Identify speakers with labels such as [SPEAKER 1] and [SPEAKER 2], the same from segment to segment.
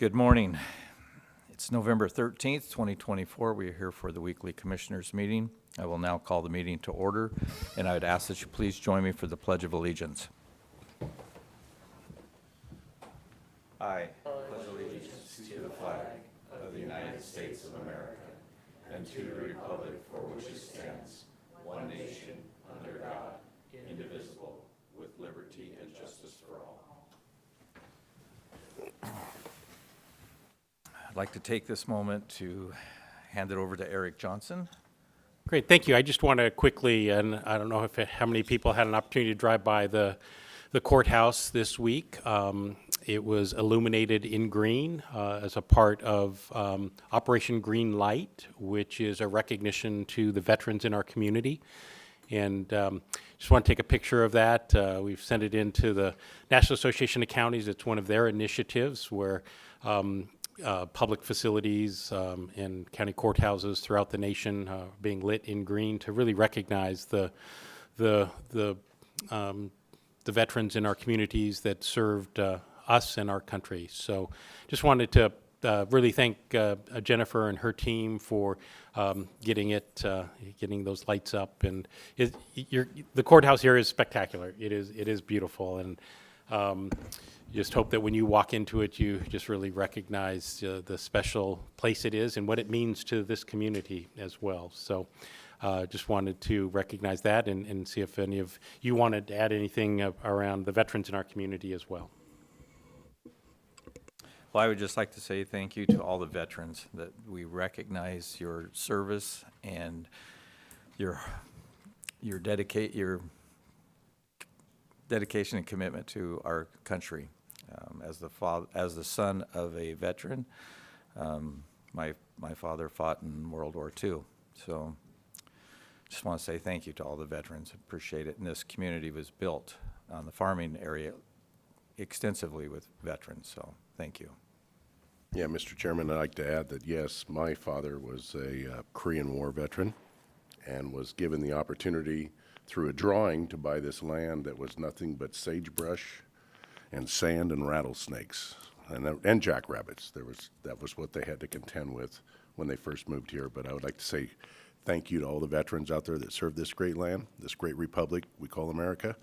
[SPEAKER 1] Good morning. It's November 13th, 2024. We are here for the weekly commissioners meeting. I will now call the meeting to order, and I would ask that you please join me for the Pledge of Allegiance. I pledge allegiance to the flag of the United States of America and to the republic for which it stands, one nation, under God, indivisible, with liberty and justice for all. I'd like to take this moment to hand it over to Eric Johnson.
[SPEAKER 2] Great, thank you. I just want to quickly, and I don't know how many people had an opportunity to drive by the courthouse this week. It was illuminated in green as a part of Operation Green Light, which is a recognition to the veterans in our community. And just want to take a picture of that. We've sent it into the National Association of Counties. It's one of their initiatives where public facilities and county courthouses throughout the nation being lit in green to really recognize the veterans in our communities that served us and our country. So just wanted to really thank Jennifer and her team for getting those lights up. And the courthouse here is spectacular. It is beautiful, and just hope that when you walk into it, you just really recognize the special place it is and what it means to this community as well. So just wanted to recognize that and see if any of you wanted to add anything around the veterans in our community as well.
[SPEAKER 1] Well, I would just like to say thank you to all the veterans, that we recognize your service and your dedication and commitment to our country. As the son of a veteran, my father fought in World War II. So just want to say thank you to all the veterans. Appreciate it. And this community was built on the farming area extensively with veterans. So thank you.
[SPEAKER 3] Yeah, Mr. Chairman, I'd like to add that, yes, my father was a Korean War veteran and was given the opportunity through a drawing to buy this land that was nothing but sagebrush and sand and rattlesnakes and jackrabbits. That was what they had to contend with when they first moved here. But I would like to say thank you to all the veterans out there that served this great land, this great republic we call America.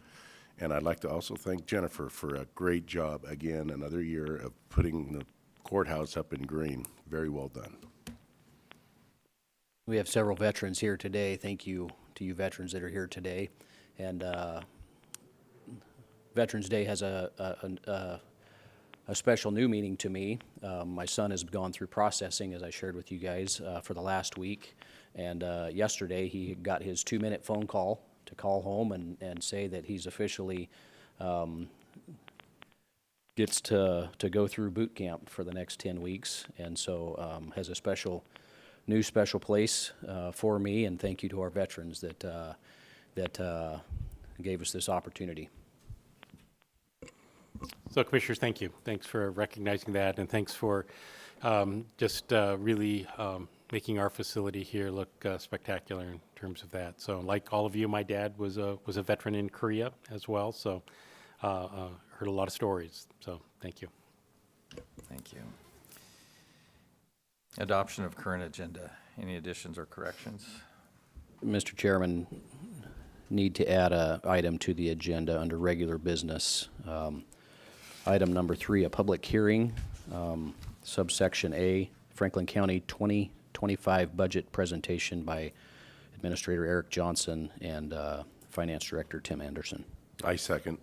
[SPEAKER 3] And I'd like to also thank Jennifer for a great job, again, another year of putting the courthouse up in green. Very well done.
[SPEAKER 4] We have several veterans here today. Thank you to you veterans that are here today. And Veterans Day has a special new meaning to me. My son has gone through processing, as I shared with you guys, for the last week. And yesterday he got his 2-minute phone call to call home and say that he's officially gets to go through boot camp for the next 10 weeks. And so has a new special place for me. And thank you to our veterans that gave us this opportunity.
[SPEAKER 2] So, Commissioners, thank you. Thanks for recognizing that, and thanks for just really making our facility here look spectacular in terms of that. So, like all of you, my dad was a veteran in Korea as well, so heard a lot of stories. So, thank you.
[SPEAKER 1] Thank you. Adoption of current agenda. Any additions or corrections?
[SPEAKER 4] Mr. Chairman, need to add an item to the agenda under regular business. Item number 3, a public hearing, subsection A, Franklin County 2025 budget presentation by Administrator Eric Johnson and Finance Director Tim Anderson.
[SPEAKER 3] I second.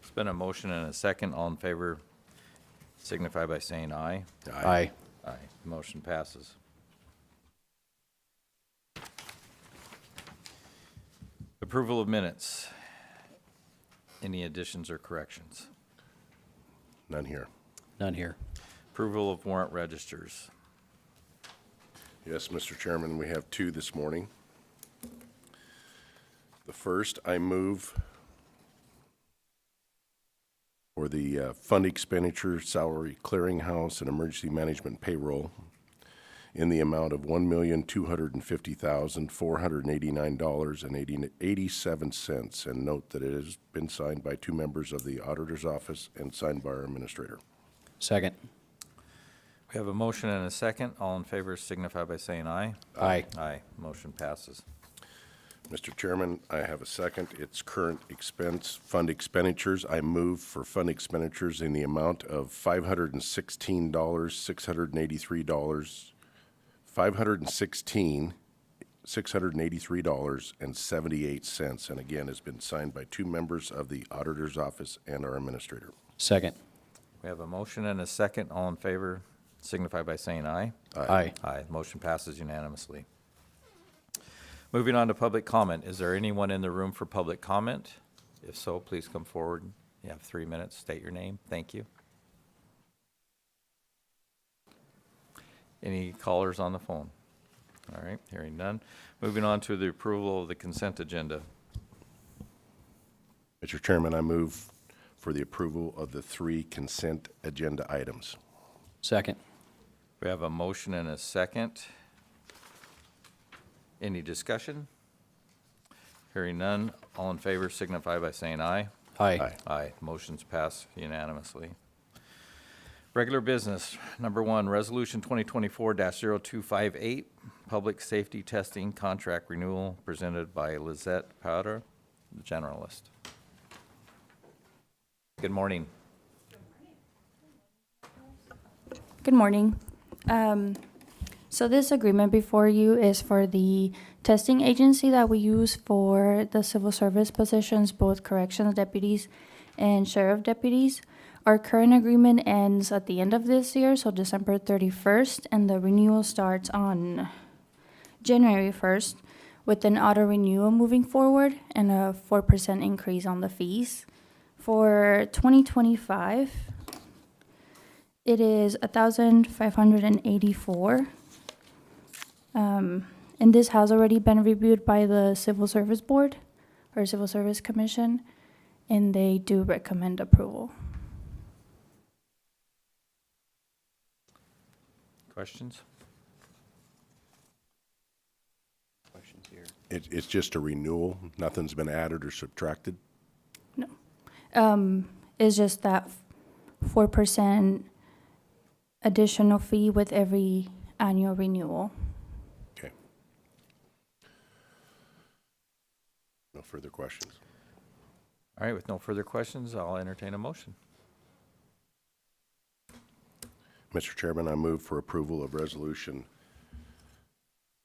[SPEAKER 1] It's been a motion and a second. All in favor signify by saying aye.
[SPEAKER 4] Aye.
[SPEAKER 1] Aye. Motion passes. Approval of minutes. Any additions or corrections?
[SPEAKER 3] None here.
[SPEAKER 4] None here.
[SPEAKER 1] Approval of warrant registers.
[SPEAKER 3] Yes, Mr. Chairman, we have 2 this morning. The first, I move for the fund expenditure, salary clearinghouse, and emergency management payroll in the amount of $1,250,489.87, and note that it has been signed by 2 members of the Auditor's Office and signed by our Administrator.
[SPEAKER 4] Second.
[SPEAKER 1] We have a motion and a second. All in favor signify by saying aye.
[SPEAKER 4] Aye.
[SPEAKER 1] Aye. Motion passes.
[SPEAKER 3] Mr. Chairman, I have a second. It's current expense, fund expenditures. I move for fund expenditures in the amount of $516,683, $516,683.78. And again, has been signed by 2 members of the auditor's office and our administrator.
[SPEAKER 4] Second.
[SPEAKER 1] We have a motion and a second. All in favor signify by saying aye.
[SPEAKER 4] Aye.
[SPEAKER 1] Aye. Motion passes unanimously. Moving on to public comment. Is there anyone in the room for public comment? If so, please come forward. You have 3 minutes. State your name. Thank you. Any callers on the phone? All right, hearing none. Moving on to the approval of the consent agenda.
[SPEAKER 3] Mr. Chairman, I move for the approval of the 3 consent agenda items.
[SPEAKER 4] Second.
[SPEAKER 1] We have a motion and a second. Any discussion? Hearing none. All in favor signify by saying aye.
[SPEAKER 4] Aye.
[SPEAKER 1] Aye. Motion's passed unanimously. Regular business. Number 1, Resolution 2024-0258, Public Safety Testing Contract Renewal, presented by Lizette Powder, the generalist. Good morning.
[SPEAKER 5] Good morning. So this agreement before you is for the testing agency that we use for the civil service positions, both corrections deputies and sheriff deputies. Our current agreement ends at the end of this year, so December 31st, and the renewal starts on January 1st with an auto renewal moving forward and a 4% increase on the fees. For 2025, it is $1,584. And this has already been reviewed by the Civil Service Board or Civil Service Commission, and they do recommend approval.
[SPEAKER 1] Questions?
[SPEAKER 4] Questions here.
[SPEAKER 3] It's just a renewal. Nothing's been added or subtracted.
[SPEAKER 5] No. It's just that 4% additional fee with every annual renewal.
[SPEAKER 3] Okay. No further questions.
[SPEAKER 1] All right, with no further questions, I'll entertain a motion.
[SPEAKER 3] Mr. Chairman, I move for approval of Resolution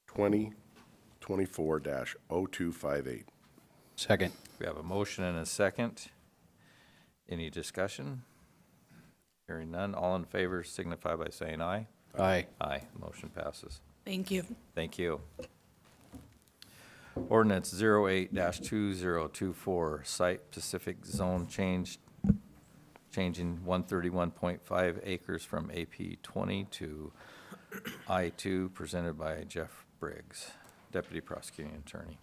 [SPEAKER 3] 2024-0258.
[SPEAKER 4] Second.
[SPEAKER 1] We have a motion and a second. Any discussion? Hearing none. All in favor signify by saying aye.
[SPEAKER 4] Aye.
[SPEAKER 1] Aye. Motion passes.
[SPEAKER 6] Thank you.
[SPEAKER 1] Thank you. Ordinance 08-2024, site-specific zone change, changing 131.5 acres from AP 20 to I2, presented by Jeff Briggs, Deputy Prosecuting Attorney.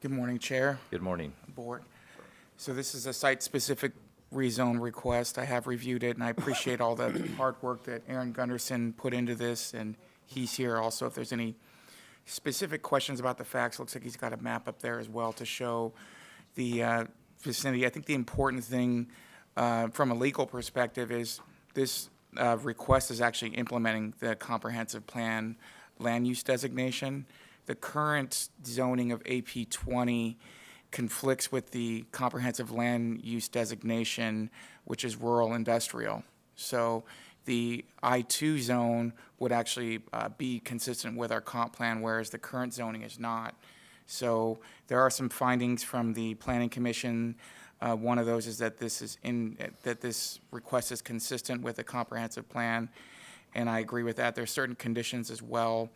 [SPEAKER 7] Good morning, Chair,
[SPEAKER 1] Good morning.
[SPEAKER 7] Board. So this is a site-specific rezone request. I have reviewed it, and I appreciate all the hard work that Aaron Gunderson put into this, and he's here also if there's any specific questions about the facts. Looks like he's got a map up there as well to show the vicinity. I think the important thing from a legal perspective is this request is actually implementing the comprehensive plan land use designation. The current zoning of AP 20 conflicts with the comprehensive land use designation, which is rural industrial. So the I2 zone would actually be consistent with our comp plan, whereas the current zoning is not. So there are some findings from the Planning Commission. One of those is that this request is consistent with the comprehensive plan, and I agree with that. There's certain conditions as well.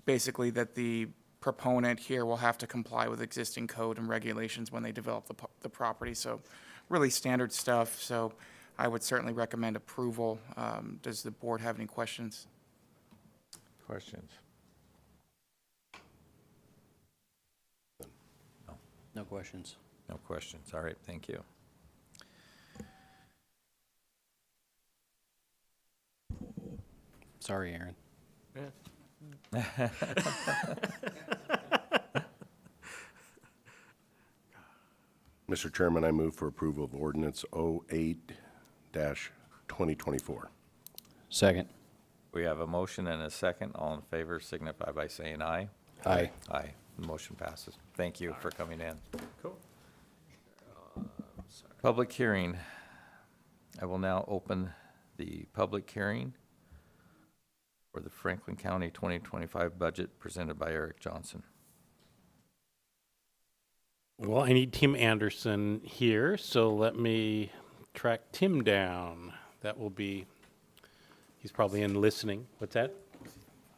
[SPEAKER 7] Basically, that the proponent here will have to comply with existing code and regulations when they develop the property. So really standard stuff. So I would certainly recommend approval. Does the board have any questions?
[SPEAKER 1] Questions?
[SPEAKER 4] No questions.
[SPEAKER 1] No questions. All right, thank you.
[SPEAKER 4] Sorry, Aaron.
[SPEAKER 3] Mr. Chairman, I move for approval of Ordinance 08-2024.
[SPEAKER 4] Second.
[SPEAKER 1] We have a motion and a second. All in favor signify by saying aye.
[SPEAKER 4] Aye.
[SPEAKER 1] Aye. The motion passes. Thank you for coming in.
[SPEAKER 2] Cool.
[SPEAKER 1] Public hearing. I will now open the public hearing for the Franklin County 2025 budget presented by Eric Johnson.
[SPEAKER 2] Well, I need Tim Anderson here, so let me track Tim down. That will be, he's probably in listening. What's that?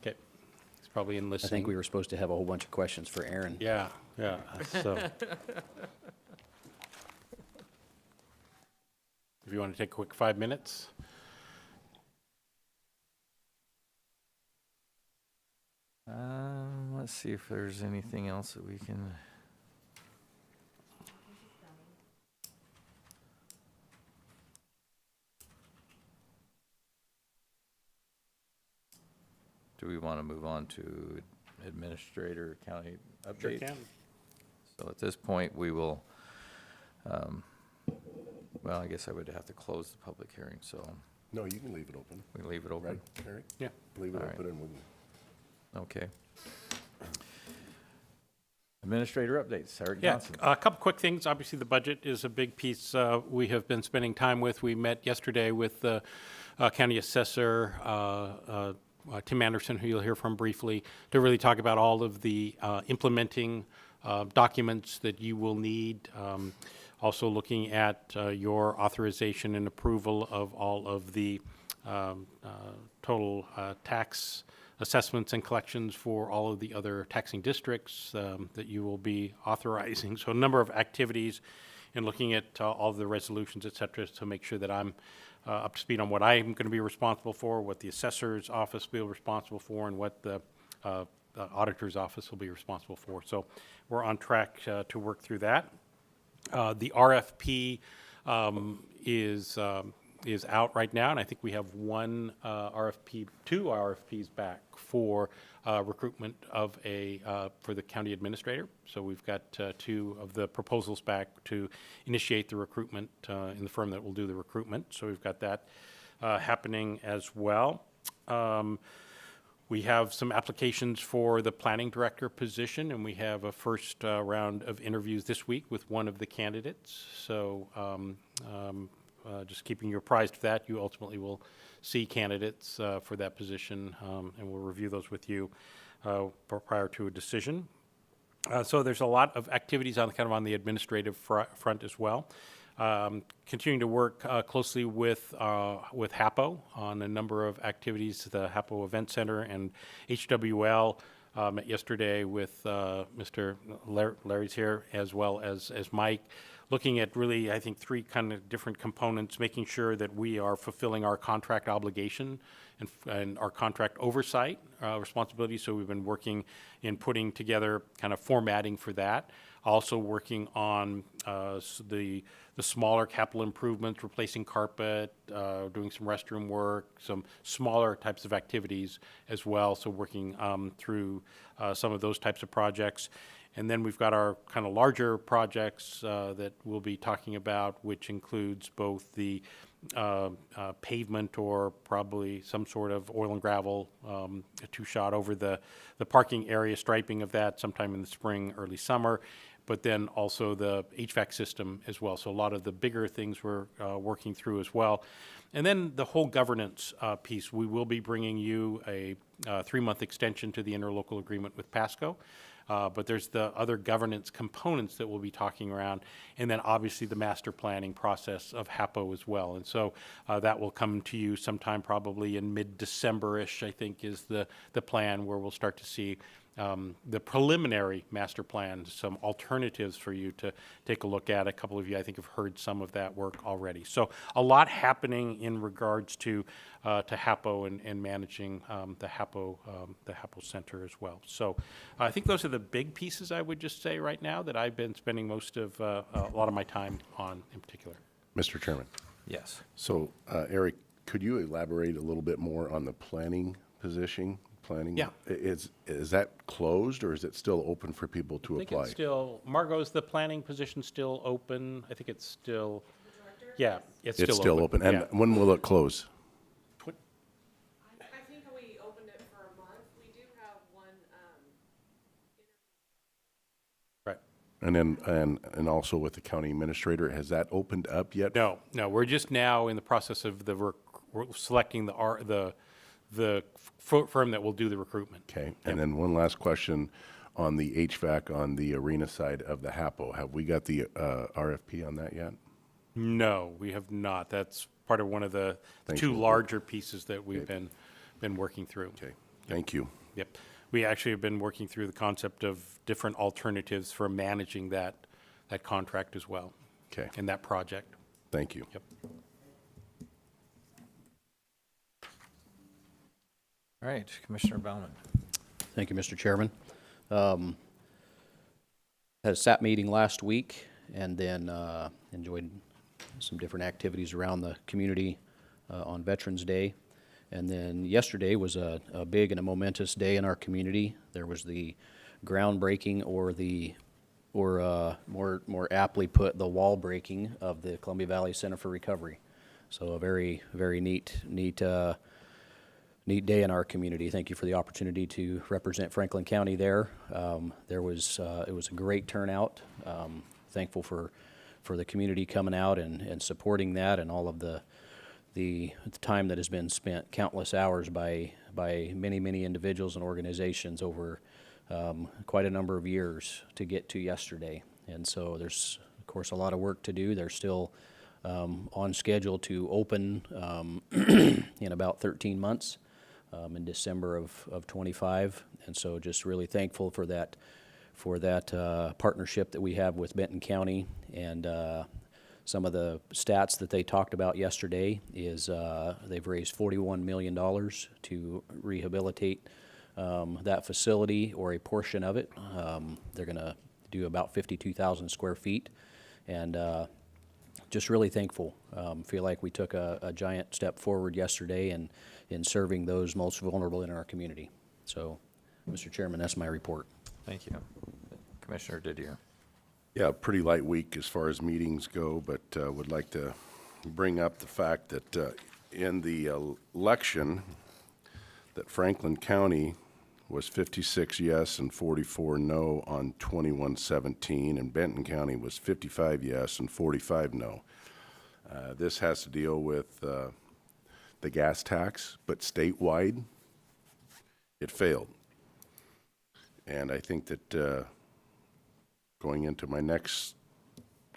[SPEAKER 2] Okay, he's probably in
[SPEAKER 4] I
[SPEAKER 2] listening.
[SPEAKER 4] think we were supposed to have a whole bunch of questions for Aaron.
[SPEAKER 2] Yeah, so. If you want to take a quick 5 minutes.
[SPEAKER 1] Let's see if there's anything else that we can. Do we want to move on to administrator county update?
[SPEAKER 2] Sure can.
[SPEAKER 1] So at this point, we will, well, I guess I would have to close the public hearing, so
[SPEAKER 3] No, you can leave it open,
[SPEAKER 1] we leave it open.
[SPEAKER 3] right, Eric?
[SPEAKER 2] Yeah.
[SPEAKER 3] Leave it
[SPEAKER 1] All right.
[SPEAKER 3] open and we'll.
[SPEAKER 1] Okay. Administrator updates, Eric
[SPEAKER 2] Yeah,
[SPEAKER 1] Johnson.
[SPEAKER 2] a couple quick things. Obviously, the budget is a big piece we have been spending time with. We met yesterday with the county assessor, Tim Anderson, who you'll hear from briefly, to really talk about all of the implementing documents that you will need. Also looking at your authorization and approval of all of the total tax assessments and collections for all of the other taxing districts that you will be authorizing. So a number of activities and looking at all of the resolutions, et cetera, to make sure that I'm up to speed on what I'm going to be responsible for, what the assessor's office will be responsible for, and what the auditor's office will be responsible for. So we're on track to work through that. The RFP is out right now, and I think we have one RFP, two RFPs back for recruitment of for the county administrator. So we've got two of the proposals back to initiate the recruitment in the firm that will do the recruitment. So we've got that happening as well. We have some applications for the planning director position, and we have a first round of interviews this week with one of the candidates. So just keeping you apprised of that. You ultimately will see candidates for that position, and we'll review those with you prior to a decision. So there's a lot of activities on the administrative front as well. Continuing to work closely with HAPO on a number of activities, the HAPO Event Center and HWL. Met yesterday with Mr. Larry's here, as well as Mike, looking at really, I think, three kind of different components, making sure that we are fulfilling our contract obligation and our contract oversight responsibility. So we've been working in putting together kind of formatting for that. Also working on the smaller capital improvements, replacing carpet, doing some restroom work, some smaller types of activities as well. So working through some of those types of projects. And then we've got our kind of larger projects that we'll be talking about, which includes both the pavement or probably some sort of oil and gravel two-shot over the parking area, striping of that sometime in the spring, early summer, but then also the HVAC system as well. So a lot of the bigger things we're working through as well. And then the whole governance piece. We will be bringing you a 3-month extension to the interlocal agreement with PASCO. But there's the other governance components that we'll be talking around, and then obviously the master planning process of HAPO as well. And so that will come to you sometime probably in mid-December-ish, I think, is the plan, where we'll start to see the preliminary master plan, some alternatives for you to take a look at. A couple of you, I think, have heard some of that work already. So a lot happening in regards to HAPO and managing the HAPO Center as well. So I think those are the big pieces, I would just say right now, that I've been spending most of a lot of my time on in particular.
[SPEAKER 3] Mr. Chairman,
[SPEAKER 1] Yes.
[SPEAKER 3] so Eric, could you elaborate a little bit more on the planning position?
[SPEAKER 2] Yeah.
[SPEAKER 3] Is that closed, or is it still open for people to
[SPEAKER 2] I think
[SPEAKER 3] apply?
[SPEAKER 2] it's still, Margot, is the planning position still open? I think it's still, yeah, it's
[SPEAKER 3] It's still open. And
[SPEAKER 2] Yeah.
[SPEAKER 3] when will it close? And then, and also with the county administrator, has that opened up yet?
[SPEAKER 2] No, we're just now in the process of we're selecting the firm that will do the recruitment.
[SPEAKER 3] Okay, and then one last question on the HVAC on the arena side of the HAPO. Have we got the RFP on that yet?
[SPEAKER 2] No, we have not. That's part of one of the
[SPEAKER 3] Thank
[SPEAKER 2] two
[SPEAKER 3] you.
[SPEAKER 2] larger pieces that we've been working through.
[SPEAKER 3] Okay, thank you.
[SPEAKER 2] Yep. We actually have been working through the concept of different alternatives for managing that contract as well.
[SPEAKER 3] Okay.
[SPEAKER 2] And that project.
[SPEAKER 3] Thank you.
[SPEAKER 2] Yep.
[SPEAKER 1] All right, Commissioner Bauman.
[SPEAKER 4] Thank you, Mr. Chairman. Had a SAP meeting last week, and then enjoyed some different activities around the community on Veterans Day. And then yesterday was a big and a momentous day in our community. There was the groundbreaking, or more aptly put, the wall breaking of the Columbia Valley Center for Recovery. So a very, very neat day in our community. Thank you for the opportunity to represent Franklin County there. It was a great turnout. Thankful for the community coming out and supporting that, and all of the time that has been spent, countless hours by many individuals and organizations over quite a number of years to get to yesterday. And so there's, of course, a lot of work to do. They're still on schedule to open in about 13 months. In December of 25, and so just really thankful for that partnership that we have with Benton County. And some of the stats that they talked about yesterday is they've raised $41 million to rehabilitate that facility, or a portion of it. They're going to do about 52,000 square feet, and just really thankful. Feel like we took a giant step forward yesterday in serving those most vulnerable in our community. So, Mr. Chairman, that's my report.
[SPEAKER 1] Thank you. Commissioner Didier.
[SPEAKER 3] Yeah, pretty light week as far as meetings go, but would like to bring up the fact that in the election, that Franklin County was 56 yes and 44 no on 2117, and Benton County was 55 yes and 45 no. This has to deal with the gas tax, but statewide, it failed. And I think that going into my next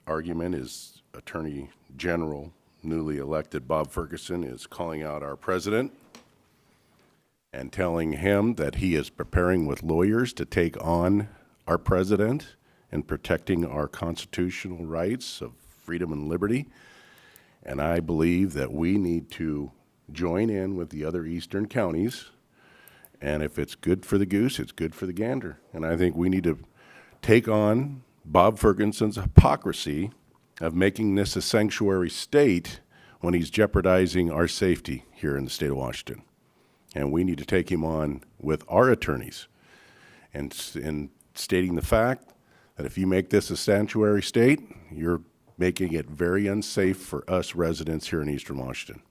[SPEAKER 3] argument is Attorney General, newly elected Bob Ferguson, is calling out our president and telling him that he is preparing with lawyers to take on our president and protecting our constitutional rights of freedom and liberty. And I believe that we need to join in with the other eastern counties, and if it's good for the goose, it's good for the gander. And I think we need to take on Bob Ferguson's hypocrisy of making this a sanctuary state when he's jeopardizing our safety here in the state of Washington. And we need to take him on with our attorneys and stating the fact that if you make this a sanctuary state, you're making it very unsafe for us residents here in Eastern Washington.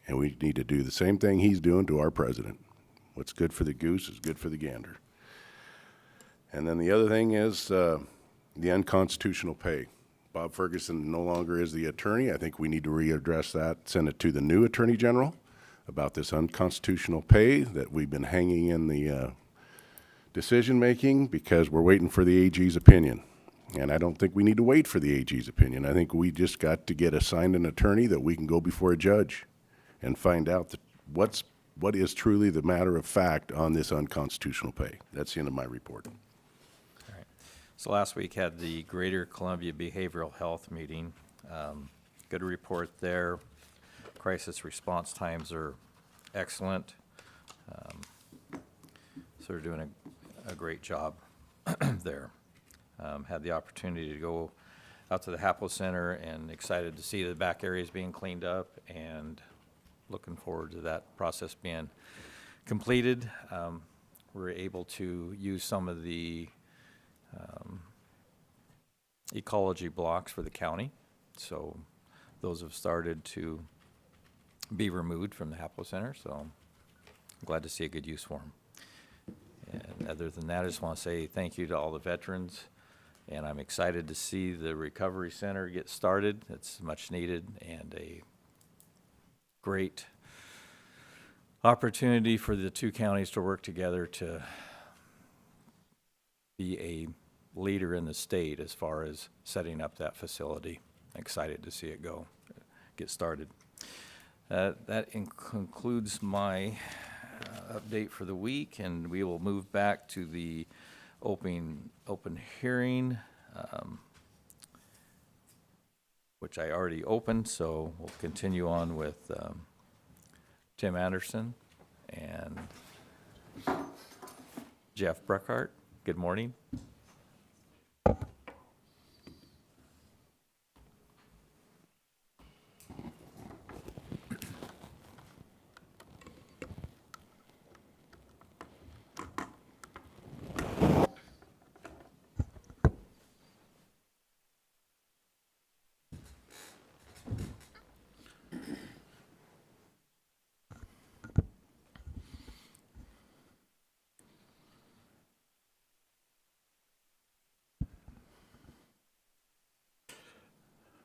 [SPEAKER 3] And we need to do the same thing he's doing to our president. What's good for the goose is good for the gander. And then the other thing is the unconstitutional pay. Bob Ferguson no longer is the attorney. I think we need to readdress that, send it to the new Attorney General about this unconstitutional pay that we've been hanging in the decision-making because we're waiting for the AG's opinion. And I don't think we need to wait for the AG's opinion. I think we just got to get assigned an attorney that we can go before a judge and find out that what is truly the matter of fact on this unconstitutional pay. That's the end of my report.
[SPEAKER 1] All right. So last week had the Greater Columbia Behavioral Health meeting. Good report there. Crisis response times are excellent. So they're doing a great job there. Had the opportunity to go out to the HAPO Center and excited to see the back areas being cleaned up, and looking forward to that process being completed. We're able to use some of the ecology blocks for the county. So those have started to be removed from the HAPO Center, so I'm glad to see a good use for them. And other than that, I just want to say thank you to all the veterans And I'm excited to see the recovery center get started. It's much needed and a great opportunity for the two counties to work together to be a leader in the state as far as setting up that facility. Excited to see it get started. That concludes my update for the week, and we will move back to the open hearing, which I already opened, so we'll continue on with Tim Anderson and Jeff Bruckhardt. Good morning.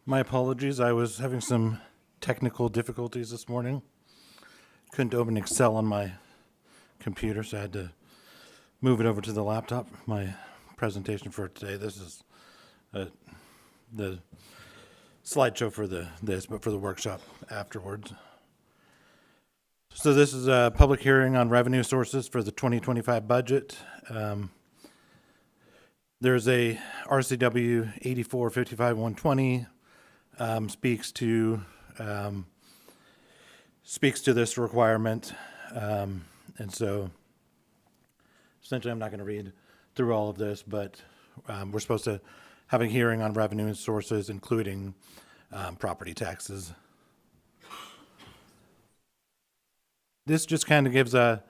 [SPEAKER 6] My apologies, I was having some technical difficulties this morning. Couldn't open Excel on my computer, so I had to move it over to the laptop. My presentation for today, this is the slideshow for this, but for the workshop afterwards. So this is a public hearing on revenue sources for the 2025 budget. There's a RCW 8455-120 speaks to this requirement, and so essentially I'm not going to read through all of this, but we're supposed to have a hearing on revenue and sources, including property taxes. This just kind of gives a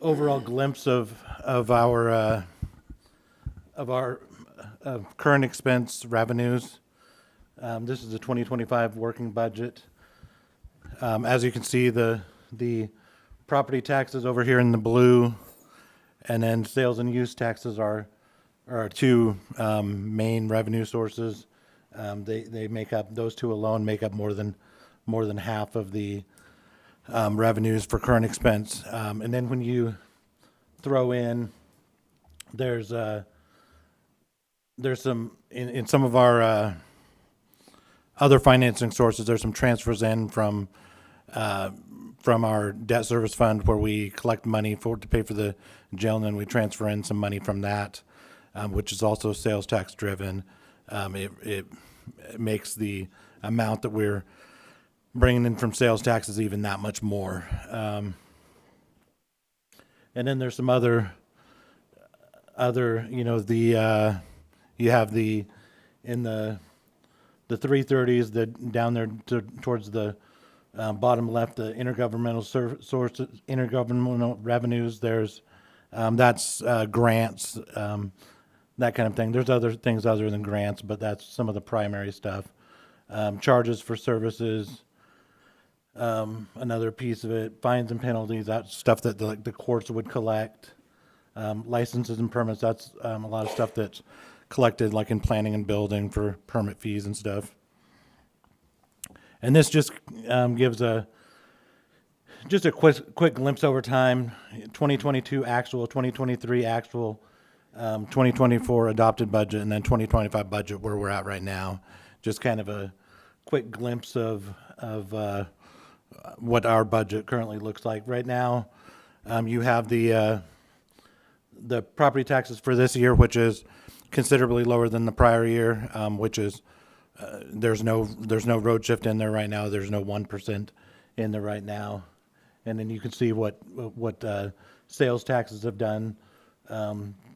[SPEAKER 6] overall glimpse of our current expense revenues. This is the 2025 working budget. As you can see, the property taxes over here in the blue, and then sales and use taxes are our two main revenue sources. They make up, those two alone make up more than half of the revenues for current expense. And then when you throw in, there's some in some of our other financing sources. There's some transfers in from our debt service fund where we collect money to pay for the jail, and then we transfer in some money from that, which is also sales tax driven. It makes the amount that we're bringing in from sales taxes even that much more. And then there's some other you have in the 330s, down there towards the bottom left, the intergovernmental sources, intergovernmental revenues. There's that's grants, that kind of thing. There's other things other than grants, but that's some of the primary stuff. Charges for services, another piece of it. Fines and penalties, that's stuff that the courts would collect. Licenses and permits, that's a lot of stuff that's collected like in planning and building for permit fees and stuff. And this just gives a quick glimpse over time. 2022 actual, 2023 actual, 2024 adopted budget, and then 2025 budget where we're at right now. Just kind of a quick glimpse of what our budget currently looks like right now. You have the property taxes for this year, which is considerably lower than the prior year, which is there's no road shift in there right now. There's no 1% in there right now, and then you can see what sales taxes have done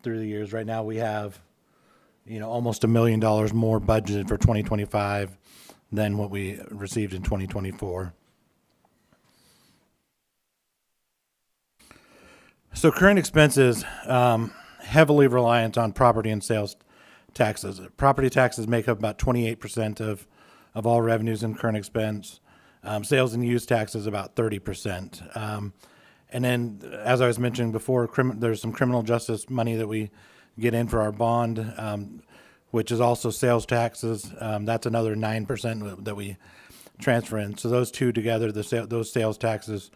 [SPEAKER 6] through the years. Right now we have almost $1 million more budgeted for 2025 than what we received in 2024. So current expenses, heavily reliant on property and sales taxes. Property taxes make up about 28% of all revenues in current expense. Sales and use taxes about 30%. And then, as I was mentioning before, there's some criminal justice money that we get in for our bond. which is also sales taxes. That's another 9% that we transfer in. So those two together, those sales taxes,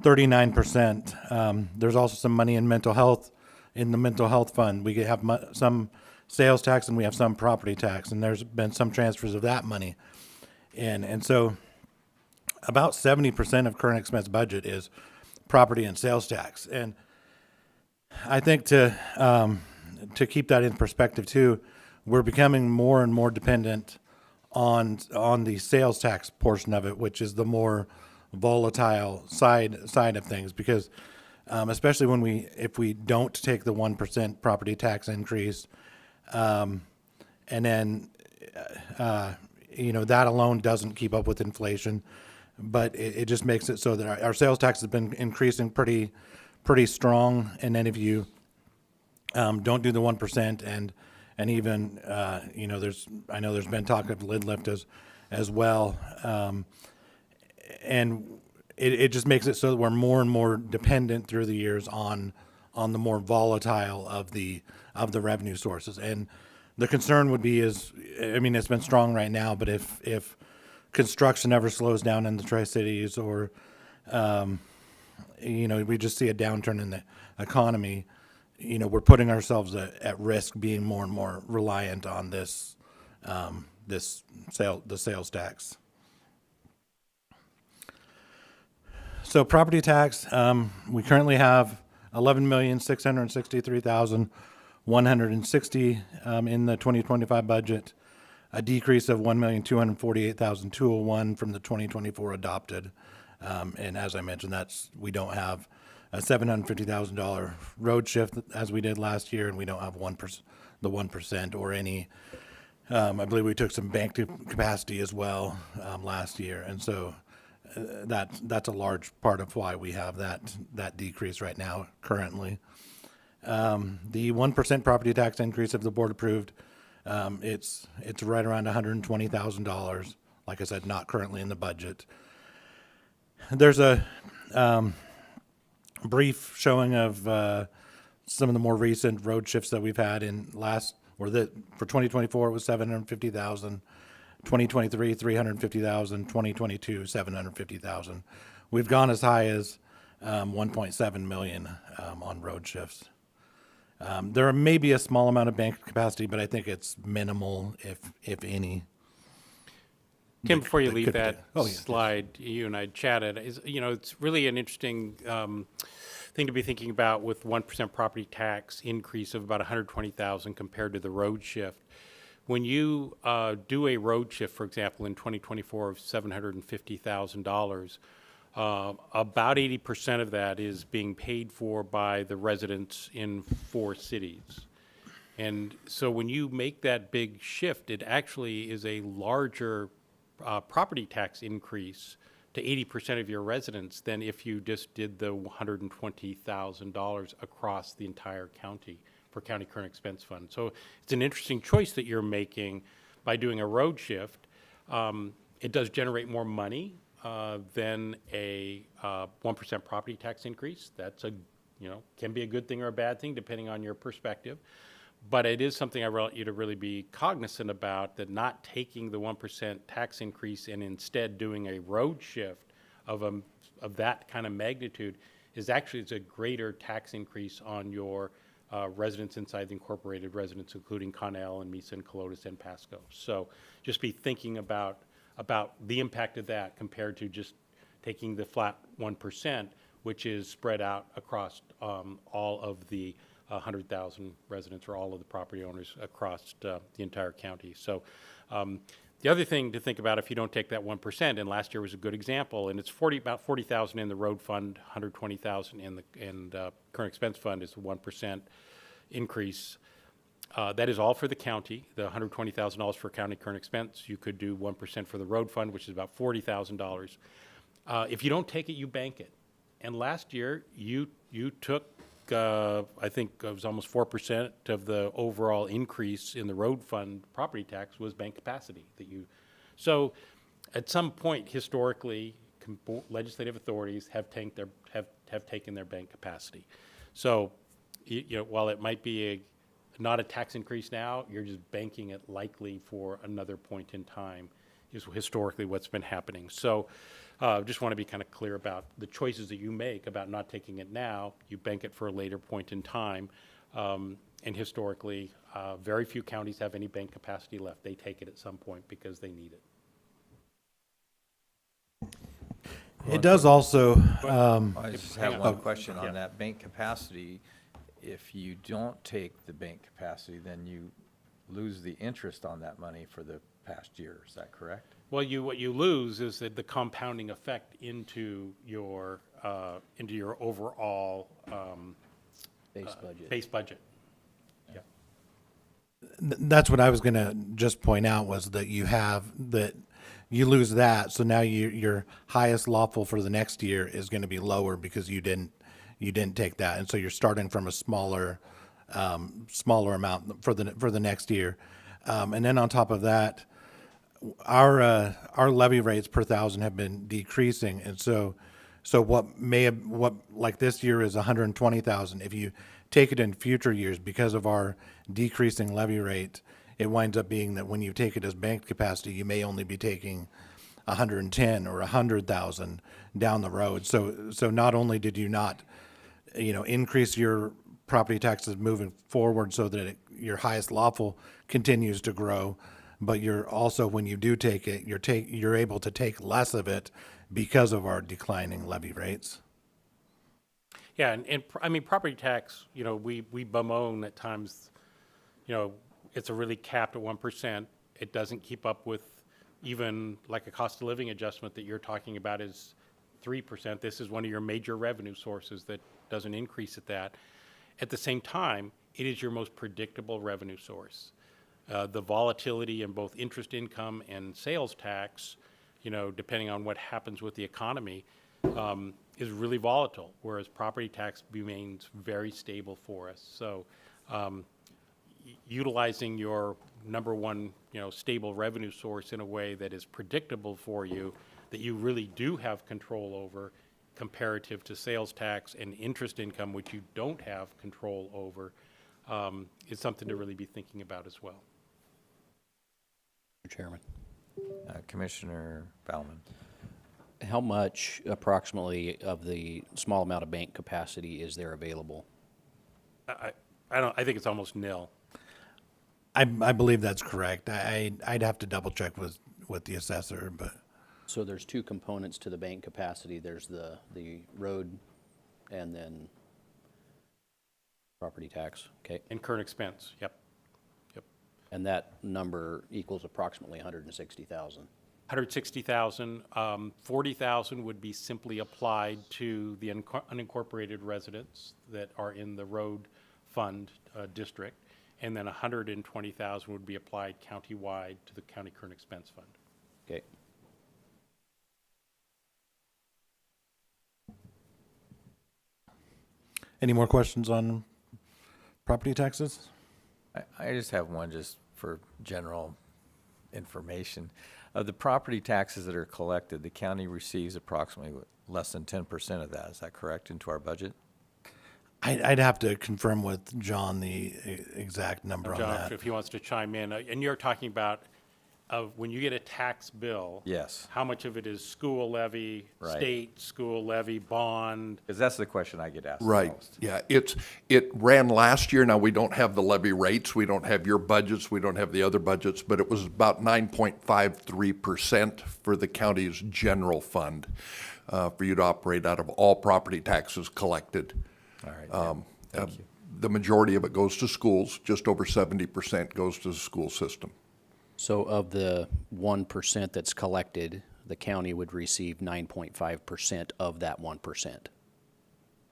[SPEAKER 6] 39%. There's also some money in mental health, in the mental health fund. We have some sales tax and we have some property tax, and there's been some transfers of that money in. And so about 70% of current expense budget is property and sales tax. And I think to keep that in perspective too, we're becoming more and more dependent on the sales tax portion of it, which is the more volatile side of things, because especially if we don't take the 1% property tax increase, and then that alone doesn't keep up with inflation, but it just makes it so that our sales tax has been increasing pretty strong, and then if you don't do the 1% and even I know there's been talk of lid lift as well, and it just makes it so that we're more and more dependent through the years on the more volatile of the revenue sources. And the concern would be it's been strong right now, but if construction ever slows down in the Tri-Cities, or we just see a downturn in the economy, we're putting ourselves at risk, being more and more reliant on the sales tax. So property tax, we currently have $11,663,160 in the 2025 budget, a decrease of $1,248,201 from the 2024 adopted. And as I mentioned, we don't have a $750,000 road shift as we did last year, and we don't have the 1% or any. I believe we took some bank capacity as well last year, and so that's a large part of why we have that decrease right now currently. The 1% property tax increase, if the board approved, it's right around $120,000. Like I said, not currently in the budget. There's a brief showing of some of the more recent road shifts that we've had for 2024 it was $750,000, 2023 $350,000, 2022 $750,000. We've gone as high as $1.7 million on road shifts. There may be a small amount of bank capacity, but I think it's minimal, if any.
[SPEAKER 2] Tim, before you leave that
[SPEAKER 6] Oh, yeah.
[SPEAKER 2] slide, you and I chatted, it's really an interesting thing to be thinking about with 1% property tax increase of about $120,000 compared to the road shift. When you do a road shift, for example, in 2024 of $750,000, about 80% of that is being paid for by the residents in 4 cities. And so when you make that big shift, it actually is a larger property tax increase to 80% of your residents than if you just did the $120,000 across the entire county for county current expense fund. So it's an interesting choice that you're making by doing a road shift. It does generate more money than a 1% property tax increase. That's can be a good thing or a bad thing depending on your perspective. But it is something I want you to really be cognizant about, that not taking the 1% tax increase and instead doing a road shift of that kind of magnitude is actually a greater tax increase on your residents inside the incorporated residents, including Connell and Mesa and Colotis and Pasco. So just be thinking about the impact of that compared to just taking the flat 1%, which is spread out across all of the 100,000 residents or all of the property owners across the entire county. So the other thing to think about, if you don't take that 1%, and last year was a good example, and it's about 40,000 in the road fund, 120,000 in the current expense fund is the 1% increase. That is all for the county, the $120,000 for county current expense. You could do 1% for the road fund, which is about $40,000. If you don't take it, you bank it. And last year, you took, I think it was almost 4% of the overall increase in the road fund property tax was bank capacity so at some point historically, legislative authorities have taken their bank capacity. So, while it might be not a tax increase now, you're just banking it likely for another point in time, is historically what's been happening. So just want to be kind of clear about the choices that you make about not taking it now. You bank it for a later point in time. And historically, very few counties have any bank capacity left. They take it at some point because they need it.
[SPEAKER 6] It does also,
[SPEAKER 1] I just
[SPEAKER 2] hang
[SPEAKER 1] have
[SPEAKER 2] on.
[SPEAKER 1] one question
[SPEAKER 2] Yeah.
[SPEAKER 1] on that bank capacity. If you don't take the bank capacity, then you lose the interest on that money for the past year. Is that correct?
[SPEAKER 2] Well, what you lose is that the compounding effect into your overall
[SPEAKER 4] Base budget.
[SPEAKER 2] base budget. Yeah.
[SPEAKER 6] that's what I was gonna just point out, was that you lose that, so now your highest lawful for the next year is gonna be lower because you didn't take that, and so you're starting from a smaller amount for the next year. And then on top of that, our levy rates per thousand have been decreasing, and so what like this year is 120,000. If you take it in future years, because of our decreasing levy rate, it winds up being that when you take it as bank capacity, you may only be taking 110 or 100,000 down the road. So not only did you not, increase your property taxes moving forward so that your highest lawful continues to grow, but you're also, when you do take it, you're able to take less of it because of our declining levy rates.
[SPEAKER 2] Yeah, and I mean, property tax, we bemoan at times, it's a really capped at 1%. It doesn't keep up with even like a cost of living adjustment that you're talking about is 3%. This is one of your major revenue sources that doesn't increase at that. At the same time, it is your most predictable revenue source. The volatility in both interest income and sales tax, depending on what happens with the economy, is really volatile, whereas property tax remains very stable for us. So utilizing your number one, stable revenue source in a way that is predictable for you, that you really do have control over, comparative to sales tax and interest income, which you don't have control over, is something to really be thinking about as well.
[SPEAKER 4] Mr. Chairman.
[SPEAKER 1] Commissioner Baumann.
[SPEAKER 4] How much approximately of the small amount of bank capacity is there available?
[SPEAKER 2] I think it's almost nil.
[SPEAKER 6] I believe that's correct. I'd have to double check with the assessor, but
[SPEAKER 4] So there's two components to the bank capacity. There's the road and then property tax, okay?
[SPEAKER 2] And current expense, yep.
[SPEAKER 4] And that number equals approximately 160,000.
[SPEAKER 2] 160,000, 40,000 would be simply applied to the unincorporated residents that are in the road fund district, and then 120,000 would be applied countywide to the county current expense fund.
[SPEAKER 4] Okay.
[SPEAKER 6] any more questions on property taxes?
[SPEAKER 1] I just have one just for general information. Of the property taxes that are collected, the county receives approximately less than 10% of that. Is that correct, into our budget?
[SPEAKER 6] I'd have to confirm with John the exact number on
[SPEAKER 2] John,
[SPEAKER 6] that.
[SPEAKER 2] if he wants to chime in, and you're talking about when you get a tax bill.
[SPEAKER 1] Yes.
[SPEAKER 2] How much of it is school levy,
[SPEAKER 1] Right.
[SPEAKER 2] state school levy, bond?
[SPEAKER 1] Because that's the question I get asked the
[SPEAKER 8] Right,
[SPEAKER 1] most.
[SPEAKER 8] yeah, it ran last year. Now, we don't have the levy rates, we don't have your budgets, we don't have the other budgets, but it was about 9.53% for the county's general fund, for you to operate out of all property taxes collected.
[SPEAKER 1] All right. yeah. Thank you.
[SPEAKER 8] The majority of it goes to schools, just over 70% goes to the school system.
[SPEAKER 4] So of the 1% that's collected, the county would receive 9.5% of that 1%.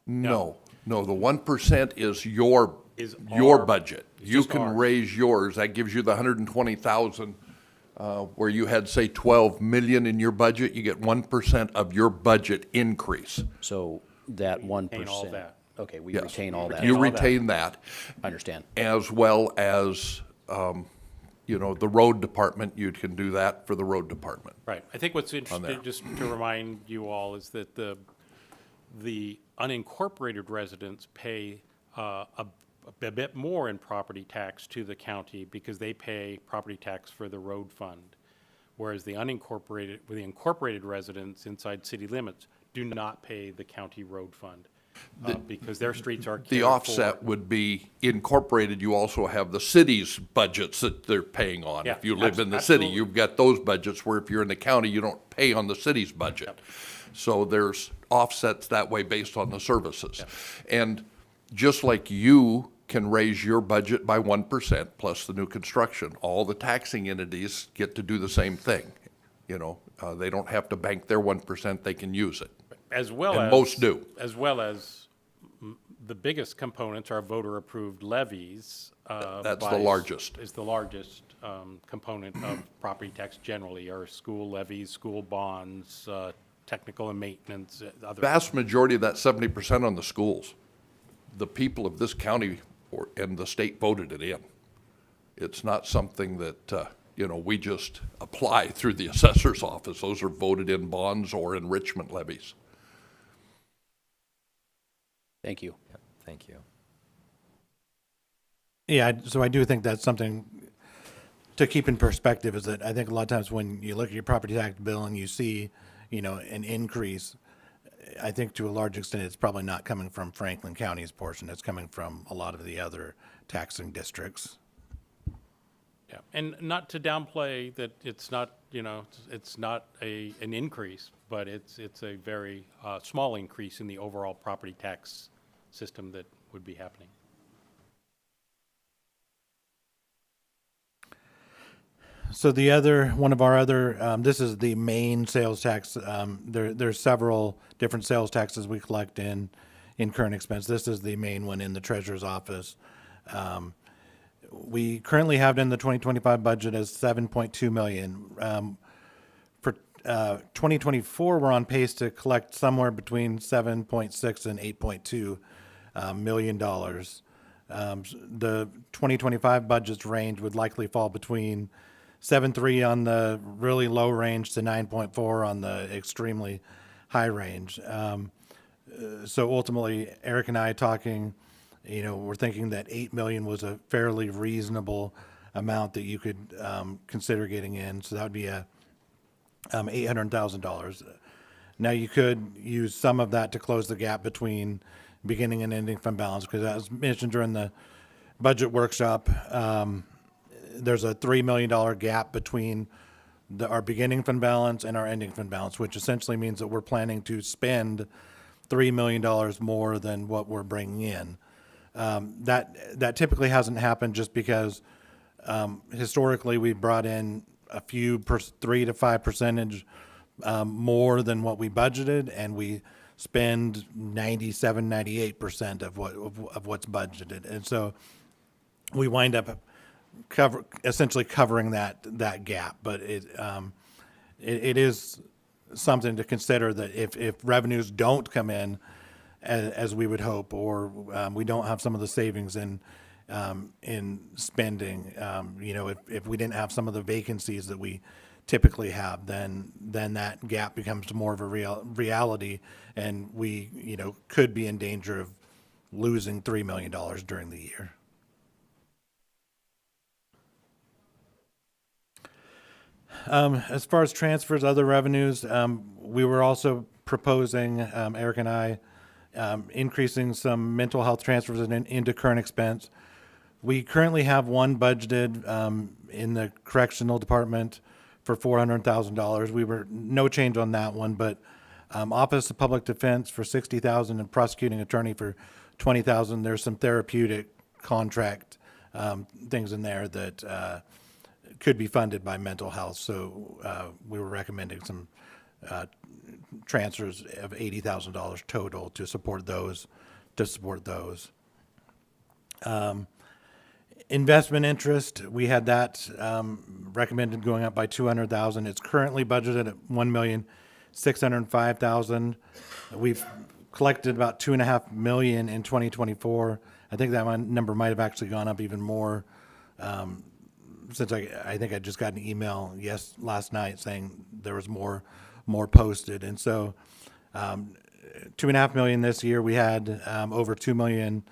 [SPEAKER 8] No, the 1% is your
[SPEAKER 2] our-
[SPEAKER 8] budget.
[SPEAKER 2] it's
[SPEAKER 8] You
[SPEAKER 2] just
[SPEAKER 8] can
[SPEAKER 2] ours.
[SPEAKER 8] raise yours. That gives you the 120,000, where you had, say, 12 million in your budget, you get 1% of your budget increase.
[SPEAKER 4] So that 1%.
[SPEAKER 2] retain all that.
[SPEAKER 4] Okay, we
[SPEAKER 8] Yes.
[SPEAKER 4] retain all that.
[SPEAKER 8] You
[SPEAKER 2] all that.
[SPEAKER 8] retain that,
[SPEAKER 4] I understand.
[SPEAKER 8] as well as, the road department, you can do that for the road department.
[SPEAKER 2] Right. I think what's interesting,
[SPEAKER 8] there.
[SPEAKER 2] just to remind you all, is that the unincorporated residents pay a bit more in property tax to the county because they pay property tax for the road fund, whereas the incorporated residents inside city limits do not pay the county road fund because their streets are
[SPEAKER 8] The
[SPEAKER 2] cared
[SPEAKER 8] offset
[SPEAKER 2] for.
[SPEAKER 8] would be incorporated, you also have the city's budgets that they're paying on.
[SPEAKER 2] Yeah,
[SPEAKER 8] If you live in the city,
[SPEAKER 2] absolutely.
[SPEAKER 8] you've got those budgets, where if you're in the county, you don't pay on the city's budget. So there's offsets that way based on the services. And just like you can raise your budget by 1% plus the new construction, all the taxing entities get to do the same thing. You know, they don't have to bank their 1%, they can use it.
[SPEAKER 2] As well
[SPEAKER 8] And
[SPEAKER 2] as.
[SPEAKER 8] most do.
[SPEAKER 2] As well as the biggest components are voter-approved levies.
[SPEAKER 8] That's the
[SPEAKER 2] by-
[SPEAKER 8] largest.
[SPEAKER 2] Is the largest component of property tax generally, are school levies, school bonds, technical and maintenance, other.
[SPEAKER 8] Vast majority of that 70% on the schools, the people of this county and the state voted it in. It's not something that, you know, we just apply through the assessor's office. Those are voted in bonds or enrichment levies.
[SPEAKER 4] Thank you.
[SPEAKER 1] Thank you.
[SPEAKER 6] Yeah, so I do think that's something to keep in perspective, is that I think a lot of times when you look at your property tax bill and you see, you know, an increase, I think to a large extent, it's probably not coming from Franklin County's portion. It's coming from a lot of the other taxing districts.
[SPEAKER 2] Yeah, and not to downplay that it's not, you know, it's not an increase, but it's a very small increase in the overall property tax system that would be happening.
[SPEAKER 6] So the other, one of our other, this is the main sales tax. There's several different sales taxes we collect in current expense. This is the main one in the treasurer's office. We currently have it in the 2025 budget as 7.2 million. For 2024, we're on pace to collect somewhere between 7.6 and 8.2 million dollars. The 2025 budget's range would likely fall between 7.3 on the really low range to 9.4 on the extremely high range. So ultimately, Eric and I talking, you know, we're thinking that 8 million was a fairly reasonable amount that you could consider getting in. So that would be a $800,000. Now you could use some of that to close the gap between beginning and ending fund balance, because as mentioned during the budget workshop, there's a $3 million gap between our beginning fund balance and our ending fund balance, which essentially means that we're planning to spend $3 million more than what we're bringing in. That typically hasn't happened just because historically we've brought in a few 3 to 5% more than what we budgeted, and we spend 97, 98% of what's budgeted, and so we wind up essentially covering that gap. But it is something to consider, that if revenues don't come in as we would hope, or we don't have some of the savings in spending, you know, if we didn't have some of the vacancies that we typically have, then that gap becomes more of a reality, and we, you know, could be in danger of losing $3 million during the year. As far as transfers, other revenues, we were also proposing, Eric and I, increasing some mental health transfers into current expense. We currently have one budgeted in the correctional department for $400,000. We were no change on that one, but Office of Public Defense for $60,000 and prosecuting attorney for $20,000. There's some therapeutic contract things in there that could be funded by mental health. So we were recommending some transfers of $80,000 total to support those. Investment interest, we had that recommended going up by $200,000. It's currently budgeted at $1,605,000. We've collected about $2.5 million in 2024. I think that number might have actually gone up even more, since I think I just got an email last night saying there was more posted. And so $2.5 million this year. We had over $2 million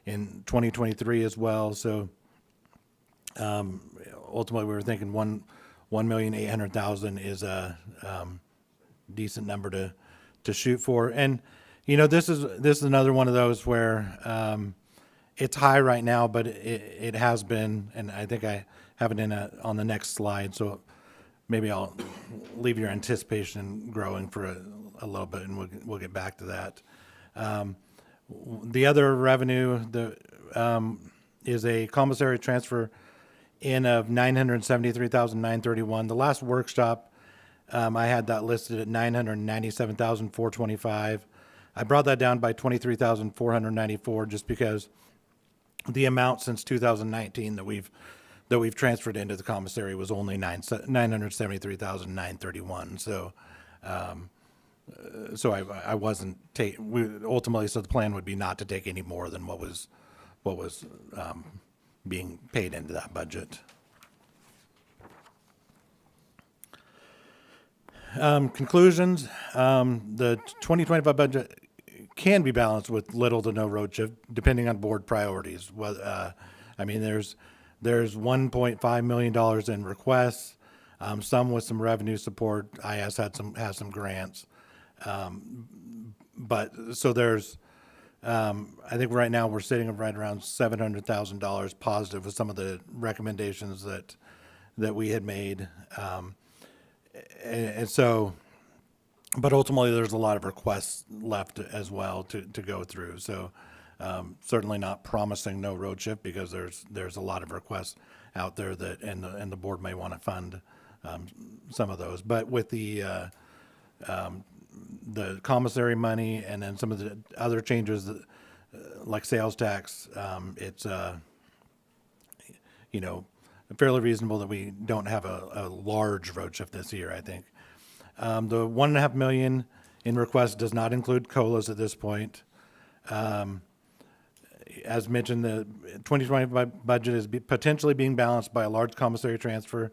[SPEAKER 6] in 2023 as well. So ultimately, we were thinking 1,800,000 is a decent number to shoot for. And this is another one of those where it's high right now, but it has been, and I think I have it on the next slide. So maybe I'll leave your anticipation growing for a little bit, and we'll get back to that. The other revenue is a commissary transfer in of $973,931. The last workshop, I had that listed at $997,425. I brought that down by $23,494 just because the amount since 2019 that we've transferred into the commissary was only $973,931. So I wasn't ultimately, so the plan would be not to take any more than what was being paid into that budget. Conclusions, the 2025 budget can be balanced with little to no road shift, depending on board priorities. There's $1.5 million in requests, some with some revenue support. IS has some grants. But so there's, I think right now we're sitting at right around $700,000 positive with some of the recommendations that we had made. And so, but ultimately there's a lot of requests left as well to go through. So, certainly not promising no road shift because there's a lot of requests out there that, and the board may want to fund, some of those. But with the commissary money and then some of the other changes like sales tax, it's fairly reasonable that we don't have a large road shift this year, I think. The $1.5 million in request does not include COLAs at this point. As mentioned, the 2025 budget is potentially being balanced by a large commissary transfer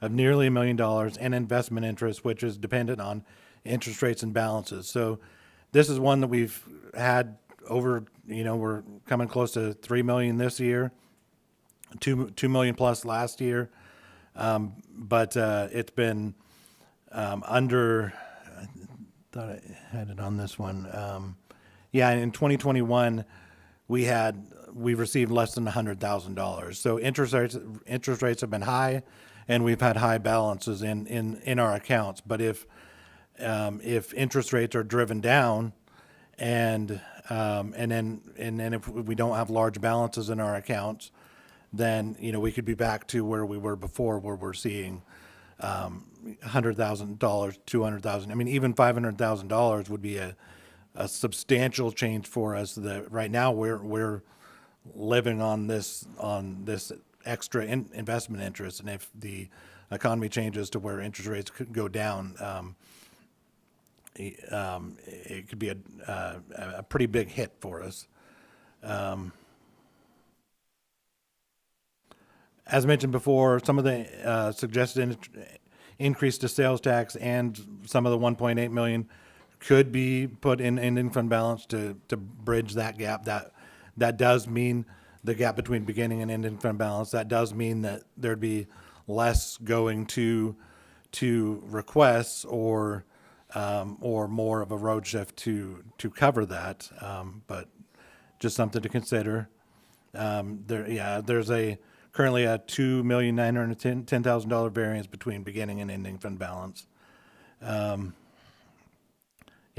[SPEAKER 6] of nearly $1 million and investment interest, which is dependent on interest rates and balances. So this is one that we've had over, we're coming close to $3 million this year, $2 million plus last year. But it's been under, I thought I had it on this one. In 2021, we received less than $100,000. So interest rates have been high, and we've had high balances in our accounts. But if interest rates are driven down, and then if we don't have large balances in our accounts, then we could be back to where we were before, where we're seeing $100,000, $200,000. Even $500,000 would be a substantial change for us. That right now we're living on this extra investment interest, and if the economy changes to where interest rates could go down, it could be a pretty big hit for us. As mentioned before, some of the suggested increase to sales tax and some of the $1.8 million could be put in ending fund balance to bridge that gap. That does mean the gap between beginning and ending fund balance. That does mean that there'd be less going to requests or more of a road shift to cover that. But just something to consider. There's currently a $2,910,000 variance between beginning and ending fund balance.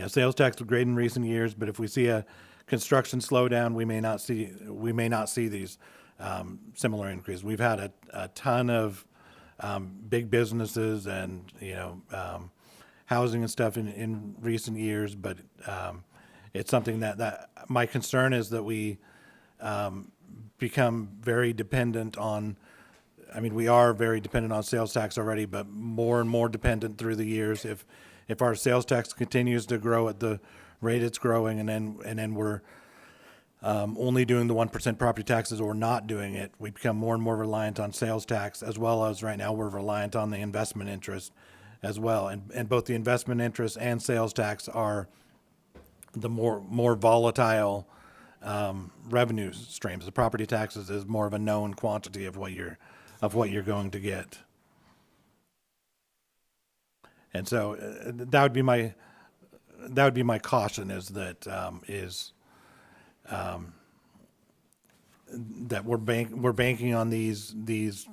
[SPEAKER 6] Sales tax was great in recent years, but if we see a construction slowdown, we may not see these similar increases. We've had a ton of big businesses and housing and stuff in recent years, but it's something that my concern is that we become very dependent on. We are very dependent on sales tax already, but more and more dependent through the years. If our sales tax continues to grow at the rate it's growing, and then we're only doing the 1% property taxes or not doing it, we become more and more reliant on sales tax, as well as right now we're reliant on the investment interest as well. And both the investment interest and sales tax are the more volatile revenue streams. The property taxes is more of a known quantity of what you're going to get. And so that would be my caution, is that that we're banking on these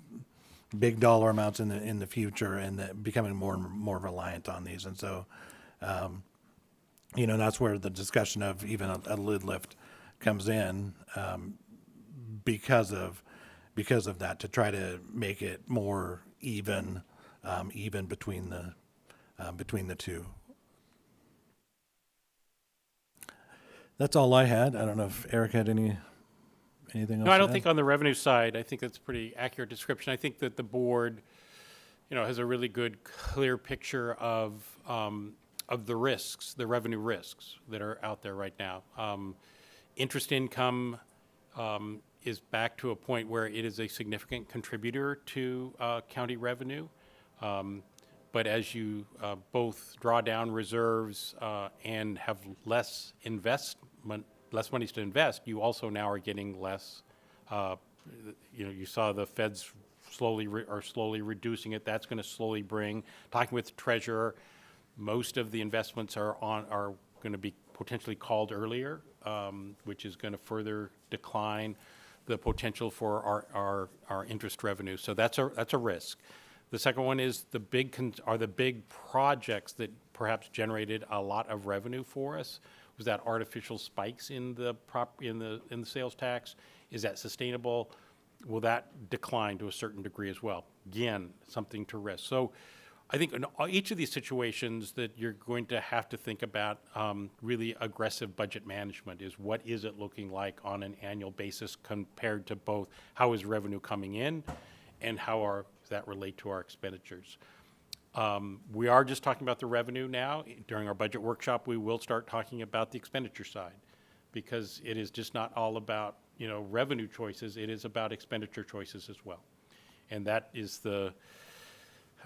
[SPEAKER 6] big dollar amounts in the future, and that becoming more and more reliant on these. And so, that's where the discussion of even a lid lift comes in, because of that, to try to make it more even between the two. That's all I had. I don't know if Eric had anything else.
[SPEAKER 2] No, I don't
[SPEAKER 6] to
[SPEAKER 2] think
[SPEAKER 6] add?
[SPEAKER 2] on the revenue side, I think that's a pretty accurate description. I think that the board, has a really good, clear picture of the risks, the revenue risks that are out there right now. Interest income is back to a point where it is a significant contributor to county revenue. But as you both draw down reserves and have less monies to invest, you also now are getting less. You saw the feds slowly reducing it. That's going to slowly bring. Talking with the treasurer, most of the investments are going to be potentially called earlier, which is going to further decline the potential for our interest revenue. So that's a risk. The second one is the big projects that perhaps generated a lot of revenue for us. Was that artificial spikes in the sales tax? Is that sustainable? Will that decline to a certain degree as well? Again, something to risk. So I think in each of these situations that you're going to have to think about really aggressive budget management. Is what is it looking like on an annual basis compared to both how is revenue coming in and how does that relate to our expenditures? We are just talking about the revenue now. During our budget workshop, we will start talking about the expenditure side, because it is just not all about revenue choices. It is about expenditure choices as well, and that is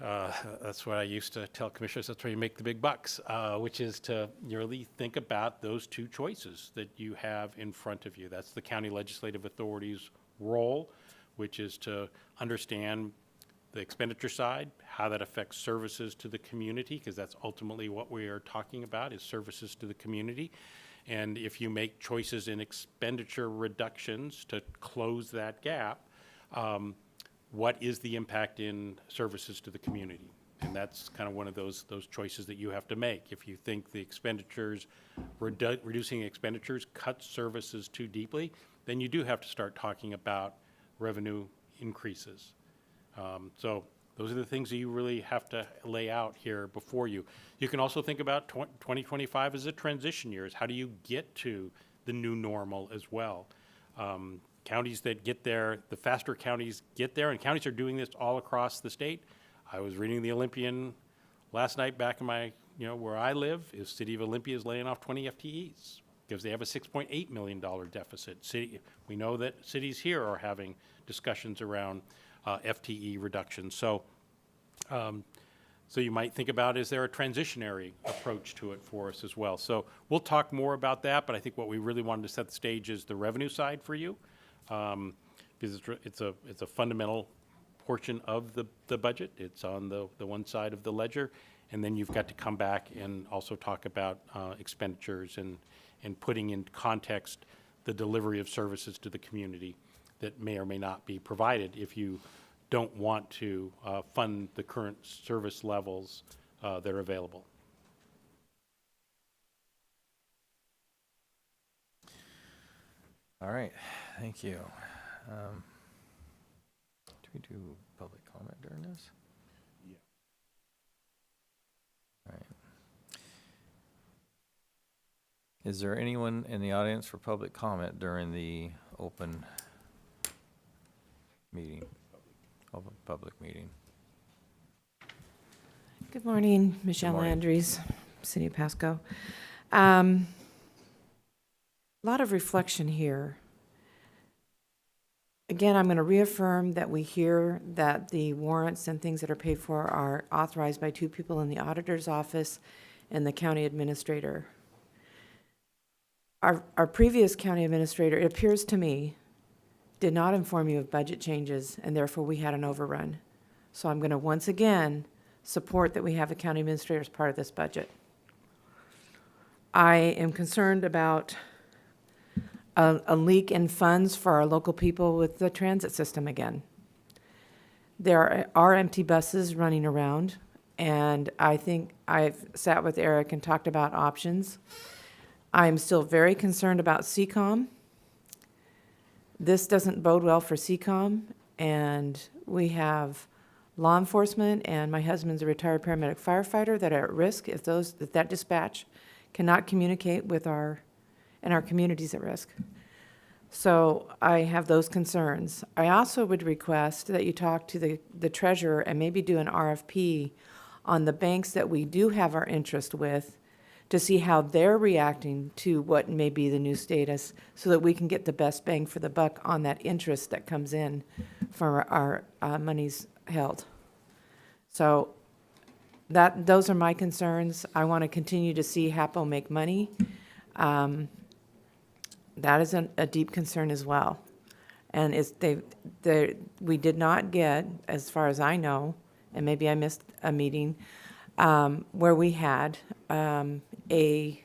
[SPEAKER 2] that's what I used to tell commissioners. That's where you make the big bucks, which is to really think about those two choices that you have in front of you. That's the county legislative authority's role, which is to understand the expenditure side, how that affects services to the community, because that's ultimately what we are talking about, is services to the community. And if you make choices in expenditure reductions to close that gap, what is the impact in services to the community? And that's kind of one of those choices that you have to make. If you think the expenditures, reducing expenditures cuts services too deeply, then you do have to start talking about revenue increases. So those are the things that you really have to lay out here before you. You can also think about 2025 as a transition year. How do you get to the new normal as well? Counties that get there, the faster counties get there, and counties are doing this all across the state. I was reading the Olympian last night back in my, where I live, is City of Olympia is laying off 20 FTEs because they have a $6.8 million deficit. We know that cities here are having discussions around FTE reduction. So you might think about, is there a transitionary approach to it for us as well? So we'll talk more about that, but I think what we really wanted to set the stage is the revenue side for you, because it's a fundamental portion of the budget. It's on the one side of the ledger, and then you've got to come back and also talk about expenditures and putting in context the delivery of services to the community that may or may not be provided if you don't want to fund the current service levels that are available.
[SPEAKER 1] All right, thank you. Do we do public comment during this?
[SPEAKER 3] Yeah.
[SPEAKER 1] All right. Is there anyone in the audience for public comment during the open meeting? Open public meeting.
[SPEAKER 9] Good morning, Michelle
[SPEAKER 1] morning.
[SPEAKER 9] Andrews, City of Pasco. A lot of reflection here. Again, I'm going to reaffirm that we hear that the warrants and things that are paid for are authorized by two people in the auditor's office and the county administrator. Our previous county administrator, it appears to me, did not inform you of budget changes, and therefore we had an overrun. So I'm going to once again support that we have a county administrator as part of this budget. I am concerned about a leak in funds for our local people with the transit system again. There are empty buses running around, and I think I've sat with Eric and talked about options. I'm still very concerned about CCOM. This doesn't bode well for CCOM, and we have law enforcement, and my husband's a retired paramedic firefighter that are at risk if that dispatch cannot communicate with our community's at risk. So I have those concerns. I also would request that you talk to the treasurer and maybe do an RFP on the banks that we do have our interest with to see how they're reacting to what may be the new status so that we can get the best bang for the buck on that interest that comes in from our monies held. So those are my concerns. I want to continue to see HAPO make money. That is a deep concern as well. And we did not get, as far as I know, and maybe I missed a meeting, where we had a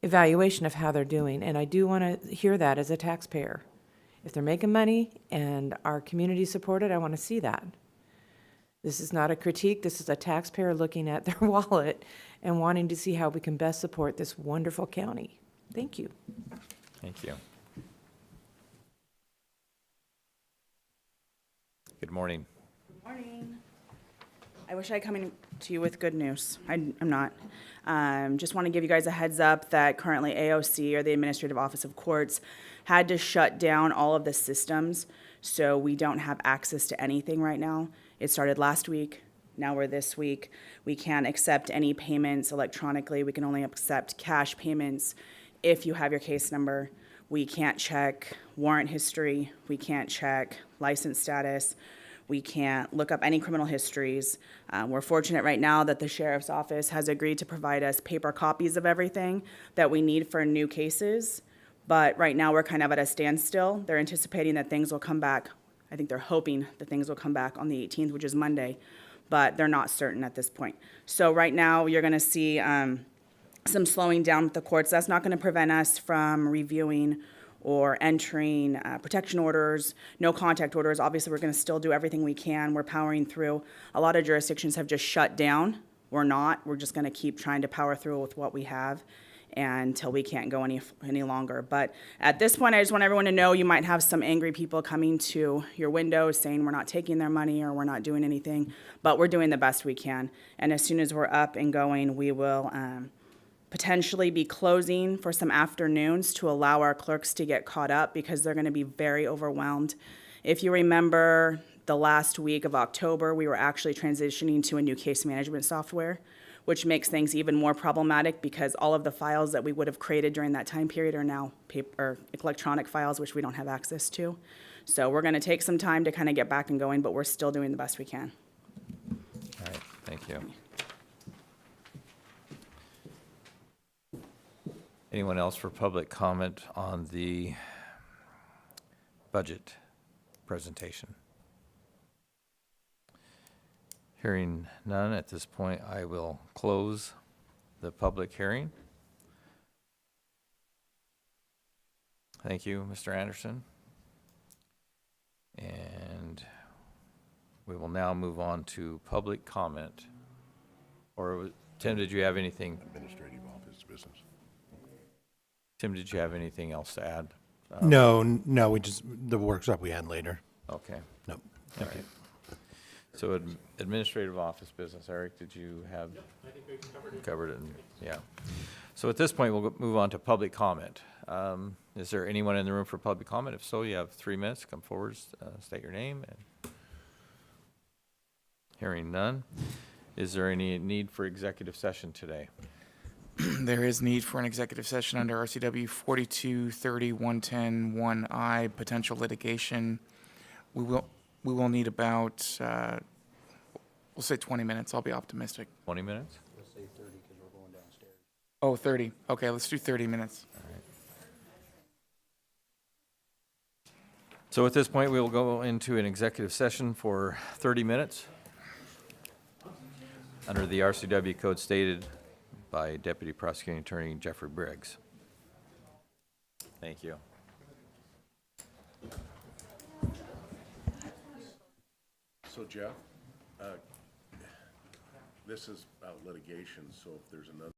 [SPEAKER 9] evaluation of how they're doing. And I do want to hear that as a taxpayer. If they're making money and our community supported, I want to see that. This is not a critique. This is a taxpayer looking at their wallet and wanting to see how we can best support this wonderful county. Thank you.
[SPEAKER 1] Thank you. Good morning.
[SPEAKER 10] Good morning. I wish I come in to you with good news. I'm not. Just want to give you guys a heads up that currently AOC, or the Administrative Office of Courts, had to shut down all of the systems, so we don't have access to anything right now. It started last week. Now we're this week. We can't accept any payments electronically. We can only accept cash payments if you have your case number. We can't check warrant history. We can't check license status. We can't look up any criminal histories. We're fortunate right now that the sheriff's office has agreed to provide us paper copies of everything that we need for new cases. But right now we're kind of at a standstill. They're anticipating that things will come back. I think they're hoping that things will come back on the 18th, which is Monday, but they're not certain at this point. So right now you're going to see some slowing down with the courts. That's not going to prevent us from reviewing or entering protection orders, no contact orders. Obviously, we're going to still do everything we can. We're powering through. A lot of jurisdictions have just shut down. We're not. We're just going to keep trying to power through with what we have until we can't go any longer. But at this point, I just want everyone to know you might have some angry people coming to your windows saying we're not taking their money or we're not doing anything, but we're doing the best we can. And as soon as we're up and going, we will potentially be closing for some afternoons to allow our clerks to get caught up because they're going to be very overwhelmed. If you remember the last week of October, we were actually transitioning to a new case management software, which makes things even more problematic because all of the files that we would have created during that time period are now paper, electronic files, which we don't have access to. So we're going to take some time to kind of get back and going, but we're still doing the best we can.
[SPEAKER 1] All right, thank you. Anyone else for public comment on the budget presentation? Hearing none, at this point, I will close the public hearing. Thank you, Mr. Anderson. And we will now move on to public comment. Or, Tim, did you have anything?
[SPEAKER 3] Administrative office business.
[SPEAKER 1] Tim, did you have anything else to add?
[SPEAKER 6] No, the workshop we had later.
[SPEAKER 1] Okay.
[SPEAKER 6] Nope.
[SPEAKER 1] All right. So administrative office business, Eric, did you have?
[SPEAKER 2] I think we covered it.
[SPEAKER 1] Covered it, yeah. So at this point, we'll move on to public comment. Is there anyone in the room for public comment? If so, you have 3 minutes. Come forward, state your name. And hearing none. Is there any need for executive session today?
[SPEAKER 7] There is need for an executive session under RCW 4230-110-1I, potential litigation. We will need about, we'll say 20 minutes. I'll be optimistic.
[SPEAKER 1] 20 minutes?
[SPEAKER 4] Let's say 30 because we're going downstairs.
[SPEAKER 7] Oh, 30. Okay, let's do 30 minutes.
[SPEAKER 1] All right. So at this point, we will go into an executive session for 30 minutes under the RCW code stated by Deputy Prosecuting Attorney Jeffrey Briggs. Thank you.
[SPEAKER 3] So Jeff, this is about litigation, so if there's another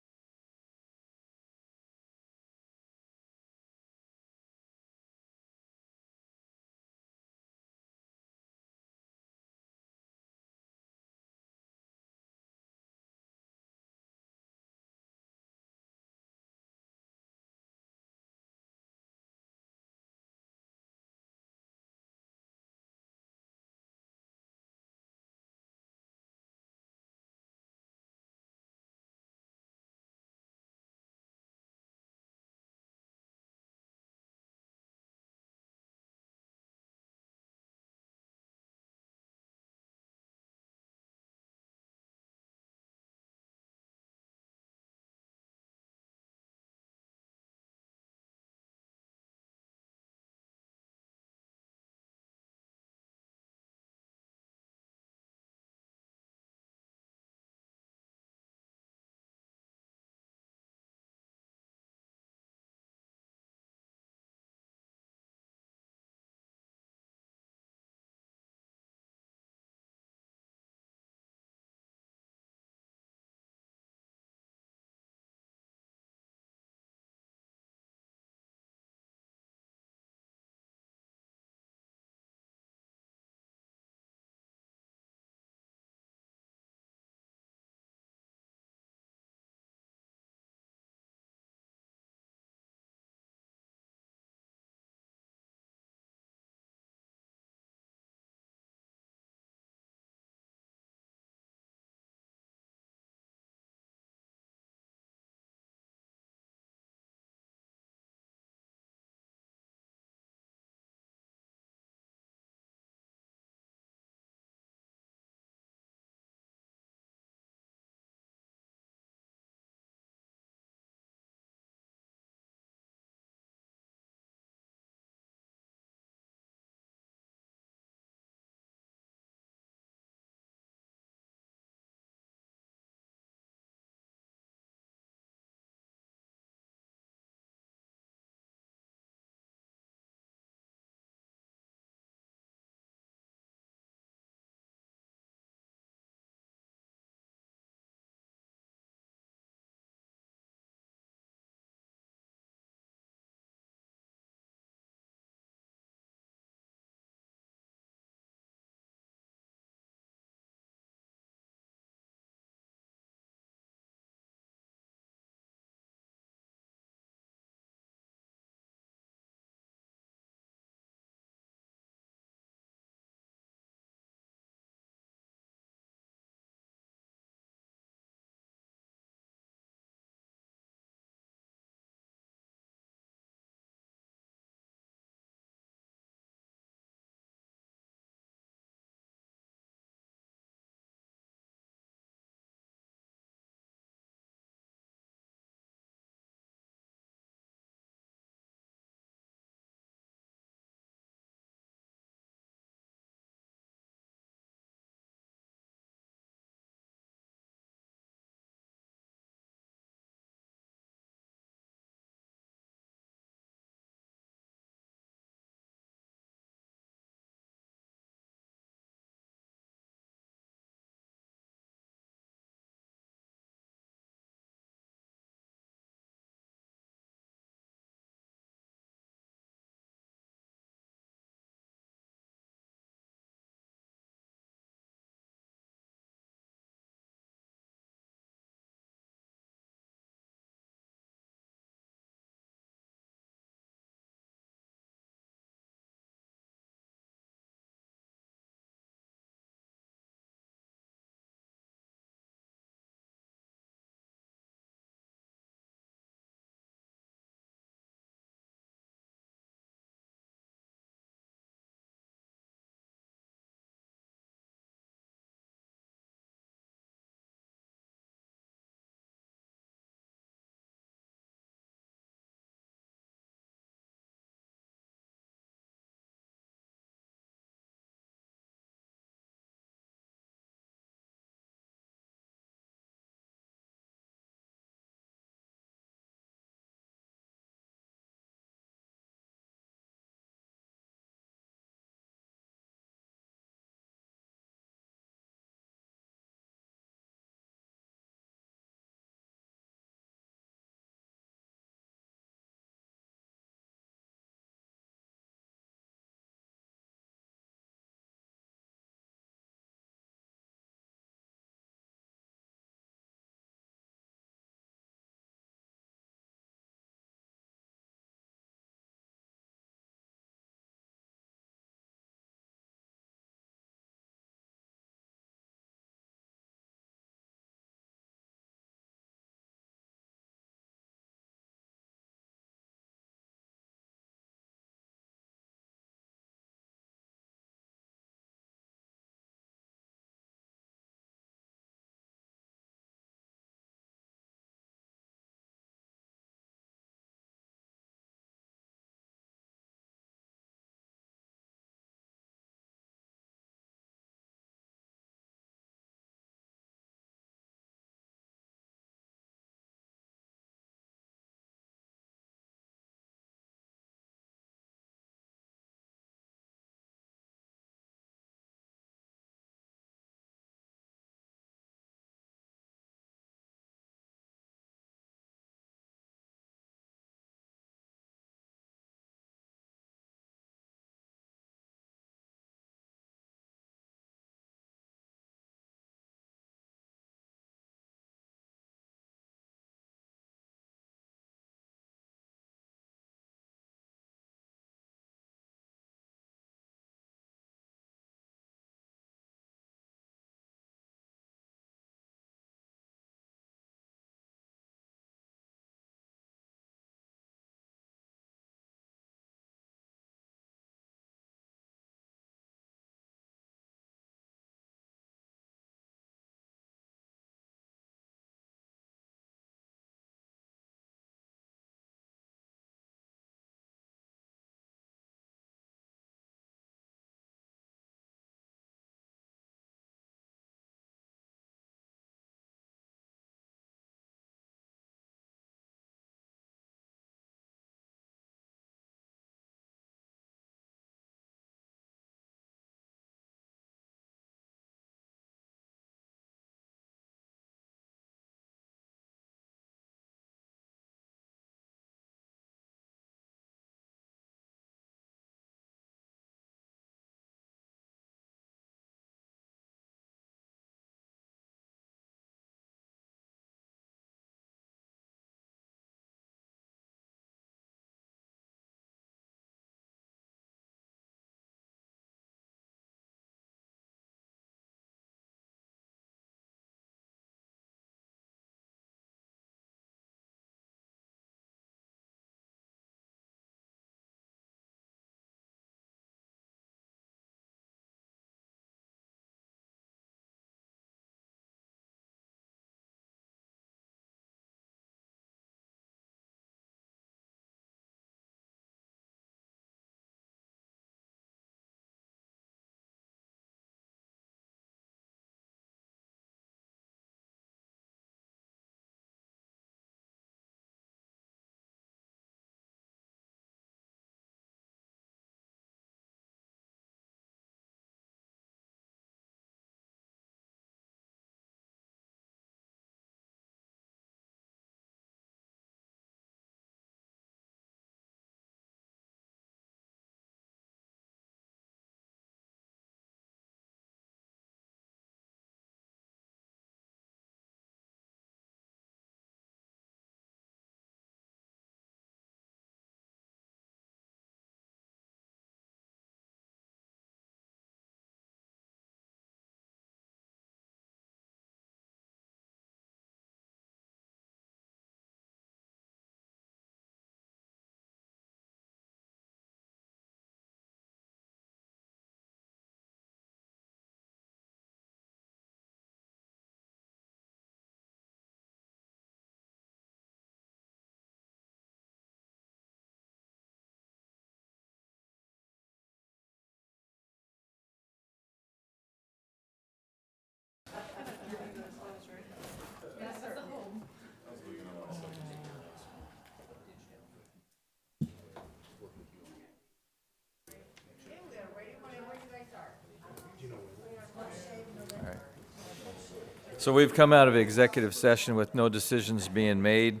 [SPEAKER 1] So we've come out of executive session with no decisions being made.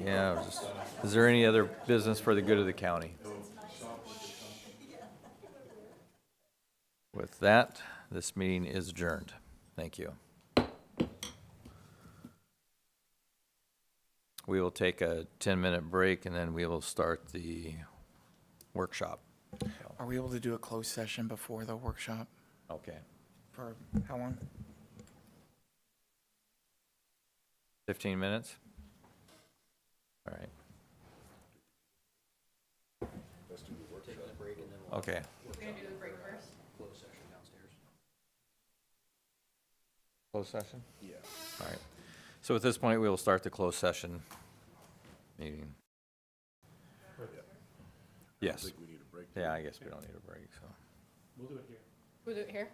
[SPEAKER 1] Yeah, is there any other business for the good of the county? With that, this meeting is adjourned. Thank you. We will take a 10-minute break and then we will start the workshop.
[SPEAKER 7] Are we able to do a closed session before the workshop?
[SPEAKER 1] Okay.
[SPEAKER 7] For how long?
[SPEAKER 1] 15 minutes? All right. Okay.
[SPEAKER 5] We're gonna do the break first.
[SPEAKER 1] Closed session? Yeah. All right. So at this point, we will start the closed session meeting. Yes. Yeah, I guess we don't need a break, so.
[SPEAKER 5] We'll do it here.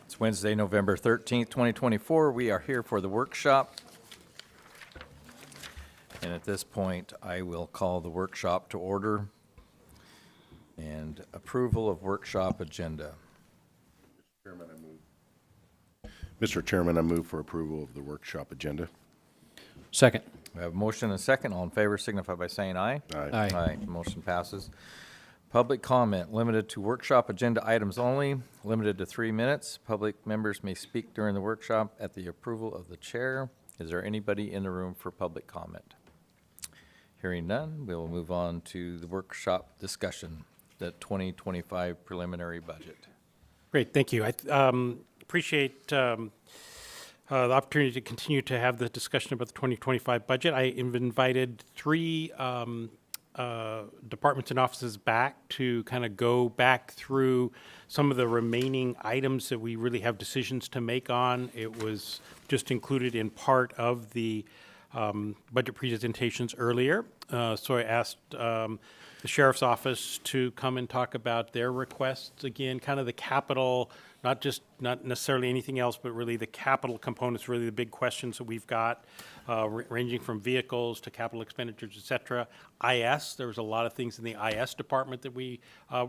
[SPEAKER 1] It's Wednesday, November 13th, 2024. We are here for the workshop. And at this point, I will call the workshop to order. And approval of workshop agenda.
[SPEAKER 3] Mr. Chairman, I move for approval of the workshop agenda.
[SPEAKER 4] Second.
[SPEAKER 1] We have a motion and a second. All in favor signify by saying aye.
[SPEAKER 3] Aye.
[SPEAKER 4] Aye.
[SPEAKER 1] Aye. Motion passes. Public comment limited to workshop agenda items only, limited to 3 minutes. Public members may speak during the workshop at the approval of the chair. Is there anybody in the room for public comment? Hearing none, we will move on to the workshop discussion, the 2025 preliminary budget.
[SPEAKER 2] Great, thank you. I appreciate the opportunity to continue to have the discussion about the 2025 budget. I have invited three departments and offices back to kind of go back through some of the remaining items that we really have decisions to make on. It was just included in part of the budget presentations earlier. So I asked the Sheriff's Office to come and talk about their requests again, kind of the capital, not necessarily anything else, but really the capital components, really the big questions that we've got, ranging from vehicles to capital expenditures, et cetera. IS, there was a lot of things in the IS department that we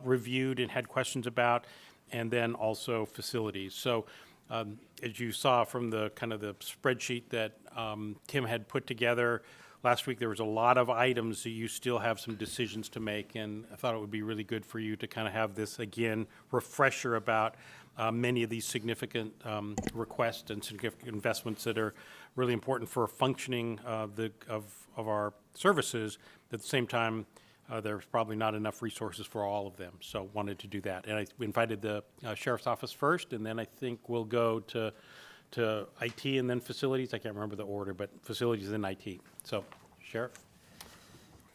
[SPEAKER 2] reviewed and had questions about, and then also facilities. So as you saw from the kind of the spreadsheet that Tim had put together last week, there was a lot of items that you still have some decisions to make, and I thought it would be really good for you to kind of have this, again, refresher about many of these significant requests and significant investments that are really important for functioning of our services. At the same time, there's probably not enough resources for all of them, so wanted to do that. And I invited the Sheriff's Office first, and then I think we'll go to IT and then facilities. I can't remember the order, but facilities and IT. So, Sheriff?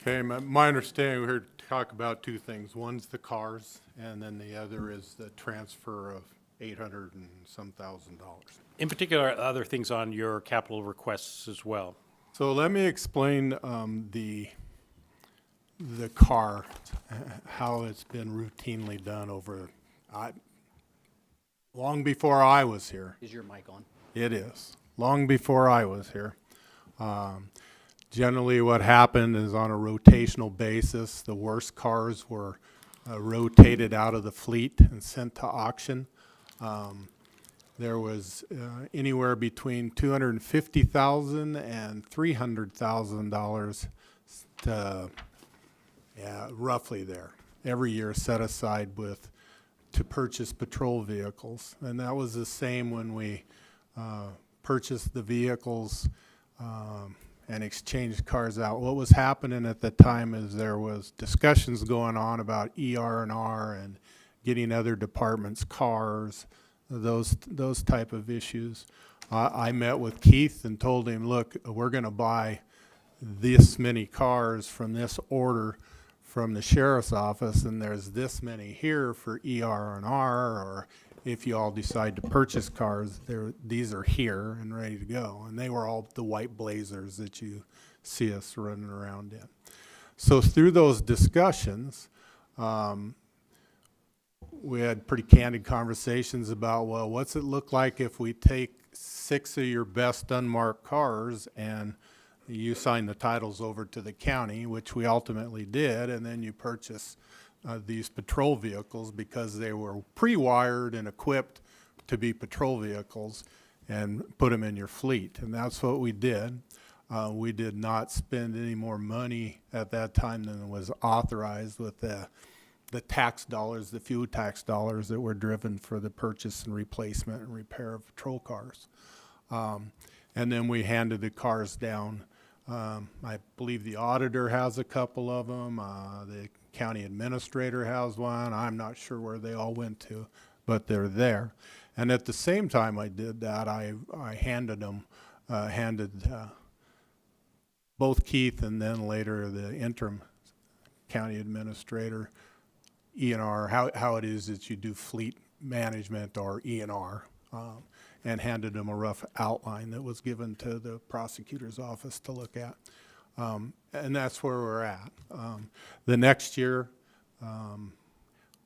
[SPEAKER 11] Okay, my understanding, we're here to talk about two things. One's the cars, and then the other is the transfer of $800 and some thousand.
[SPEAKER 2] In particular, other things on your capital requests as well.
[SPEAKER 11] So let me explain the car, how it's been routinely done over, long before I was here.
[SPEAKER 4] Is your mic on?
[SPEAKER 11] It is. Long before I was here. Generally, what happened is on a rotational basis, the worst cars were rotated out of the fleet and sent to auction. There was anywhere between $250,000 and $300,000 roughly there, every year set aside to purchase patrol vehicles. And that was the same when we purchased the vehicles and exchanged cars out. What was happening at the time is there was discussions going on about ER&R and getting other departments' cars, those type of issues. I met with Keith and told him, look, we're going to buy this many cars from this order from the Sheriff's Office, and there's this many here for ER&R, or if you all decide to purchase cars, these are here and ready to go. And they were all the white Blazers that you see us running around in. So through those discussions, we had pretty candid conversations about, well, what's it look like if we take 6 of your best unmarked cars and you sign the titles over to the county, which we ultimately did, and then you purchase these patrol vehicles because they were pre-wired and equipped to be patrol vehicles, and put them in your fleet. And that's what we did. We did not spend any more money at that time than was authorized with the tax dollars, the fuel tax dollars that were driven for the purchase and replacement and repair of patrol cars. And then we handed the cars down. I believe the auditor has a couple of them. The county administrator has one. I'm not sure where they all went to, but they're there. And at the same time I did that, I handed both Keith and then later the interim county administrator E&R, how it is that you do fleet management or E&R, and handed them a rough outline that was given to the prosecutor's office to look at. And that's where we're at. The next year,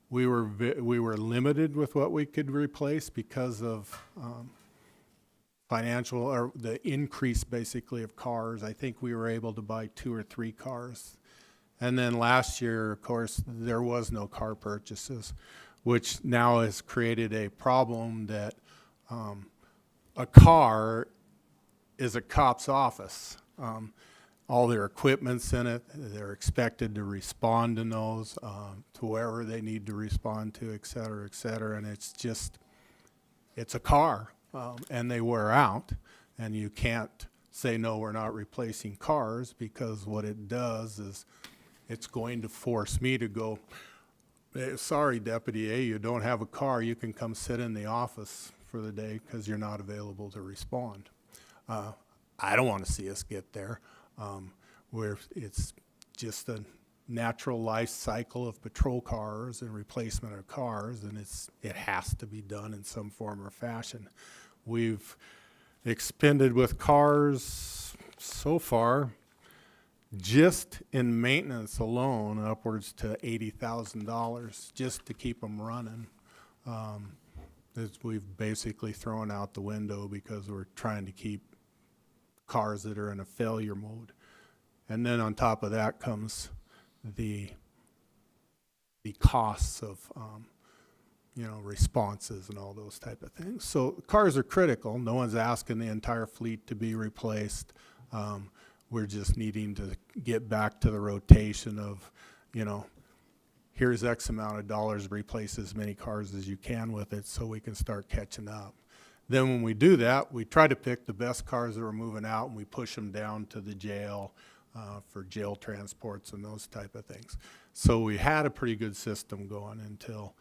[SPEAKER 11] we were limited with what we could replace because of financial, or the increase basically of cars. I think we were able to buy 2 or 3 cars. And then last year, of course, there was no car purchases, which now has created a problem that a car is a cop's office. All their equipment's in it. They're expected to respond to those, to wherever they need to respond to, et cetera, and it's a car, and they wear out, and you can't say, no, we're not replacing cars, because what it does is it's going to force me to go, sorry, Deputy A, you don't have a car, you can come sit in the office for the day because you're not available to respond. I don't want to see us get there, where it's just a natural life cycle of patrol cars and replacement of cars, and it has to be done in some form or fashion. We've expended with cars so far, just in maintenance alone, upwards to $80,000 just to keep them running. We've basically thrown out the window because we're trying to keep cars that are in a failure mode. And then on top of that comes the costs of responses and all those type of things. So cars are critical. No one's asking the entire fleet to be replaced. We're just needing to get back to the rotation of, here's X amount of dollars, replace as many cars as you can with it so we can start catching up. Then when we do that, we try to pick the best cars that are moving out, and we push them down to the jail for jail transports and those type of things. So we had a pretty good system going until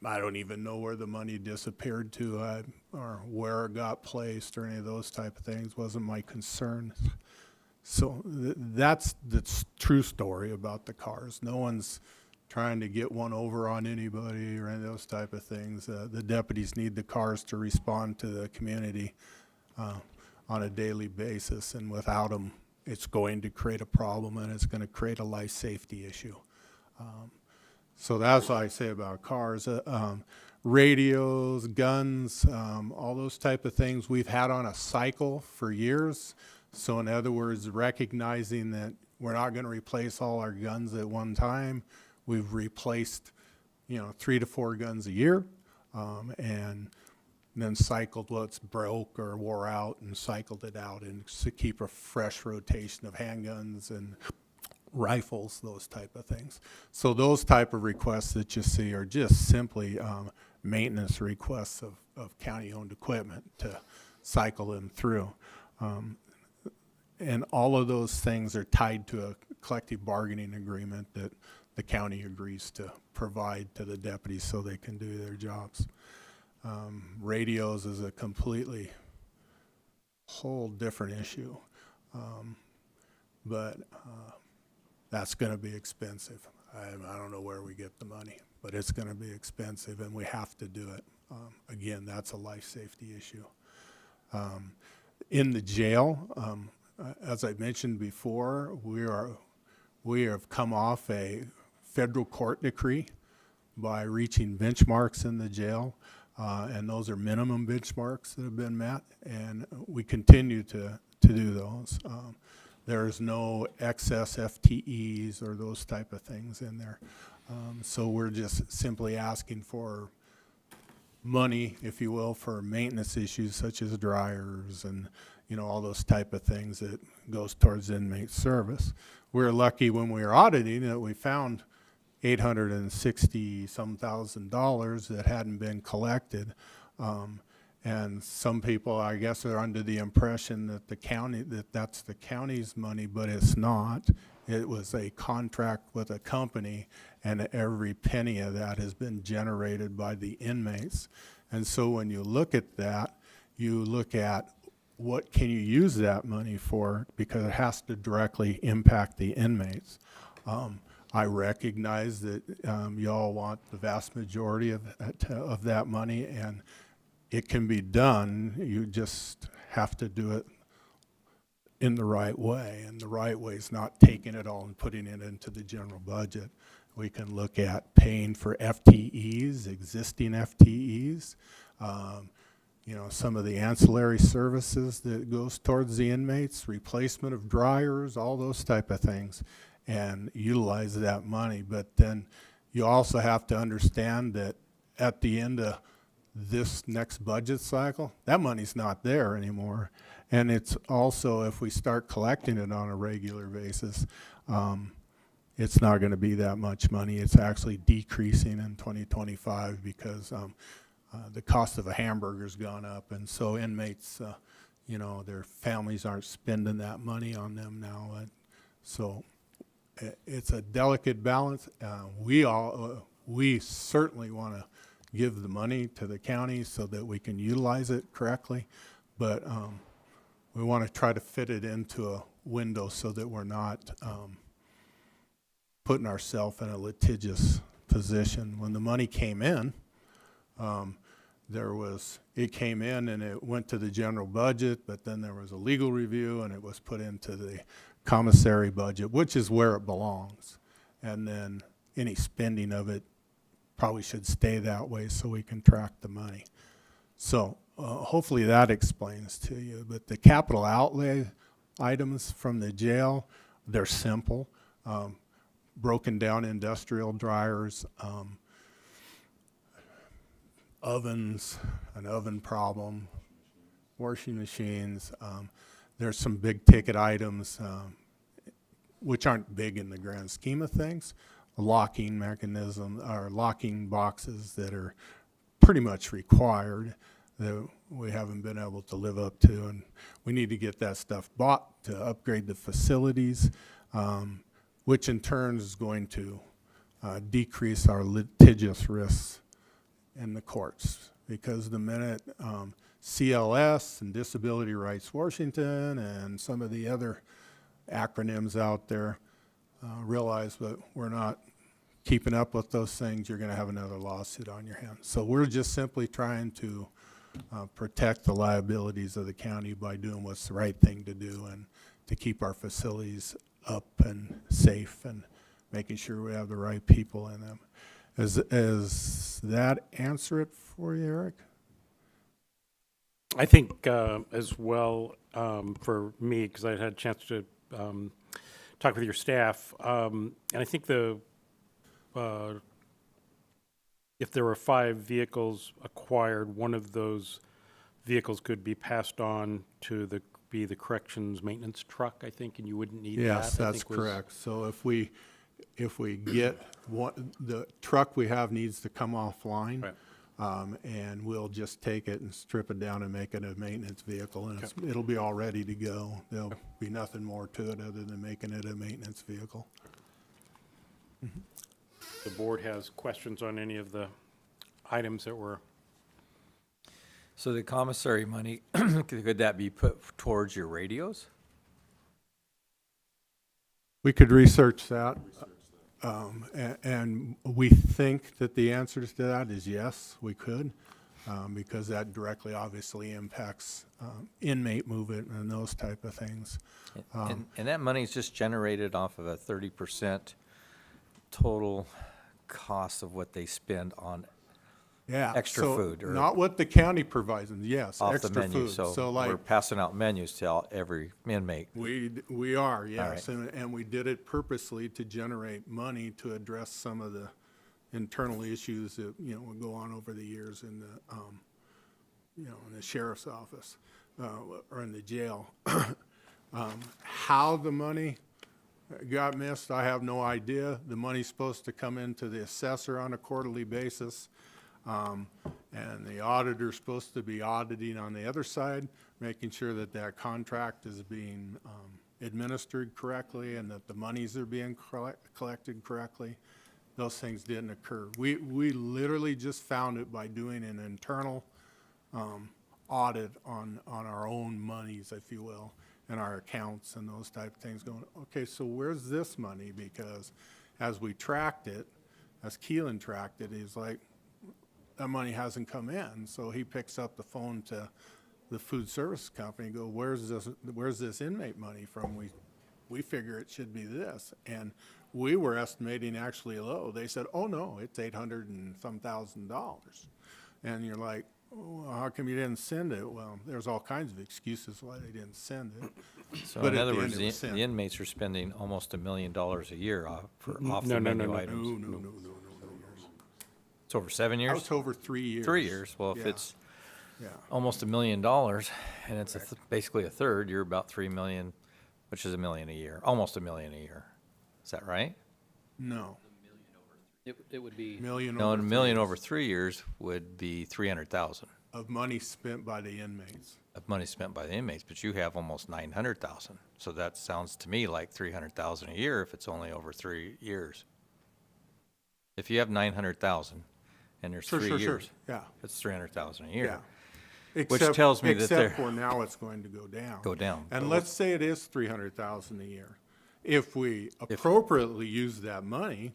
[SPEAKER 11] I don't even know where the money disappeared to, or where it got placed, or any of those type of things. Wasn't my concern. So that's the true story about the cars. No one's trying to get one over on anybody or any of those type of things. The deputies need the cars to respond to the community on a daily basis, and without them, it's going to create a problem, and it's going to create a life safety issue. So that's what I say about cars. Radios, guns, all those type of things we've had on a cycle for years. So in other words, recognizing that we're not going to replace all our guns at one time, we've replaced 3 to 4 guns a year, and then cycled what's broke or wore out and cycled it out, and to keep a fresh rotation of handguns and rifles, those type of things. So those type of requests that you see are just simply maintenance requests of county-owned equipment to cycle them through. And all of those things are tied to a collective bargaining agreement that the county agrees to provide to the deputies so they can do their jobs. Radios is a completely whole different issue, but that's going to be expensive. I don't know where we get the money, but it's going to be expensive, and we have to do it. Again, that's a life safety issue. In the jail, as I mentioned before, we have come off a federal court decree by reaching benchmarks in the jail, and those are minimum benchmarks that have been met, and we continue to do those. There's no excess FTEs or those type of things in there. So we're just simply asking for money, if you will, for maintenance issues such as dryers and all those type of things that goes towards inmate service. We're lucky when we were auditing that we found $860-some thousand that hadn't been collected. And some people, I guess, are under the impression that that's the county's money, but it's not. It was a contract with a company, and every penny of that has been generated by the inmates. And so when you look at that, you look at what can you use that money for, because it has to directly impact the inmates. I recognize that y'all want the vast majority of that money, and it can be done. You just have to do it in the right way, and the right way is not taking it all and putting it into the general budget. We can look at paying for FTEs, existing FTEs, you know, some of the ancillary services that goes towards the inmates, replacement of dryers, all those type of things, and utilize that money. But then you also have to understand that at the end of this next budget cycle, that money's not there anymore. And it's also, if we start collecting it on a regular basis, it's not going to be that much money. It's actually decreasing in 2025 because the cost of a hamburger's gone up, and so inmates, you know, their families aren't spending that money on them now. So it's a delicate balance. We certainly want to give the money to the county so that we can utilize it correctly, but we want to try to fit it into a window so that we're not putting ourselves in a litigious position. When the money came in, it came in and it went to the general budget, but then there was a legal review and it was put into the commissary budget, which is where it belongs. And then any spending of it probably should stay that way so we can track the money. So hopefully that explains to you. But the capital outlay items from the jail, they're simple. Broken down industrial dryers, ovens, an oven problem, washing machines. There's some big ticket items which aren't big in the grand scheme of things. A locking mechanism or locking boxes that are pretty much required that we haven't been able to live up to, and we need to get that stuff bought to upgrade the facilities, which in turn is going to decrease our litigious risks in the courts. Because the minute CLS and Disability Rights Washington and some of the other acronyms out there realize that we're not keeping up with those things, you're going to have another lawsuit on your hands. So we're just simply trying to protect the liabilities of the county by doing what's the right thing to do and to keep our facilities up and safe and making sure we have the right people in them. Does that answer it for you, Eric?
[SPEAKER 2] I think as well for me, because I had a chance to talk with your staff, and I think if there were 5 vehicles acquired, one of those vehicles could be passed on to be the corrections maintenance truck, I think, and you wouldn't need that.
[SPEAKER 11] Yes, that's correct. So if we get the truck we have needs to come offline, right. And we'll just take it and strip it down and make it a maintenance vehicle, and it'll be all ready to go. There'll be nothing more to it other than making it a maintenance vehicle. Mm-hmm.
[SPEAKER 2] The board has questions on any of the items that were.
[SPEAKER 1] So the commissary money, could that be put towards your radios?
[SPEAKER 11] We could research that. And we think that the answer to that is yes, we could, because that directly obviously impacts inmate movement and those type of things.
[SPEAKER 1] And that money is just generated off of a 30% total cost of what they spend on extra food. Or
[SPEAKER 11] not what the county provides them, yes,
[SPEAKER 1] off
[SPEAKER 11] extra
[SPEAKER 1] the menu.
[SPEAKER 11] food.
[SPEAKER 1] So like, we're passing out menus to every inmate.
[SPEAKER 11] We are, yes,
[SPEAKER 1] right.
[SPEAKER 11] and we did it purposely to generate money to address some of the internal issues that would go on over the years in the in the sheriff's office or in the jail. How the money got missed, I have no idea. The money's supposed to come into the assessor on a quarterly basis. And the auditor's supposed to be auditing on the other side, making sure that that contract is being administered correctly and that the monies are being collected correctly. Those things didn't occur. We literally just found it by doing an internal audit on our own monies, if you will, and our accounts and those type of things, going, okay, so where's this money? Because as we tracked it, as Keelan tracked it, he's like, that money hasn't come in. So he picks up the phone to the food service company and go, where's this inmate money from? We figure it should be this. And we were estimating actually low. They said, oh, no, it's $800 and some $1,000. And you're like, well, how come you didn't send it? Well, there's all kinds of excuses why they didn't send it.
[SPEAKER 1] So
[SPEAKER 11] But
[SPEAKER 1] in
[SPEAKER 11] at
[SPEAKER 1] other
[SPEAKER 11] the
[SPEAKER 1] words,
[SPEAKER 11] end it was sent.
[SPEAKER 1] the inmates are spending almost $1 million a year off
[SPEAKER 2] no,
[SPEAKER 1] the
[SPEAKER 2] no,
[SPEAKER 1] menu
[SPEAKER 2] no.
[SPEAKER 1] items.
[SPEAKER 11] No.
[SPEAKER 1] It's over 7 years?
[SPEAKER 11] That was over 3 years.
[SPEAKER 1] 3 years. Well, if
[SPEAKER 11] Yeah.
[SPEAKER 1] it's
[SPEAKER 11] Yeah.
[SPEAKER 1] almost $1 million and it's basically a third, you're about 3 million, which is $1 million a year, almost $1 million a year. Is that right?
[SPEAKER 11] No.
[SPEAKER 4] It would be,
[SPEAKER 11] Million
[SPEAKER 1] No,
[SPEAKER 11] over
[SPEAKER 1] $1 million
[SPEAKER 11] 3
[SPEAKER 1] over
[SPEAKER 11] years
[SPEAKER 1] 3 years would be 300,000
[SPEAKER 11] of money spent by the inmates.
[SPEAKER 1] of money spent by the inmates, but you have almost 900,000. So that sounds to me like 300,000 a year if it's only over 3 years. If you have 900,000 and there's 3 years,
[SPEAKER 11] Yeah,
[SPEAKER 1] it's 300,000 a year.
[SPEAKER 11] yeah.
[SPEAKER 1] Which
[SPEAKER 11] Except-
[SPEAKER 1] tells me that
[SPEAKER 11] Except
[SPEAKER 1] they're-
[SPEAKER 11] for now it's going to go down.
[SPEAKER 1] Go down.
[SPEAKER 11] And let's say it is 300,000 a year. If we appropriately use that money,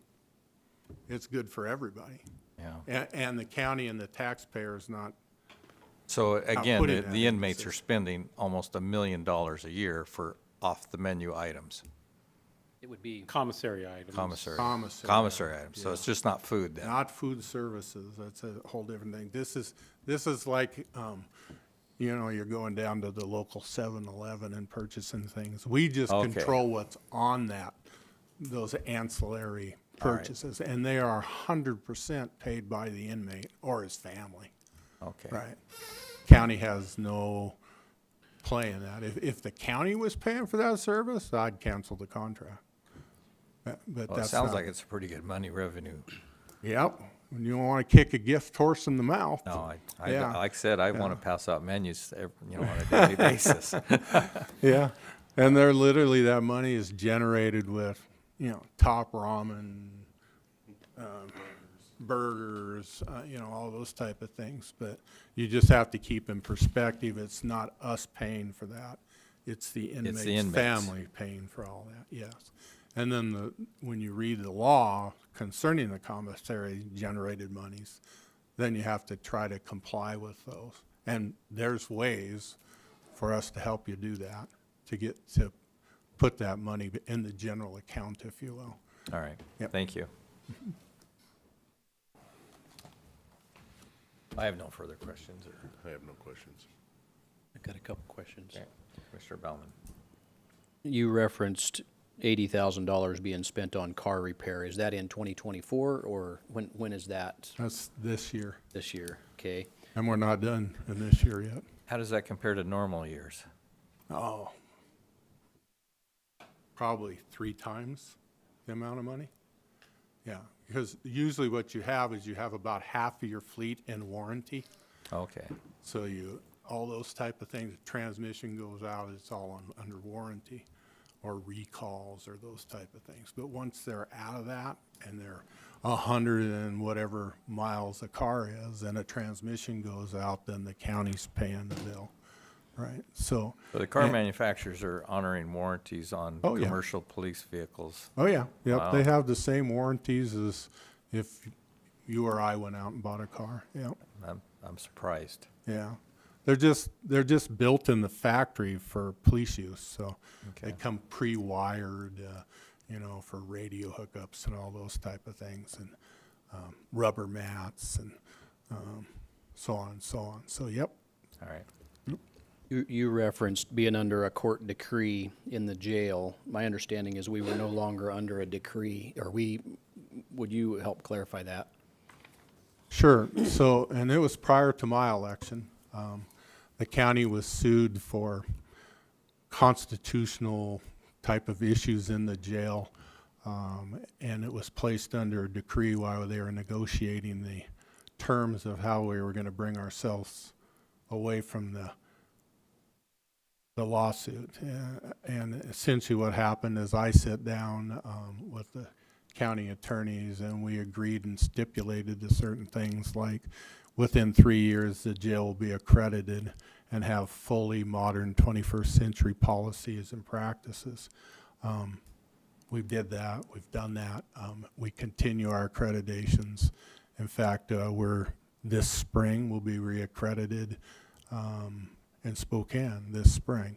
[SPEAKER 11] it's good for everybody.
[SPEAKER 1] Yeah.
[SPEAKER 11] And the county and the taxpayers not,
[SPEAKER 1] So again,
[SPEAKER 11] putting
[SPEAKER 1] the
[SPEAKER 11] that
[SPEAKER 1] the
[SPEAKER 11] in
[SPEAKER 1] inmates are
[SPEAKER 11] system.
[SPEAKER 1] spending almost $1 million a year for off-the-menu items,
[SPEAKER 4] it would be,
[SPEAKER 2] Commissary items.
[SPEAKER 1] commissary items. So it's just not food then.
[SPEAKER 11] not food services. That's a whole different thing. This is like, you're going down to the local 7-Eleven and purchasing things. We just
[SPEAKER 1] Okay.
[SPEAKER 11] control what's on those ancillary
[SPEAKER 1] All right.
[SPEAKER 11] purchases. And they are 100% paid by the inmate or his family,
[SPEAKER 1] Okay.
[SPEAKER 11] right? County has no play in that. If the county was paying for that service, I'd cancel the contract. But
[SPEAKER 1] Well, it
[SPEAKER 11] that's
[SPEAKER 1] sounds
[SPEAKER 11] not-
[SPEAKER 1] like it's a pretty good money revenue.
[SPEAKER 11] Yep. You don't want to kick a gift horse in the mouth.
[SPEAKER 1] No,
[SPEAKER 11] Yeah.
[SPEAKER 1] like I said, I want
[SPEAKER 11] Yeah.
[SPEAKER 1] to pass out menus, on a daily basis.
[SPEAKER 11] Yeah, and they're literally, that money is generated with, top ramen, burgers, all those type of things. But you just have to keep in perspective, it's not us paying for that. It's the inmate's
[SPEAKER 1] inmates.
[SPEAKER 11] family paying for all that, yes. And then when you read the law concerning the commissary generated monies, then you have to try to comply with those. And there's ways for us to help you do that, to put that money in the general account, if you will.
[SPEAKER 1] All right,
[SPEAKER 11] Yep.
[SPEAKER 1] thank you. I have no further questions.
[SPEAKER 3] I have no questions.
[SPEAKER 4] I've got a couple questions.
[SPEAKER 1] Okay. Mr. Baumann.
[SPEAKER 4] You referenced $80,000 being spent on car repair. Is that in 2024, or when is that
[SPEAKER 11] That's this year,
[SPEAKER 4] this year? Okay.
[SPEAKER 11] and we're not done in this year yet.
[SPEAKER 1] How does that compare to normal years?
[SPEAKER 11] Oh, probably 3 times the amount of money. Yeah, because usually what you have is you have about half of your fleet in warranty.
[SPEAKER 1] Okay,
[SPEAKER 11] So all those type of things, the transmission goes out, it's all under warranty, or recalls or those type of things. But once they're out of that and they're 100 and whatever miles a car is, and a transmission goes out, then the county's paying the bill, right? So
[SPEAKER 1] so the car manufacturers are honoring warranties on
[SPEAKER 11] Oh, yeah.
[SPEAKER 1] commercial police vehicles.
[SPEAKER 11] oh yeah, yep,
[SPEAKER 1] Wow.
[SPEAKER 11] they have the same warranties as if you or I went out and bought a car, yep.
[SPEAKER 1] I'm surprised.
[SPEAKER 11] Yeah, they're just built in the factory for police use, so they
[SPEAKER 1] Okay.
[SPEAKER 11] come pre-wired, for radio hookups and all those type of things, and rubber mats and so on and so on. So, yep.
[SPEAKER 1] All right.
[SPEAKER 4] You referenced being under a court decree in the jail. My understanding is we were no longer under a decree, would you help clarify that?
[SPEAKER 11] Sure. So, and it was prior to my election. The county was sued for constitutional type of issues in the jail, and it was placed under a decree while they were negotiating the terms of how we were going to bring ourselves away from the lawsuit. And essentially what happened is I sat down with the county attorneys, and we agreed and stipulated to certain things, like within 3 years the jail will be accredited and have fully modern 21st century policies and practices. We did that, we've done that. We continue our accreditations. In fact, this spring we'll be reaccredited in Spokane this spring.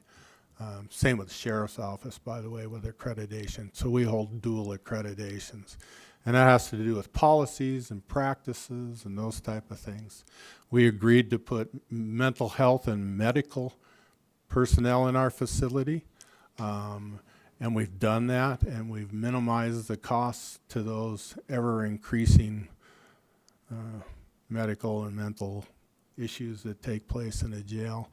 [SPEAKER 11] Same with the sheriff's office, by the way, with accreditation. So we hold dual accreditations. And that has to do with policies and practices and those type of things. We agreed to put mental health and medical personnel in our facility. And we've done that, and we've minimized the costs to those ever-increasing medical and mental issues that take place in a jail.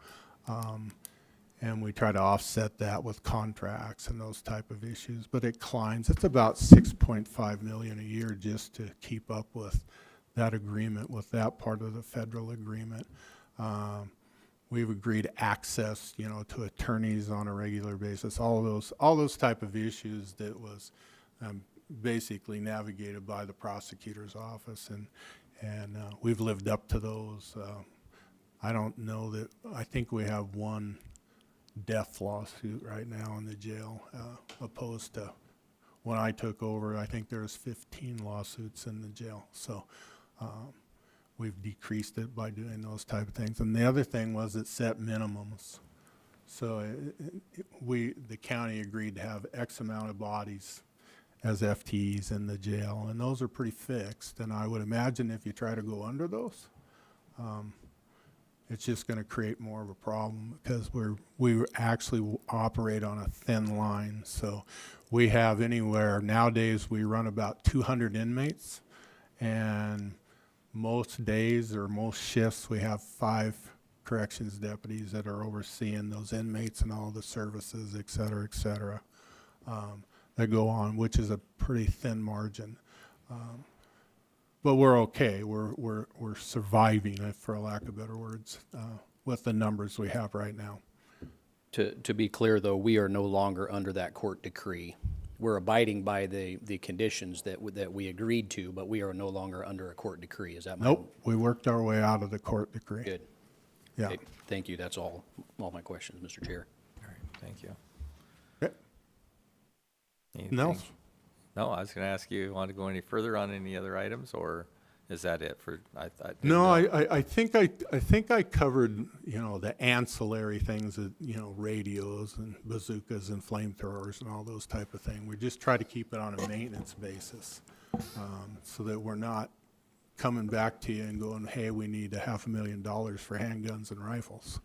[SPEAKER 11] And we try to offset that with contracts and those type of issues, but it climbs. It's about 6.5 million a year just to keep up with that agreement, with that part of the federal agreement. We've agreed access, you know, to attorneys on a regular basis, all those type of issues that was basically navigated by the prosecutor's office, and we've lived up to those. I don't know that, I think we have one death lawsuit right now in the jail, opposed to when I took over. I think there's 15 lawsuits in the jail. So we've decreased it by doing those type of things. And the other thing was it set minimums. So the county agreed to have X amount of bodies as FTEs in the jail, and those are pretty fixed. And I would imagine if you try to go under those, it's just going to create more of a problem, because we actually operate on a thin line. So we have anywhere, nowadays we run about 200 inmates, and most days or most shifts we have 5 corrections deputies that are overseeing those inmates and all the services, et cetera, that go on, which is a pretty thin margin. But we're okay. We're surviving, for a lack of better words, with the numbers we have right now.
[SPEAKER 4] To be clear, though, we are no longer under that court decree. We're abiding by the conditions that we agreed to, but we are no longer under a court decree. Is that my?
[SPEAKER 11] Nope, we worked our way out of the court decree.
[SPEAKER 4] Good.
[SPEAKER 11] Yeah.
[SPEAKER 4] Okay, thank you. That's all my questions, Mr. Chair.
[SPEAKER 1] All right, thank you.
[SPEAKER 11] Okay.
[SPEAKER 1] Anything?
[SPEAKER 11] No.
[SPEAKER 1] No, I was going to ask you want to go any further on any other items, or is that it for?
[SPEAKER 11] No, I think I covered, you know, the ancillary things that, you know, radios and bazookas and flamethrowers and all those type of things. We just try to keep it on a maintenance basis, so that we're not coming back to you and going, hey, we need $500,000 for handguns and rifles.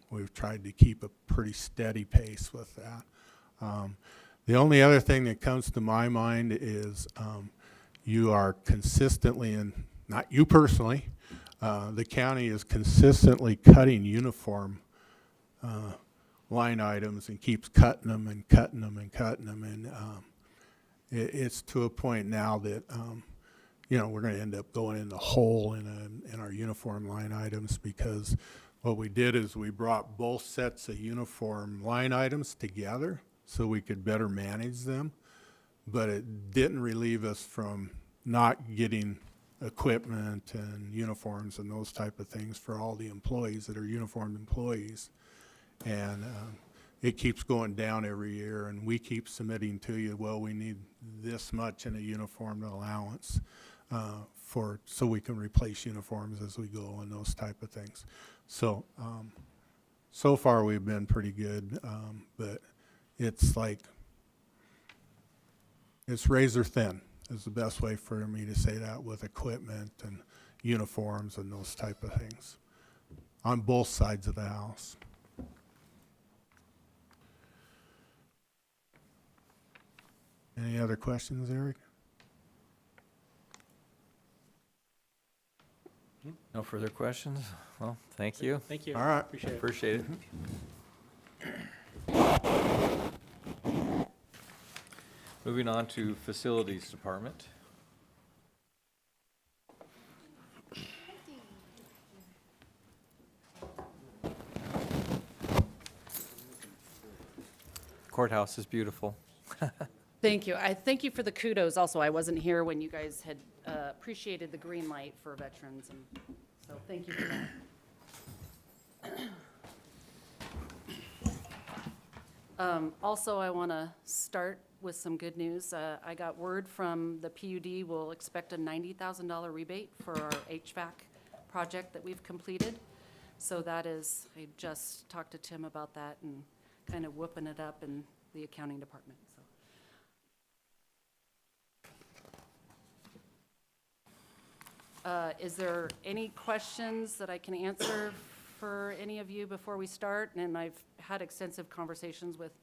[SPEAKER 11] We've tried to keep a pretty steady pace with that. The only other thing that comes to my mind is you are consistently, and not you personally, the county is consistently cutting uniform line items and keeps cutting them and cutting them and cutting them. And it's to a point now that, you know, we're going to end up going in the hole in our uniform line items, because what we did is we brought both sets of uniform line items together so we could better manage them, but it didn't relieve us from not getting equipment and uniforms and those type of things for all the employees that are uniformed employees. And it keeps going down every year, and we keep submitting to you, well, we need this much in a uniform allowance so we can replace uniforms as we go and those type of things. So so far we've been pretty good, but it's like, it's razor thin is the best way for me to say that, with equipment and uniforms and those type of things on both sides of the house. Any other questions, Eric?
[SPEAKER 1] No further questions? Well, thank you.
[SPEAKER 2] Thank you.
[SPEAKER 11] All right.
[SPEAKER 2] Appreciate it.
[SPEAKER 1] Appreciate it. Moving on to Facilities Department. Courthouse is beautiful.
[SPEAKER 12] Thank you. I thank you for the kudos also. I wasn't here when you guys had appreciated the green light for veterans, and so thank you for that. Also, I want to start with some good news. I got word from the PUD we'll expect a $90,000 rebate for our HVAC project that we've completed. So that is, I just talked to Tim about that, and kind of whooping it up in the accounting department, so. Is there any questions that I can answer for any of you before we start? And I've had extensive conversations with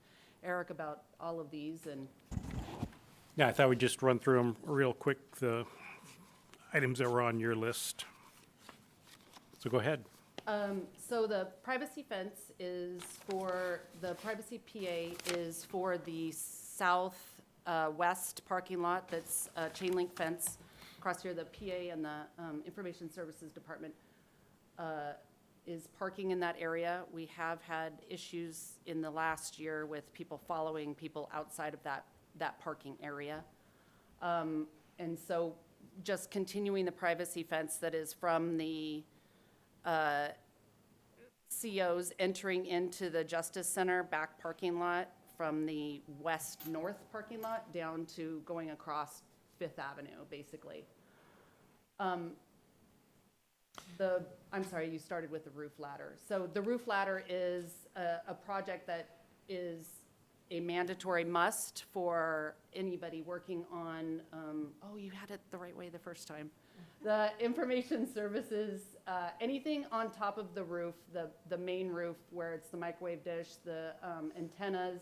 [SPEAKER 12] Eric about all of these, and
[SPEAKER 2] Yeah, I thought we'd just run through them real quick, the items that were on your list. So go ahead.
[SPEAKER 12] so the privacy fence is for, the privacy PA is for the south west parking lot that's a chain link fence across here. The PA and the Information Services Department is parking in that area. We have had issues in the last year with people following people outside of that parking area. And so just continuing the privacy fence that is from the COs entering into the Justice Center back parking lot from the west-north parking lot down to going across Fifth Avenue, basically. I'm sorry, you started with the roof ladder. So the roof ladder is a project that is a mandatory must for anybody working on, oh, you had it the right way the first time. The information services, anything on top of the roof, the main roof where it's the microwave dish, the antennas.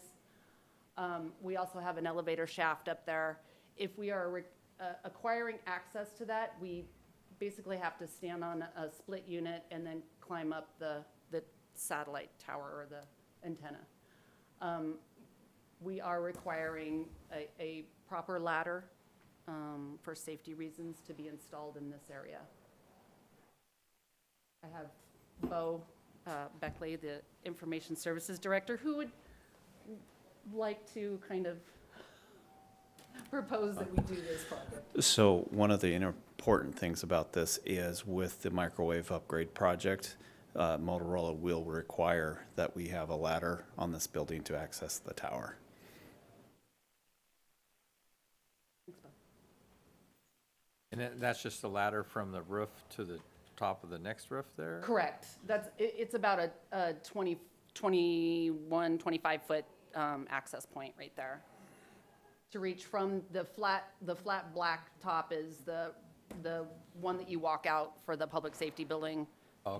[SPEAKER 12] We also have an elevator shaft up there. If we are acquiring access to that, we basically have to stand on a split unit and then climb up the satellite tower or the antenna. We are requiring a proper ladder for safety reasons to be installed in this area. I have Bo Beckley, the Information Services Director, who would like to kind of propose that we do this project.
[SPEAKER 13] So one of the important things about this is with the microwave upgrade project, Motorola will require that we have a ladder on this building to access the tower.
[SPEAKER 1] And that's just a ladder from the roof to the top of the next roof there?
[SPEAKER 12] Correct. It's about a 21, 25-foot access point right there. To reach from the flat black top is the one that you walk out for the public safety building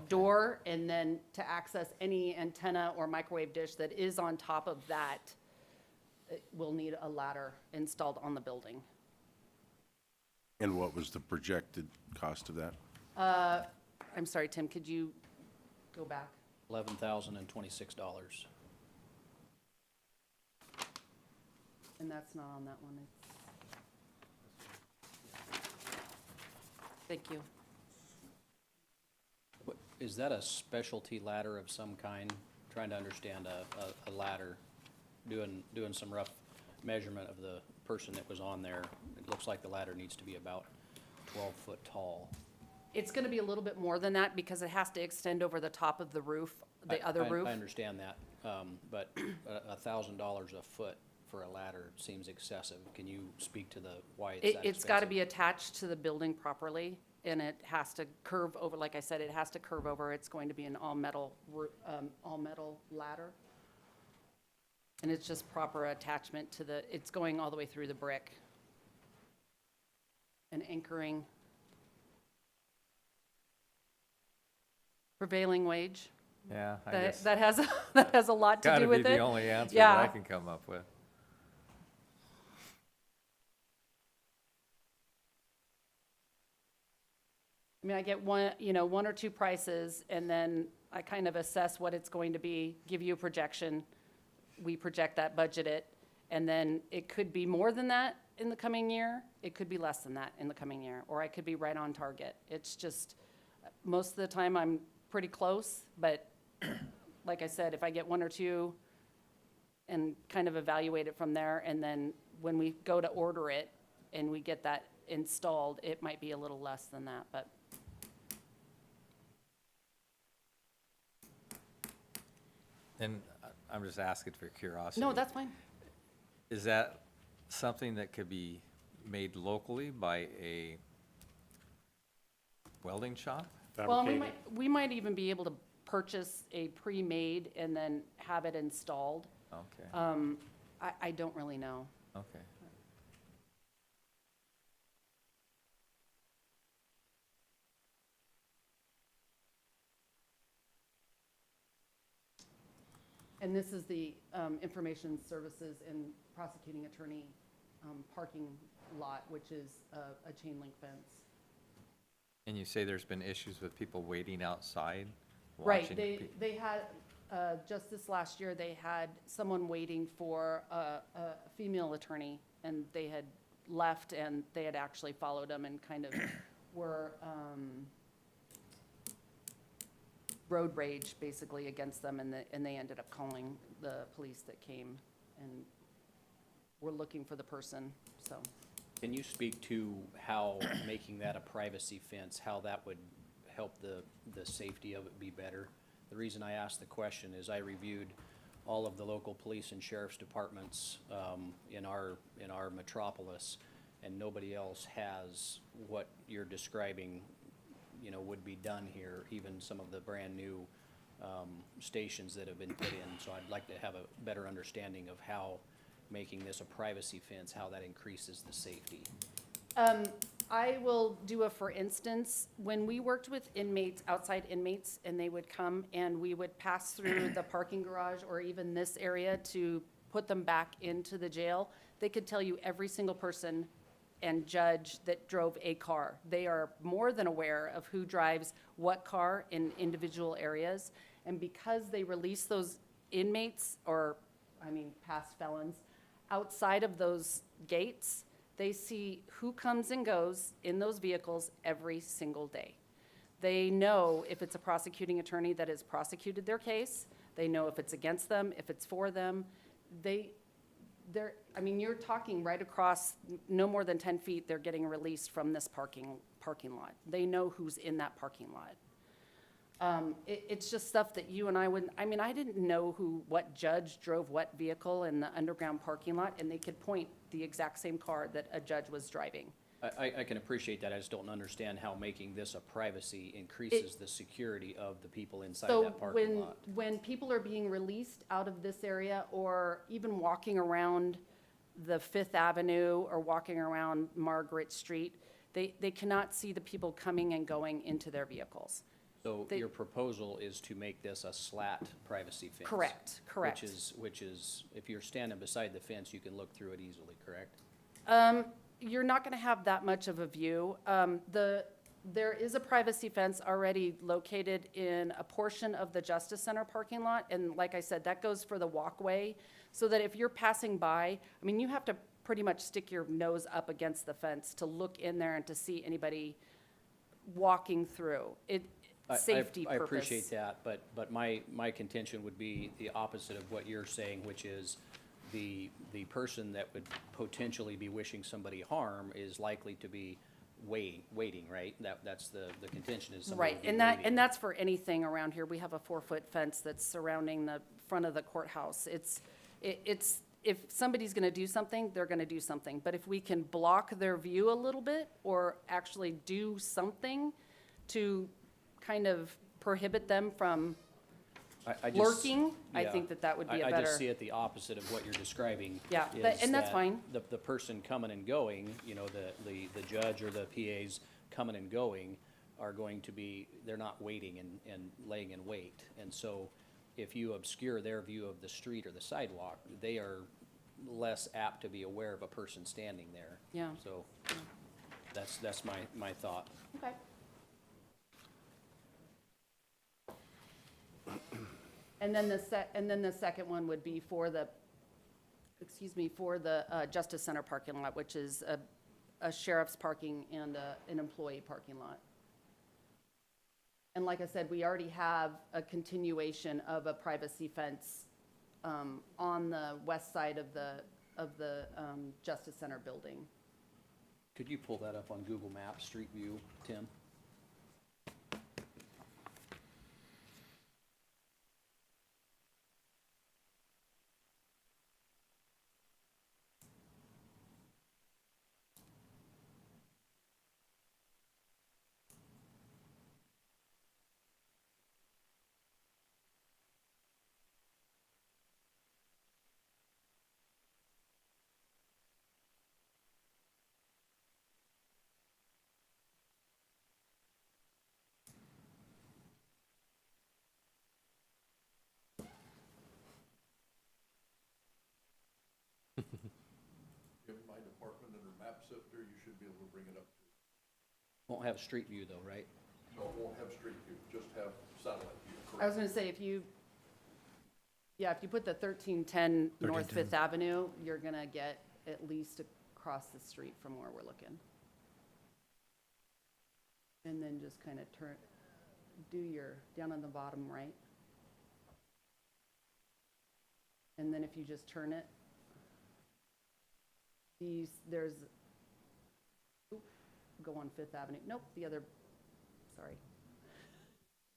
[SPEAKER 12] door, and then to access any antenna or microwave dish that is on top of that, we'll need a ladder installed on the building.
[SPEAKER 3] And what was the projected cost of that?
[SPEAKER 12] I'm sorry, Tim, could you go back?
[SPEAKER 4] $11,026.
[SPEAKER 12] And that's not on that one. Thank you.
[SPEAKER 4] Is that a specialty ladder of some kind? Trying to understand a ladder, doing some rough measurement of the person that was on there. It looks like the ladder needs to be about 12 foot tall.
[SPEAKER 12] It's going to be a little bit more than that because it has to extend over the top of the roof, the other roof.
[SPEAKER 4] I understand that, but $1,000 a foot for a ladder seems excessive. Can you speak to why it's that expensive?
[SPEAKER 12] It's got to be attached to the building properly, and it has to curve over. Like I said, it has to curve over. It's going to be an all metal ladder, and it's just proper attachment to the. It's going all the way through the brick and anchoring. Prevailing wage.
[SPEAKER 1] Yeah, I
[SPEAKER 12] That
[SPEAKER 1] guess.
[SPEAKER 12] that has a lot to do with it.
[SPEAKER 1] Gotta be the only answer
[SPEAKER 12] Yeah.
[SPEAKER 1] that I can come up with.
[SPEAKER 12] I mean, I get one or two prices, and then I kind of assess what it's going to be, give you a projection. We project that, budget it, and then it could be more than that in the coming year. It could be less than that in the coming year, or I could be right on target. It's just, most of the time I'm pretty close, but like I said, if I get one or two and kind of evaluate it from there, and then when we go to order it and we get that installed, it might be a little less than that, but.
[SPEAKER 1] And I'm just asking for curiosity.
[SPEAKER 12] No, that's fine.
[SPEAKER 1] Is that something that could be made locally by a welding shop?
[SPEAKER 12] Well,
[SPEAKER 2] Fabricated.
[SPEAKER 12] we might even be able to purchase a pre-made and then have it installed.
[SPEAKER 1] Okay,
[SPEAKER 12] I don't really know.
[SPEAKER 1] okay.
[SPEAKER 12] And this is the information services and prosecuting attorney parking lot, which is a chain link fence.
[SPEAKER 1] And you say there's been issues with people waiting outside?
[SPEAKER 12] Right,
[SPEAKER 1] watching
[SPEAKER 12] they had, just this last year, they had someone waiting for a female attorney, and they had left, and they had actually followed them and kind of were road rage, basically, against them, and they ended up calling the police that came and were looking for the person, so.
[SPEAKER 4] Can you speak to how making that a privacy fence, how that would help the safety of it be better? The reason I asked the question is I reviewed all of the local police and sheriff's departments in our metropolis, and nobody else has what you're describing, you know, would be done here, even some of the brand-new stations that have been put in. So I'd like to have a better understanding of how making this a privacy fence, how that increases the safety.
[SPEAKER 12] I will do a for instance. When we worked with inmates, outside inmates, and they would come and we would pass through the parking garage or even this area to put them back into the jail, they could tell you every single person and judge that drove a car. They are more than aware of who drives what car in individual areas. And because they release those inmates, or, I mean, past felons, outside of those gates, they see who comes and goes in those vehicles every single day. They know if it's a prosecuting attorney that has prosecuted their case. They know if it's against them, if it's for them. I mean, you're talking right across, no more than 10 feet, they're getting released from this parking lot. They know who's in that parking lot. It's just stuff that you and I wouldn't, I mean, I didn't know what judge drove what vehicle in the underground parking lot, and they could point the exact same car that a judge was driving.
[SPEAKER 4] I can appreciate that. I just don't understand how making this a privacy increases the security of the people inside that parking lot.
[SPEAKER 12] So when people are being released out of this area, or even walking around the Fifth Avenue or walking around Margaret Street, they cannot see the people coming and going into their vehicles.
[SPEAKER 4] So your proposal is to make this a slat privacy fence?
[SPEAKER 12] Correct.
[SPEAKER 4] Which is, if you're standing beside the fence, you can look through it easily, correct?
[SPEAKER 12] You're not going to have that much of a view. There is a privacy fence already located in a portion of the Justice Center parking lot, and like I said, that goes for the walkway, so that if you're passing by, I mean, you have to pretty much stick your nose up against the fence to look in there and to see anybody walking through. Safety purpose.
[SPEAKER 4] I appreciate that, but my contention would be the opposite of what you're saying, which is the person that would potentially be wishing somebody harm is likely to be waiting, right? That's the contention is somebody
[SPEAKER 12] Right,
[SPEAKER 4] would be waiting.
[SPEAKER 12] and that's for anything around here. We have a 4-foot fence that's surrounding the front of the courthouse. It's if somebody's gonna do something, they're gonna do something. But if we can block their view a little bit, or actually do something to kind of prohibit them from
[SPEAKER 4] I just-
[SPEAKER 12] lurking, I
[SPEAKER 4] yeah.
[SPEAKER 12] think that would be a
[SPEAKER 4] I
[SPEAKER 12] better.
[SPEAKER 4] just see it the opposite of what you're describing.
[SPEAKER 12] Yeah,
[SPEAKER 4] is
[SPEAKER 12] and that's
[SPEAKER 4] that
[SPEAKER 12] fine.
[SPEAKER 4] The person coming and going, you know, the judge or the PAs coming and going are going to be, they're not waiting and laying in wait. And so if you obscure their view of the street or the sidewalk, they are less apt to be aware of a person standing there.
[SPEAKER 12] Yeah.
[SPEAKER 4] So that's my thought.
[SPEAKER 12] Okay. And then the second one would be for the Justice Center parking lot, which is a sheriff's parking and an employee parking lot. And like I said, we already have a continuation of a privacy fence on the west side of the Justice Center building.
[SPEAKER 4] Could you pull that up on Google Maps, Street View, Tim?
[SPEAKER 8] department and her map sifter, you should be able to bring it up.
[SPEAKER 4] Won't have street view though, right?
[SPEAKER 8] No, it won't have street view, just have satellite view,
[SPEAKER 12] I was
[SPEAKER 8] correct?
[SPEAKER 12] gonna say, if you put the 1310 North Fifth Avenue, you're gonna get at least across the street from where we're looking. And then just kind of down on the bottom right. And then if you just turn it, go on Fifth Avenue. Nope, sorry.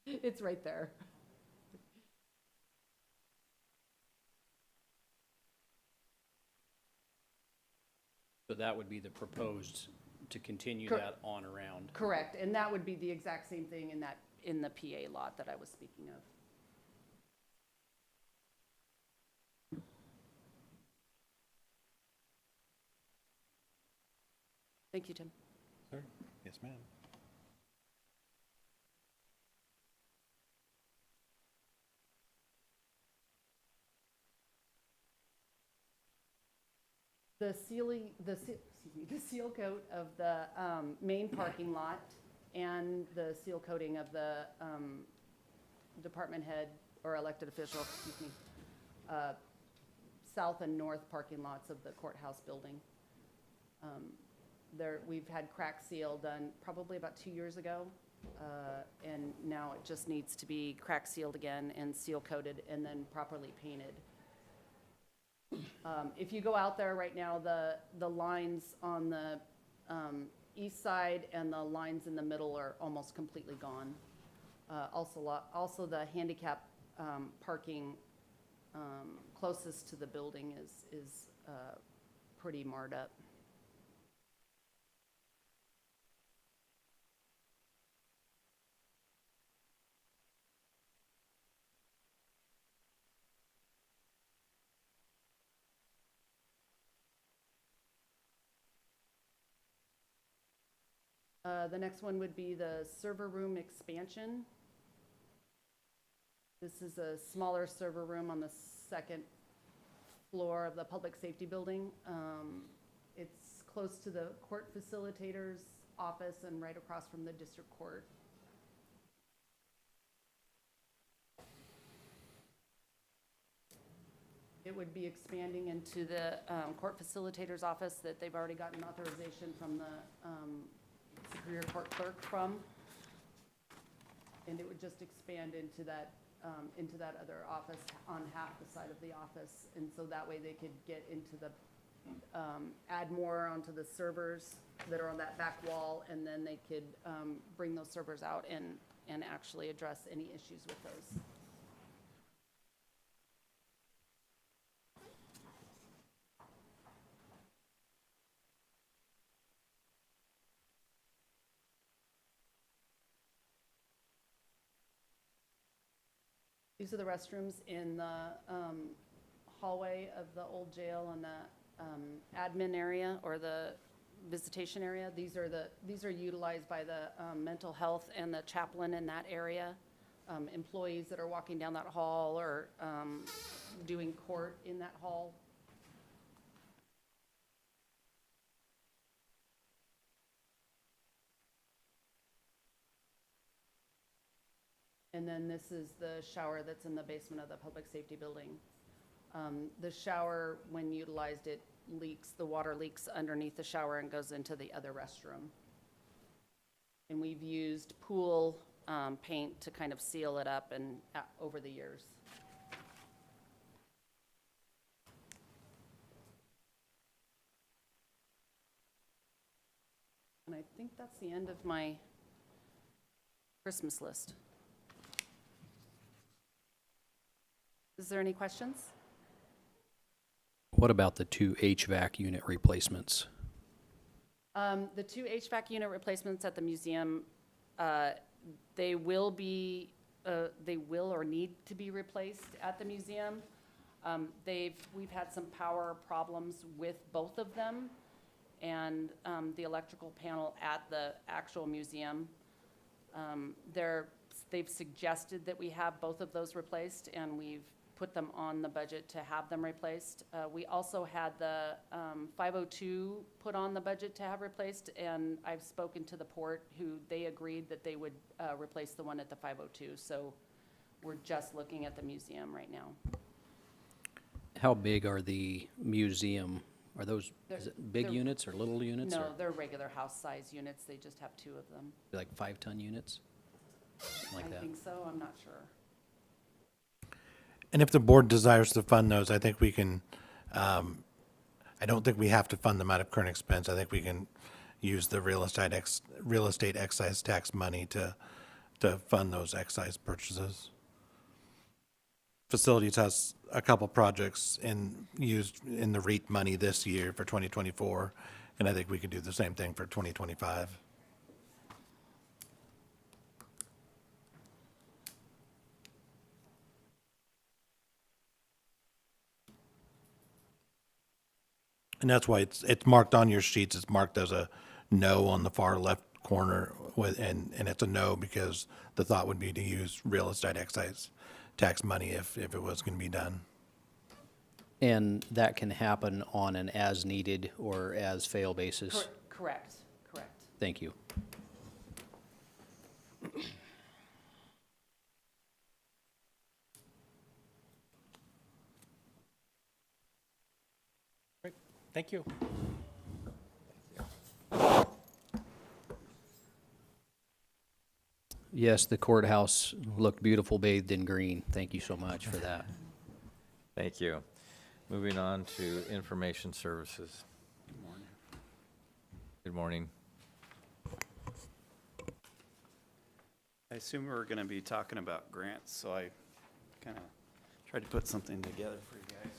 [SPEAKER 12] It's right there.
[SPEAKER 4] So that would be the proposed, to continue
[SPEAKER 12] Cor-
[SPEAKER 4] that on around.
[SPEAKER 12] Correct, and that would be the exact same thing in the PA lot that I was speaking of. Thank you, Tim.
[SPEAKER 13] Sir? Yes, ma'am.
[SPEAKER 12] The seal coat of the main parking lot and the seal coating of the department head or elected official, south and north parking lots of the courthouse building. We've had crack seal done probably about 2 years ago, and now it just needs to be crack sealed again and seal coated and then properly painted. If you go out there right now, the lines on the east side and the lines in the middle are almost completely gone. Also the handicap parking closest to the building is pretty marred up. The next one would be the server room expansion. This is a smaller server room on the second floor of the public safety building. It's close to the court facilitator's office and right across from the district court. It would be expanding into the court facilitator's office that they've already gotten authorization from the Superior Court clerk from, and it would just expand into that other office on half the side of the office, and so that way they could get into the add more onto the servers that are on that back wall, and then they could bring those servers out and actually address any issues with those. These are the restrooms in the hallway of the old jail and the admin area or the visitation area. These are utilized by the mental health and the chaplain in that area. Employees that are walking down that hall or doing court in that hall. And then this is the shower that's in the basement of the public safety building. The shower, when utilized, it leaks, the water leaks underneath the shower and goes into the other restroom. And we've used pool paint to kind of seal it up and over the years. And I think that's the end of my Christmas list. Is there any questions?
[SPEAKER 4] What about the 2 HVAC unit replacements?
[SPEAKER 12] The 2 HVAC unit replacements at the museum, they will or need to be replaced at the museum. We've had some power problems with both of them and the electrical panel at the actual museum. They've suggested that we have both of those replaced, and we've put them on the budget to have them replaced. We also had the 502 put on the budget to have replaced, and I've spoken to the port, who they agreed that they would replace the one at the 502. So we're just looking at the museum right now.
[SPEAKER 4] How big are the museum? Are those, is
[SPEAKER 12] They're-
[SPEAKER 4] it big
[SPEAKER 12] they're-
[SPEAKER 4] units or little units?
[SPEAKER 12] No,
[SPEAKER 4] or
[SPEAKER 12] they're regular house-size units. They just have 2 of them.
[SPEAKER 4] like 5-ton units? Something like
[SPEAKER 12] I
[SPEAKER 4] that.
[SPEAKER 12] think so. I'm not sure.
[SPEAKER 6] And if the board desires to fund those, I think we can, I don't think we have to fund them out of current expense. I think we can use the real estate excise tax money to fund those excise purchases. Facilities has a couple projects used in the REIT money this year for 2024, and I think we could do the same thing for 2025. And that's why it's marked on your sheets. It's marked as a no on the far left corner, and it's a no because the thought would be to use real estate excise tax money if it was going to be done.
[SPEAKER 4] And that can happen on an as-needed or as-fail basis?
[SPEAKER 12] Correct, correct.
[SPEAKER 4] Thank you.
[SPEAKER 2] Great. Thank you.
[SPEAKER 4] Yes, the courthouse looked beautiful bathed in green. Thank you so much for that.
[SPEAKER 1] Thank you. Moving on to information services. Good morning.
[SPEAKER 13] I assume we're going to be talking about grants, so I kind of tried to put something together for you guys.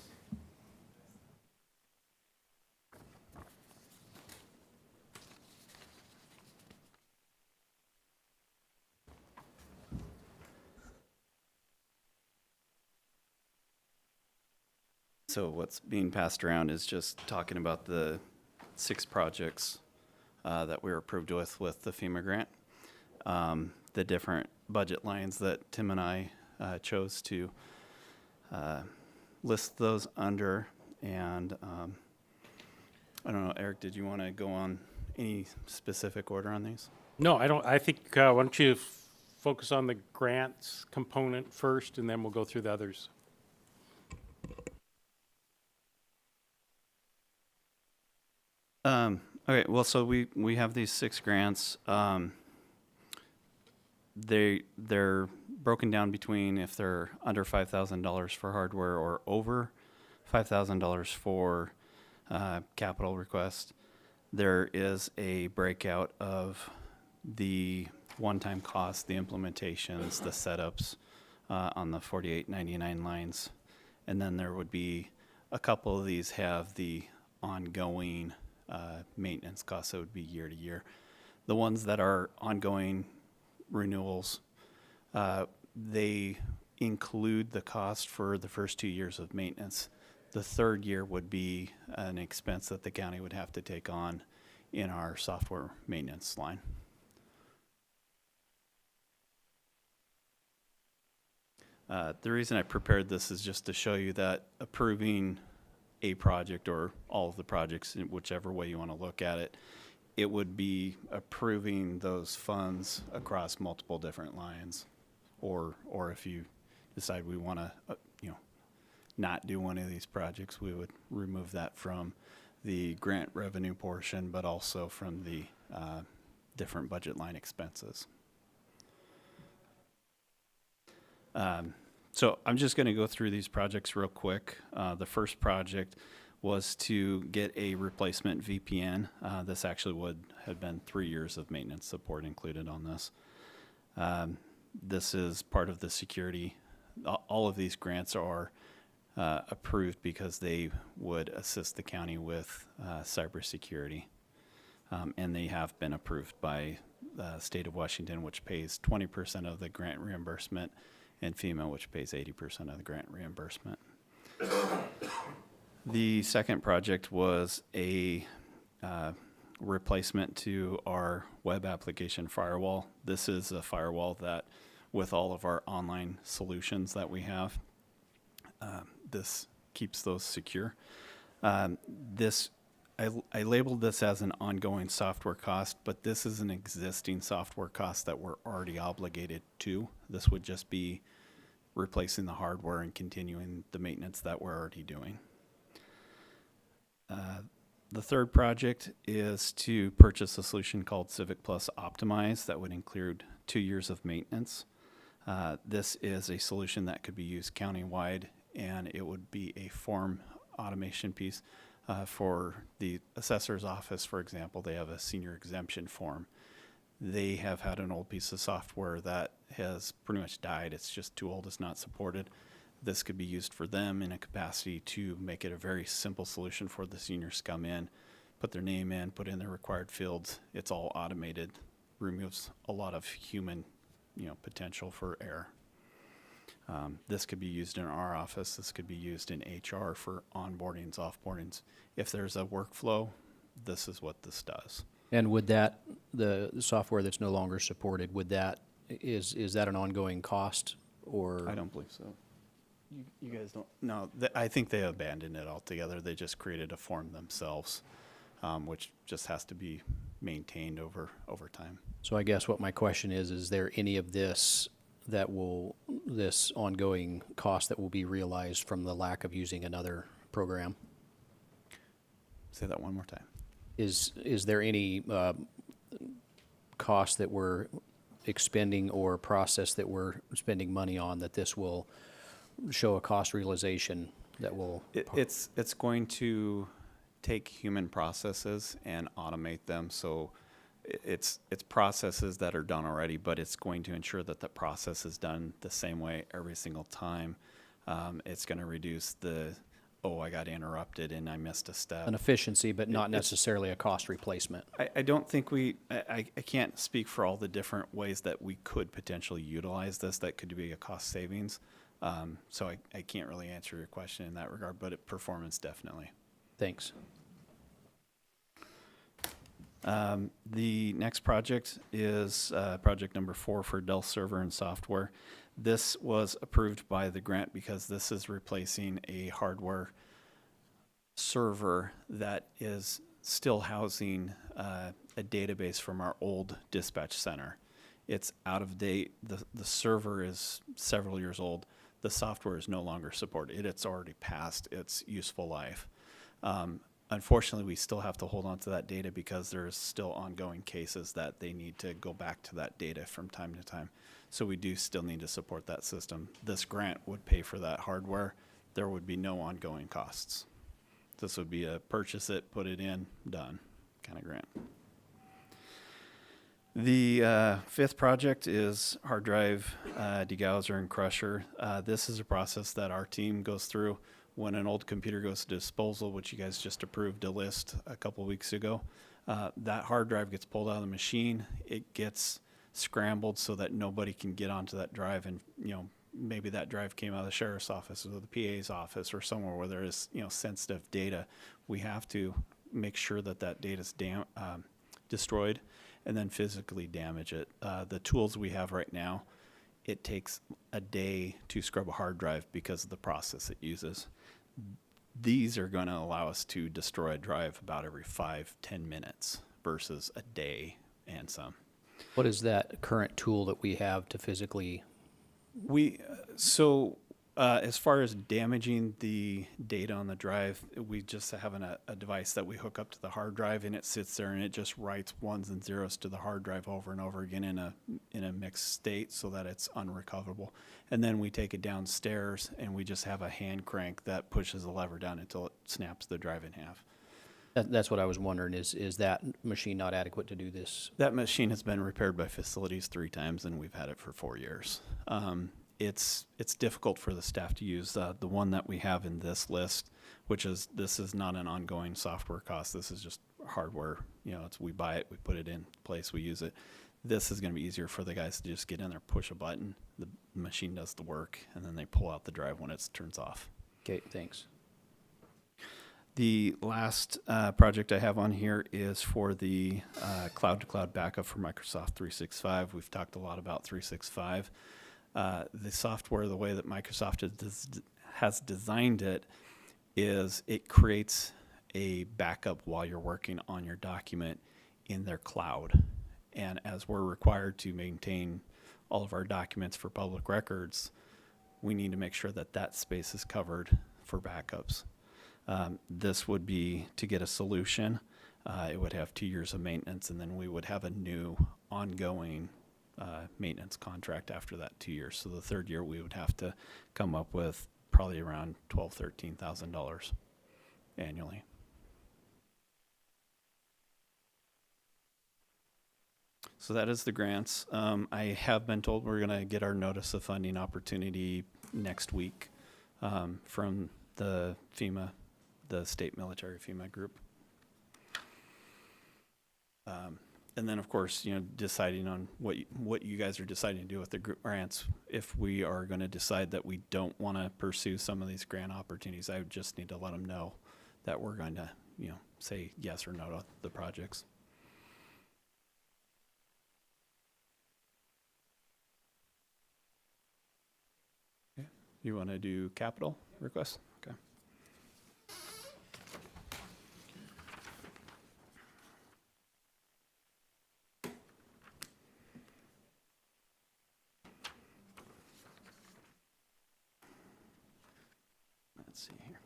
[SPEAKER 13] So what's being passed around is just talking about the 6 projects that we were approved with the FEMA grant. The different budget lines that Tim and I chose to list those under. And I don't know, Eric, did you want to go on any specific order on these?
[SPEAKER 2] No, I don't. I think, why don't you focus on the grants component first, and then we'll go through the others.
[SPEAKER 13] Okay, well, so we have these 6 grants. They're broken down between if they're under $5,000 for hardware or over $5,000 for capital request. There is a breakout of the one-time cost, the implementations, the setups on the 4899 lines. And then there would be a couple of these have the ongoing maintenance costs, that would be year to year. The ones that are ongoing renewals, they include the cost for the first 2 years of maintenance. The 3rd year would be an expense that the county would have to take on in our software maintenance line. The reason I prepared this is just to show you that approving a project or all of the projects, in whichever way you want to look at it, it would be approving those funds across multiple different lines. Or if you decide we want to, not do one of these projects, we would remove that from the grant revenue portion, but also from the different budget line expenses. So I'm just going to go through these projects real quick. The first project was to get a replacement VPN. This actually would have been 3 years of maintenance support included on this. This is part of the security. All of these grants are approved because they would assist the county with cybersecurity. And they have been approved by the state of Washington, which pays 20% of the grant reimbursement, and FEMA, which pays 80% of the grant reimbursement. The second project was a replacement to our web application firewall. This is a firewall that, with all of our online solutions that we have, this keeps those secure. I labeled this as an ongoing software cost, but this is an existing software cost that we're already obligated to. This would just be replacing the hardware and continuing the maintenance that we're already doing. The third project is to purchase a solution called Civic Plus Optimize that would include 2 years of maintenance. This is a solution that could be used countywide, and it would be a form automation piece for the assessor's office, for example. They have a senior exemption form. They have had an old piece of software that has pretty much died. It's just too old, it's not supported. This could be used for them in a capacity to make it a very simple solution for the seniors to come in, put their name in, put in their required fields. It's all automated, removes a lot of human, potential for error. This could be used in our office. This could be used in HR for onboardings, offboardings. If there's a workflow, this is what this does.
[SPEAKER 4] And would the software that's no longer supported, is that an ongoing cost, or?
[SPEAKER 13] I don't believe so. You guys don't? No, I think they abandoned it altogether. They just created a form themselves, which just has to be maintained over time.
[SPEAKER 4] So I guess what my question is there any of this ongoing cost that will be realized from the lack of using another program?
[SPEAKER 13] Say that one more time.
[SPEAKER 4] Is there any cost that we're expending or process that we're spending money on that this will show a cost realization that will?
[SPEAKER 13] It's going to take human processes and automate them. So it's processes that are done already, but it's going to ensure that the process is done the same way every single time. It's going to reduce I got interrupted and I missed a step.
[SPEAKER 4] An efficiency, but not necessarily a cost replacement.
[SPEAKER 13] I don't think I can't speak for all the different ways that we could potentially utilize this that could be a cost savings. So I can't really answer your question in that regard, but performance definitely.
[SPEAKER 4] Thanks.
[SPEAKER 13] The next project is project number 4 for Dell server and software. This was approved by the grant because this is replacing a hardware server that is still housing a database from our old dispatch center. It's out of date. The server is several years old. The software is no longer supported. It's already past its useful life. Unfortunately, we still have to hold on to that data because there's still ongoing cases that they need to go back to that data from time to time. So we do still need to support that system. This grant would pay for that hardware. There would be no ongoing costs. This would be a purchase it, put it in, done kind of grant. The fifth project is hard drive degausser and crusher. This is a process that our team goes through when an old computer goes to disposal, which you guys just approved a list a couple weeks ago. That hard drive gets pulled out of the machine. It gets scrambled so that nobody can get onto that drive, and maybe that drive came out of the sheriff's office or the PA's office or somewhere where there is sensitive data. We have to make sure that data is destroyed and then physically damage it. The tools we have right now, it takes a day to scrub a hard drive because of the process it uses. These are going to allow us to destroy a drive about every 5-10 minutes versus a day and some.
[SPEAKER 4] What is that current tool that we have to physically?
[SPEAKER 13] As far as damaging the data on the drive, we just have a device that we hook up to the hard drive, and it sits there and it just writes ones and zeros to the hard drive over and over again in a mixed state so that it's unrecoverable. And then we take it downstairs and we just have a hand crank that pushes the lever down until it snaps the drive in half.
[SPEAKER 4] That's what I was wondering, is that machine not adequate to do this?
[SPEAKER 13] That machine has been repaired by facilities 3 times, and we've had it for 4 years. It's difficult for the staff to use. The one that we have in this list, this is not an ongoing software cost. This is just hardware. We buy it, we put it in place, we use it. This is going to be easier for the guys to just get in there, push a button, the machine does the work, and then they pull out the drive when it turns off.
[SPEAKER 4] Okay, thanks.
[SPEAKER 13] The last project I have on here is for the cloud-to-cloud backup for Microsoft 365. We've talked a lot about 365. The software, the way that Microsoft has designed it is it creates a backup while you're working on your document in their cloud. And as we're required to maintain all of our documents for public records, we need to make sure that that space is covered for backups. This would be to get a solution. It would have 2 years of maintenance, and then we would have a new ongoing maintenance contract after that 2 years. So the third year, we would have to come up with probably around $12,000, $13,000 annually. So that is the grants. I have been told we're going to get our notice of funding opportunity next week from the FEMA, the state military FEMA group. And then, of course, you know, deciding on what you guys are deciding to do with the grants. If we are going to decide that we don't want to pursue some of these grant opportunities, I would just need to let them know that we're going to, you know, say yes or no to the projects. Okay. You want to do capital requests? Okay. Let's see here.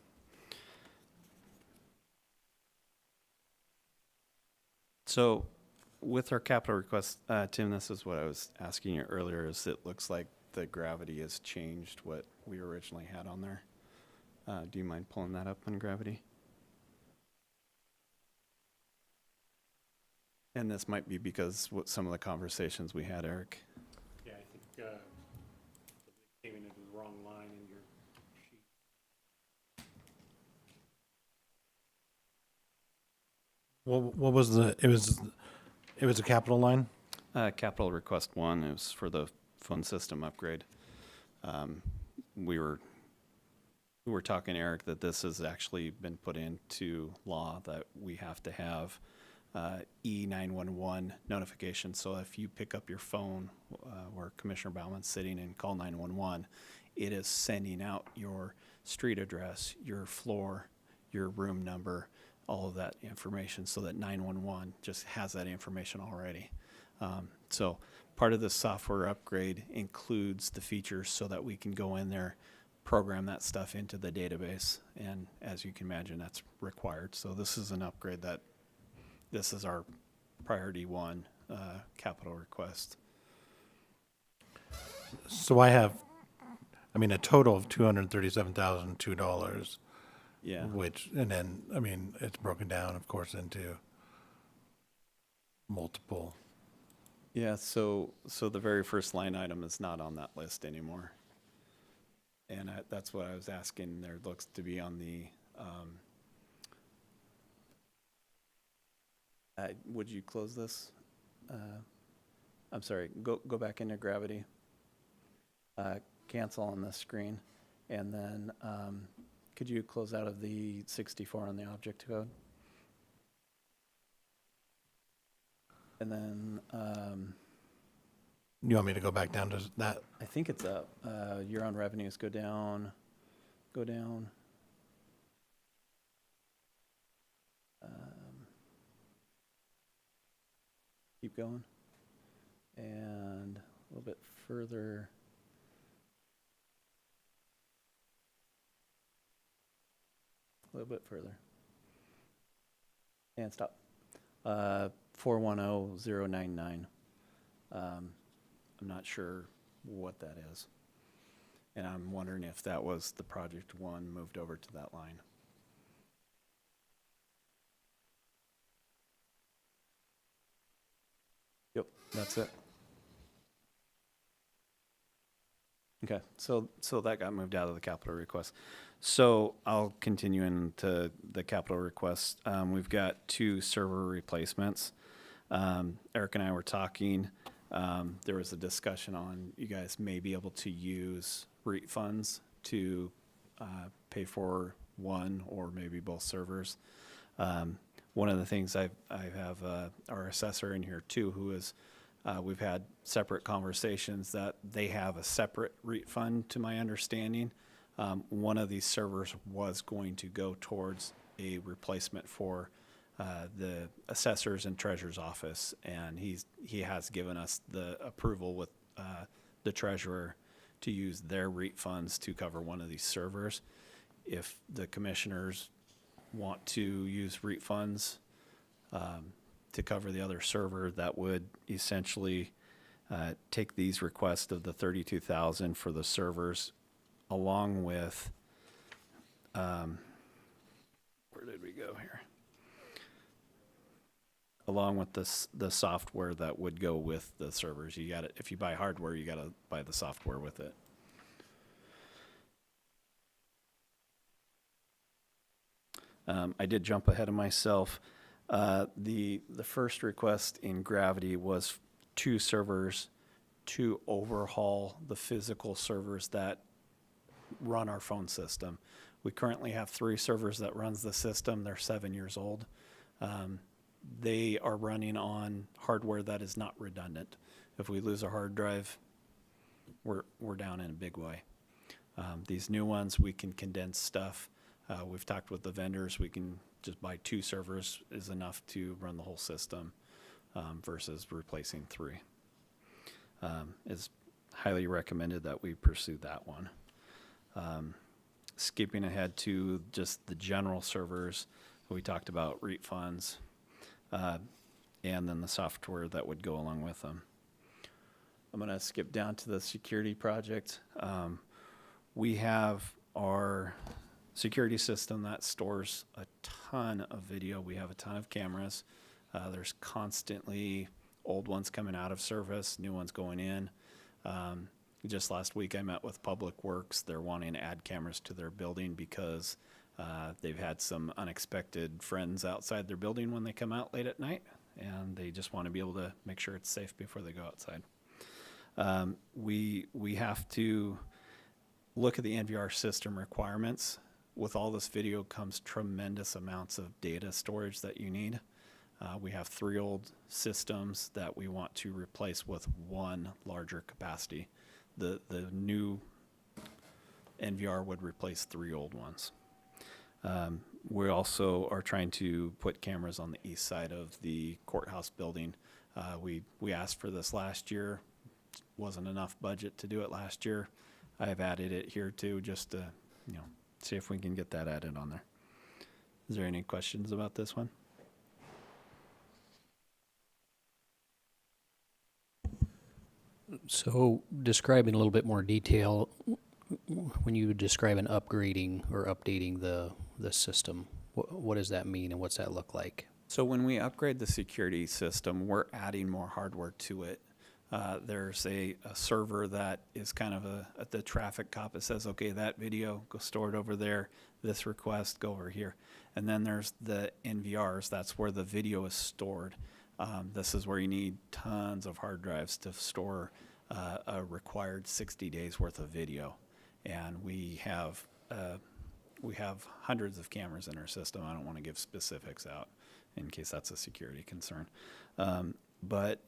[SPEAKER 13] So with our capital request, Tim, this is what I was asking you earlier, is it looks like the gravity has changed what we originally had on there. Do you mind pulling that up on gravity? And this might be because what some of the conversations we had, Eric.
[SPEAKER 2] Yeah, I think it came into the wrong line in your sheet.
[SPEAKER 6] What was it was a capital line?
[SPEAKER 13] Capital request 1 is for the phone system upgrade. We were talking, Eric, that this has actually been put into law that we have to have E911 notification. So if you pick up your phone where Commissioner Bauman's sitting and call 911, it is sending out your street address, your floor, your room number, all of that information, so that 911 just has that information already. So part of the software upgrade includes the features so that we can go in there, program that stuff into the database, and as you can imagine, that's required. So this is an upgrade that this is our priority 1 capital request.
[SPEAKER 6] So I have, a total of $237,002.
[SPEAKER 13] Yeah.
[SPEAKER 6] Which, and then, it's broken down, of course, into multiple.
[SPEAKER 13] Yeah, so the very first line item is not on that list anymore. And that's what I was asking. There looks to be on the, would you close this? I'm sorry, go back into gravity. Cancel on this screen. And then could you close out of the 64 on the object code? And then
[SPEAKER 6] You want me to go back down to that?
[SPEAKER 13] I think it's up. Year on revenues, go down. Keep going. And a little bit further. A little bit further. And stop. 410099. I'm not sure what that is. And I'm wondering if that was the project 1 moved over to that line. Yep, that's it. Okay, so that got moved out of the capital request. So I'll continue into the capital request. We've got 2 server replacements. Eric and I were talking. There was a discussion on you guys may be able to use REIT funds to pay for one or maybe both servers. One of the things I have our assessor in here too, who is we've had separate conversations that they have a separate REIT fund, to my understanding, One of these servers was going to go towards a replacement for the assessor's and treasurer's office, and he has given us the approval with the treasurer to use their REIT funds to cover one of these servers. If the commissioners want to use REIT funds to cover the other server, that would essentially take these requests of the $32,000 for the servers, along with where did we go here? Along with the software that would go with the servers. You got it. If you buy hardware, you got to buy the software with it. I did jump ahead of myself. The first request in Gravity was 2 servers to overhaul the physical servers that run our phone system. We currently have 3 servers that runs the system. They're 7 years old. They are running on hardware that is not redundant. If we lose a hard drive, we're down in a big way. These new ones, we can condense stuff. We've talked with the vendors. We can just buy 2 servers is enough to run the whole system versus replacing 3. It's highly recommended that we pursue that one. Skipping ahead to just the general servers, we talked about REIT funds and then the software that would go along with them. I'm going to skip down to the security project. We have our security system that stores a ton of video. We have a ton of cameras. There's constantly old ones coming out of service, new ones going in. Just last week I met with Public Works. They're wanting to add cameras to their building because they've had some unexpected friends outside their building when they come out late at night, and they just want to be able to make sure it's safe before they go outside. We have to look at the NVR system requirements. With all this video comes tremendous amounts of data storage that you need. We have 3 old systems that we want to replace with 1 larger capacity. The new NVR would replace 3 old ones. We also are trying to put cameras on the east side of the courthouse building. We asked for this last year. Wasn't enough budget to do it last year. I've added it here too, just to see if we can get that added on there. Is there any questions about this one?
[SPEAKER 4] So describe in a little bit more detail, when you describe an upgrading or updating the system, what does that mean and what's that look like?
[SPEAKER 13] So when we upgrade the security system, we're adding more hardware to it. There's a server that is kind of the traffic cop. It says, okay, that video, go store it over there. This request, go over here. And then there's the NVRs. That's where the video is stored. This is where you need tons of hard drives to store a required 60 days worth of video. And we have hundreds of cameras in our system. I don't want to give specifics out in case that's a security concern. But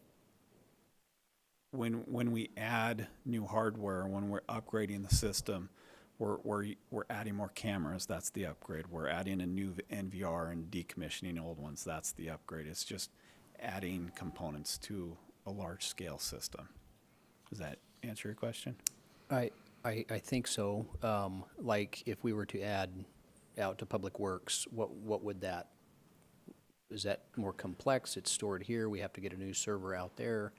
[SPEAKER 13] when we add new hardware, when we're upgrading the system, we're adding more cameras. That's the upgrade. We're adding a new NVR and decommissioning old ones. That's the upgrade. It's just adding components to a large scale system. Does that answer your question?
[SPEAKER 4] I think so. Like if we were to add out to Public Works, what would that, is that more complex? It's stored here. We have to get a new server out there.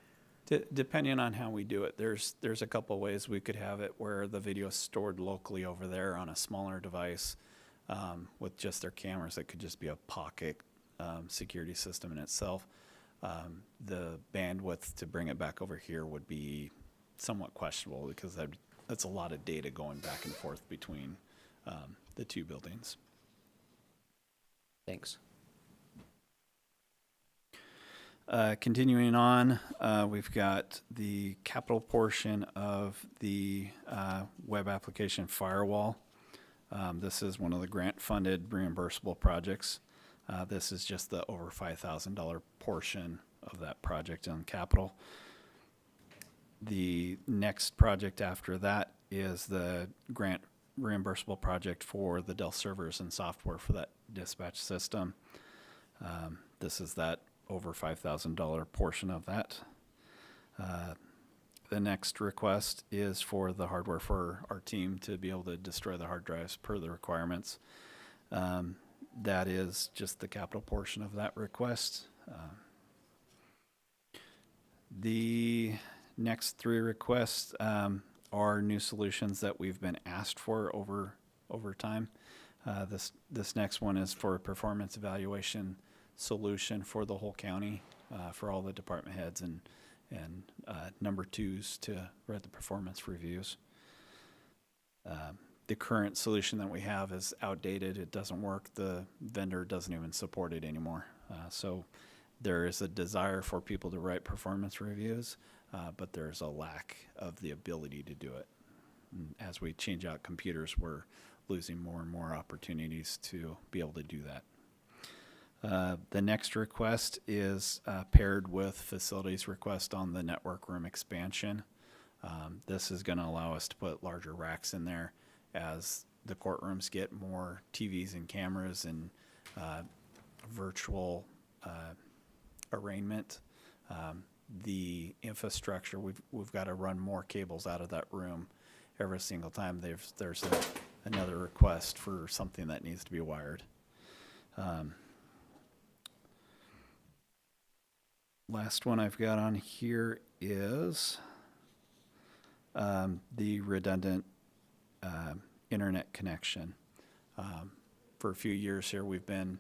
[SPEAKER 13] Depending on how we do it, there's a couple of ways we could have it where the video is stored locally over there on a smaller device with just their cameras. It could just be a pocket security system in itself. The bandwidth to bring it back over here would be somewhat questionable because that's a lot of data going back and forth between the 2 buildings.
[SPEAKER 4] Thanks.
[SPEAKER 13] Continuing on, we've got the capital portion of the web application firewall. This is one of the grant-funded reimbursable projects. This is just the over $5,000 portion of that project on capital. The next project after that is the grant reimbursable project for the Dell servers and software for that dispatch system. This is that over $5,000 portion of that. The next request is for the hardware for our team to be able to destroy the hard drives per the requirements. That is just the capital portion of that request. The next three requests are new solutions that we've been asked for over time. This next one is for a performance evaluation solution for the whole county, for all the department heads and number twos to write the performance reviews. The current solution that we have is outdated. It doesn't work. The vendor doesn't even support it anymore. So there is a desire for people to write performance reviews, but there's a lack of the ability to do it. And as we change out computers, we're losing more and more opportunities to be able to do that. The next request is paired with facilities request on the network room expansion. This is going to allow us to put larger racks in there as the courtrooms get more TVs and cameras and virtual arraignment. The infrastructure, we've got to run more cables out of that room every single time there's another request for something that needs to be wired. Last one I've got on here is the redundant internet connection. For a few years here, we've been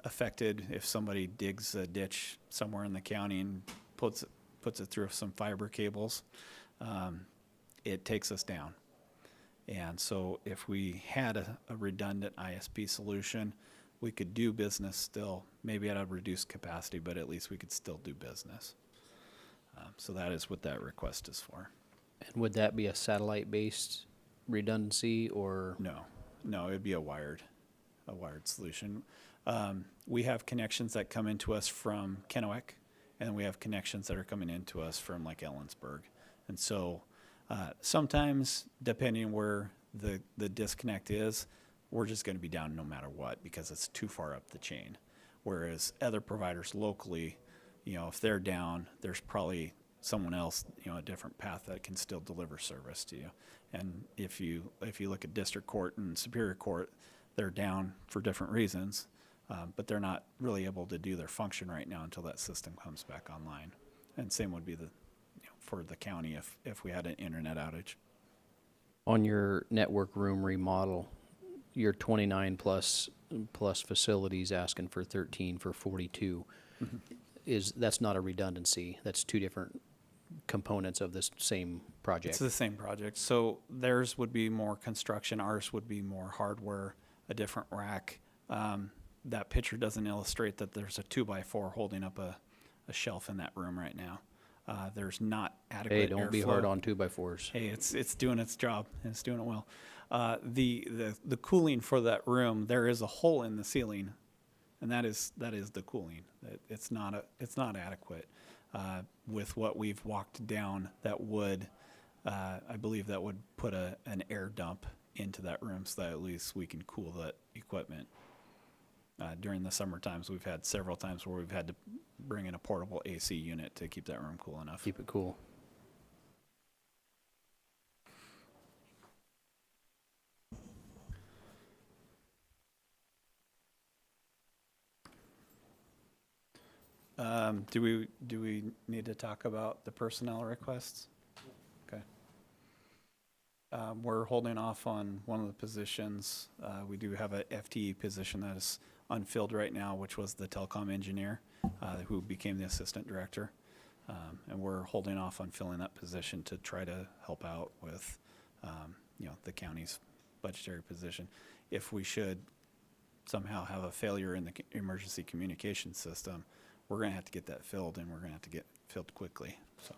[SPEAKER 13] affected if somebody digs a ditch somewhere in the county and puts it through some fiber cables. It takes us down. And so if we had a redundant ISP solution, we could do business still, maybe at a reduced capacity, but at least we could still do business. So that is what that request is for.
[SPEAKER 4] And would that be a satellite-based redundancy or?
[SPEAKER 13] No, it'd be a wired solution. We have connections that come into us from Kennewick, and we have connections that are coming into us from like Ellensburg. And so sometimes, depending where the disconnect is, we're just going to be down no matter what because it's too far up the chain. Whereas other providers locally, if they're down, there's probably someone else, a different path that can still deliver service to you. And if you look at district court and superior court, they're down for different reasons, but they're not really able to do their function right now until that system comes back online. And same would be for the county if we had an internet outage.
[SPEAKER 4] On your network room remodel, your 29 plus facilities asking for 13 for 42. Mm-hmm. That's not a redundancy. That's two different components of this same project.
[SPEAKER 13] It's the same project. So theirs would be more construction. Ours would be more hardware, a different rack. That picture doesn't illustrate that there's a 2x4 holding up a shelf in that room right now. There's not adequate
[SPEAKER 4] Hey, don't be
[SPEAKER 13] airflow.
[SPEAKER 4] hard on 2x4s.
[SPEAKER 13] Hey, it's doing its job. It's doing it well. The cooling for that room, there is a hole in the ceiling, and that is the cooling. It's not adequate. With what we've walked down, that would, I believe that would put an air dump into that room so that at least we can cool that equipment. During the summer times, we've had several times where we've had to bring in a portable AC unit to keep that room cool enough.
[SPEAKER 4] Keep it cool.
[SPEAKER 13] Do we need to talk about the personnel requests? Okay. We're holding off on one of the positions. We do have a FTE position that is unfilled right now, which was the telecom engineer, who became the assistant director. And we're holding off on filling that position to try to help out with, the county's budgetary position. If we should somehow have a failure in the emergency communication system, we're going to have to get that filled, and we're going to have to get filled quickly. So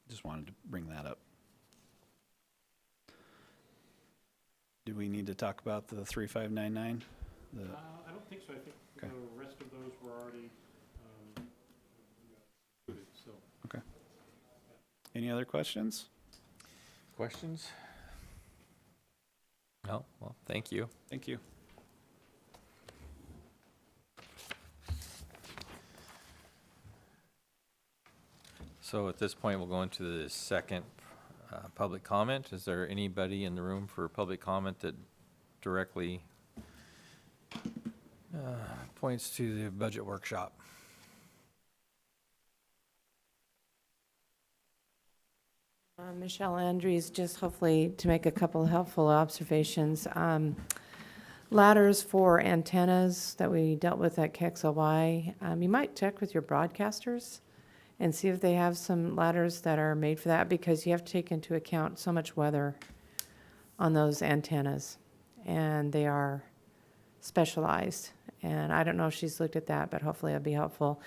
[SPEAKER 13] just wanted to bring that up. Do we need to talk about the 3599?
[SPEAKER 2] I don't think so. I think
[SPEAKER 13] Okay.
[SPEAKER 2] the rest of those were already included, so.
[SPEAKER 13] Okay. Any other questions?
[SPEAKER 1] Questions?
[SPEAKER 14] Oh, well, thank you.
[SPEAKER 13] Thank you.
[SPEAKER 14] So at this point, we'll go into the second public comment. Is there anybody in the room for public comment that directly points to the budget workshop?
[SPEAKER 9] Michelle Andrews, just hopefully to make a couple of helpful observations. Ladders for antennas that we dealt with at KXLY, you might check with your broadcasters and see if they have some ladders that are made for that, because you have to take into account so much weather on those antennas, and they are specialized. And I don't know if she's looked at that, but hopefully it'll be helpful.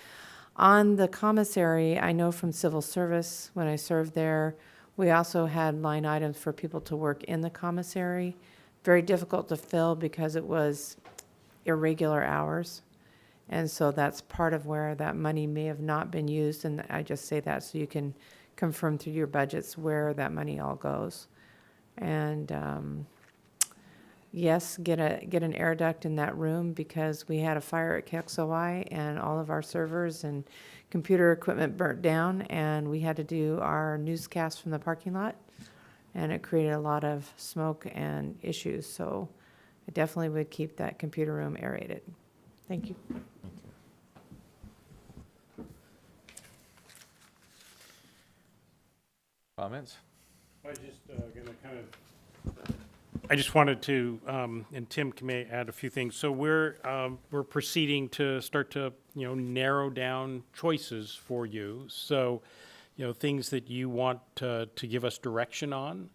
[SPEAKER 9] On the commissary, I know from civil service, when I served there, we also had line items for people to work in the commissary. Very difficult to fill because it was irregular hours. And so that's part of where that money may have not been used. And I just say that so you can confirm through your budgets where that money all goes. And yes, get an air duct in that room, because we had a fire at KXLY and all of our servers and computer equipment burnt down, and we had to do our newscast from the parking lot, and it created a lot of smoke and issues. So I definitely would keep that computer room aerated. Thank you.
[SPEAKER 14] Comments?
[SPEAKER 2] I just gonna kind of. I just wanted to, and Tim may add a few things. So we're proceeding to start to narrow down choices for you. So, things that you want to give us direction on,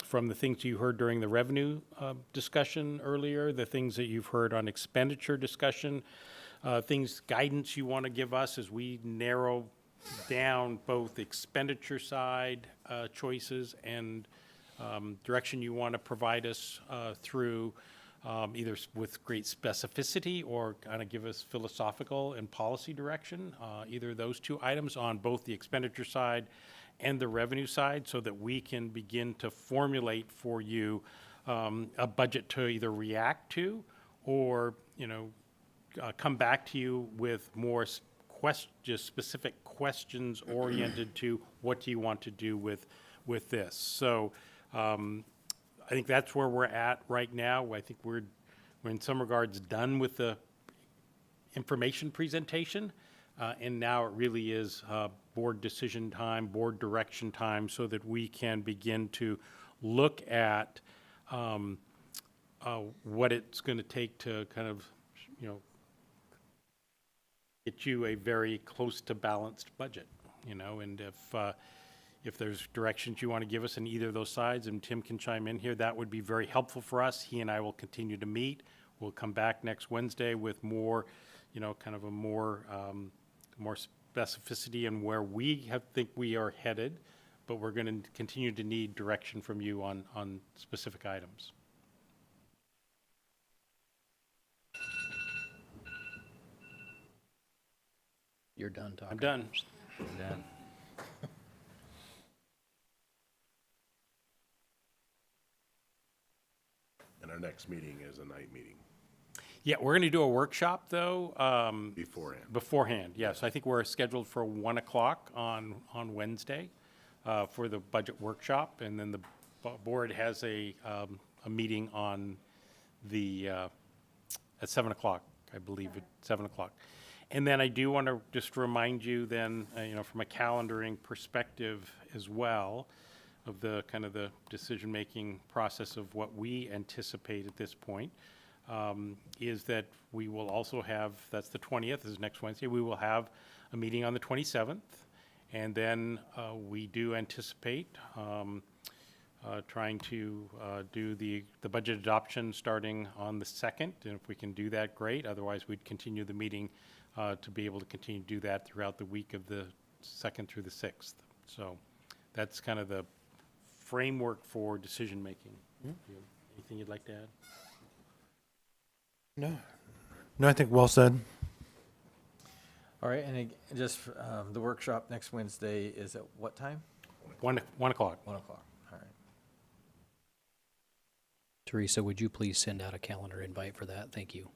[SPEAKER 2] from the things you heard during the revenue discussion earlier, the things that you've heard on expenditure discussion, guidance you want to give us as we narrow down both expenditure side choices and direction you want to provide us through, either with great specificity or kind of give us philosophical and policy direction, either of those two items on both the expenditure side and the revenue side, so that we can begin to formulate for you a budget to either react to or come back to you with more just specific questions oriented to what do you want to do with this. So I think that's where we're at right now. I think we're in some regards done with the information presentation, and now it really is board decision time, board direction time, so that we can begin to look at what it's going to take to kind of, get you a very close to balanced budget, and if there's directions you want to give us in either of those sides, and Tim can chime in here, that would be very helpful for us. He and I will continue to meet. We'll come back next Wednesday with more, kind of a more specificity in where we think we are headed, but we're going to continue to need direction from you on specific items.
[SPEAKER 4] You're done talking.
[SPEAKER 2] I'm done.
[SPEAKER 14] Done.
[SPEAKER 3] And our next meeting is a night meeting
[SPEAKER 2] Yeah, we're going to do a workshop, though.
[SPEAKER 3] beforehand.
[SPEAKER 2] Beforehand, yes. I think we're scheduled for 1 o'clock on Wednesday for the budget workshop, and then the board has a meeting on at 7 o'clock, I believe, at 7 o'clock. And then I do want to just remind you then, from a calendaring perspective as well, of the kind of the decision-making process of what we anticipate at this point, is that we will also have, that's the 20th, this is next Wednesday, we will have a meeting on the 27th. And then we do anticipate trying to do the budget adoption starting on the 2nd. And if we can do that, great. Otherwise, we'd continue the meeting to be able to continue to do that throughout the week of the 2nd through the 6th. So that's kind of the framework for decision-making. Anything you'd like to add?
[SPEAKER 6] No, I think well said.
[SPEAKER 14] All right, and just the workshop next Wednesday is at what time?
[SPEAKER 2] 1 o'clock.
[SPEAKER 14] 1 o'clock, all right.
[SPEAKER 4] Teresa, would you please send out a calendar invite for that? Thank you.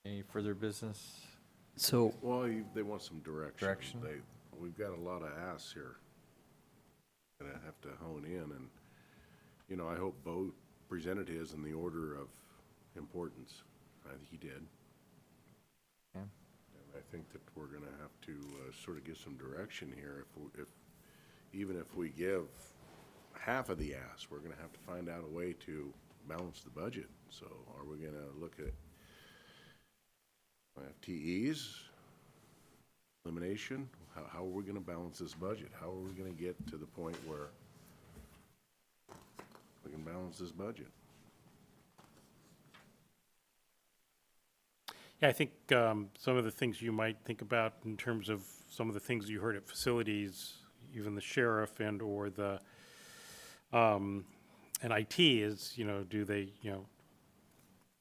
[SPEAKER 14] Any further business?
[SPEAKER 4] So,
[SPEAKER 3] Well, they want some direction.
[SPEAKER 14] Direction?
[SPEAKER 3] We've got a lot of asks here. Gonna have to hone in, and, you know, I hope Bo presented his in the order of importance. I think he did.
[SPEAKER 14] Yeah.
[SPEAKER 3] And I think that we're gonna have to sort of get some direction here. Even if we give half of the ask, we're gonna have to find out a way to balance the budget. So are we gonna look at FTEs, elimination? How are we gonna balance this budget? How are we gonna get to the point where we can balance this budget?
[SPEAKER 2] Yeah, I think some of the things you might think about in terms of some of the things you heard at facilities, even the sheriff and or the and IT is, you know, do they, you know,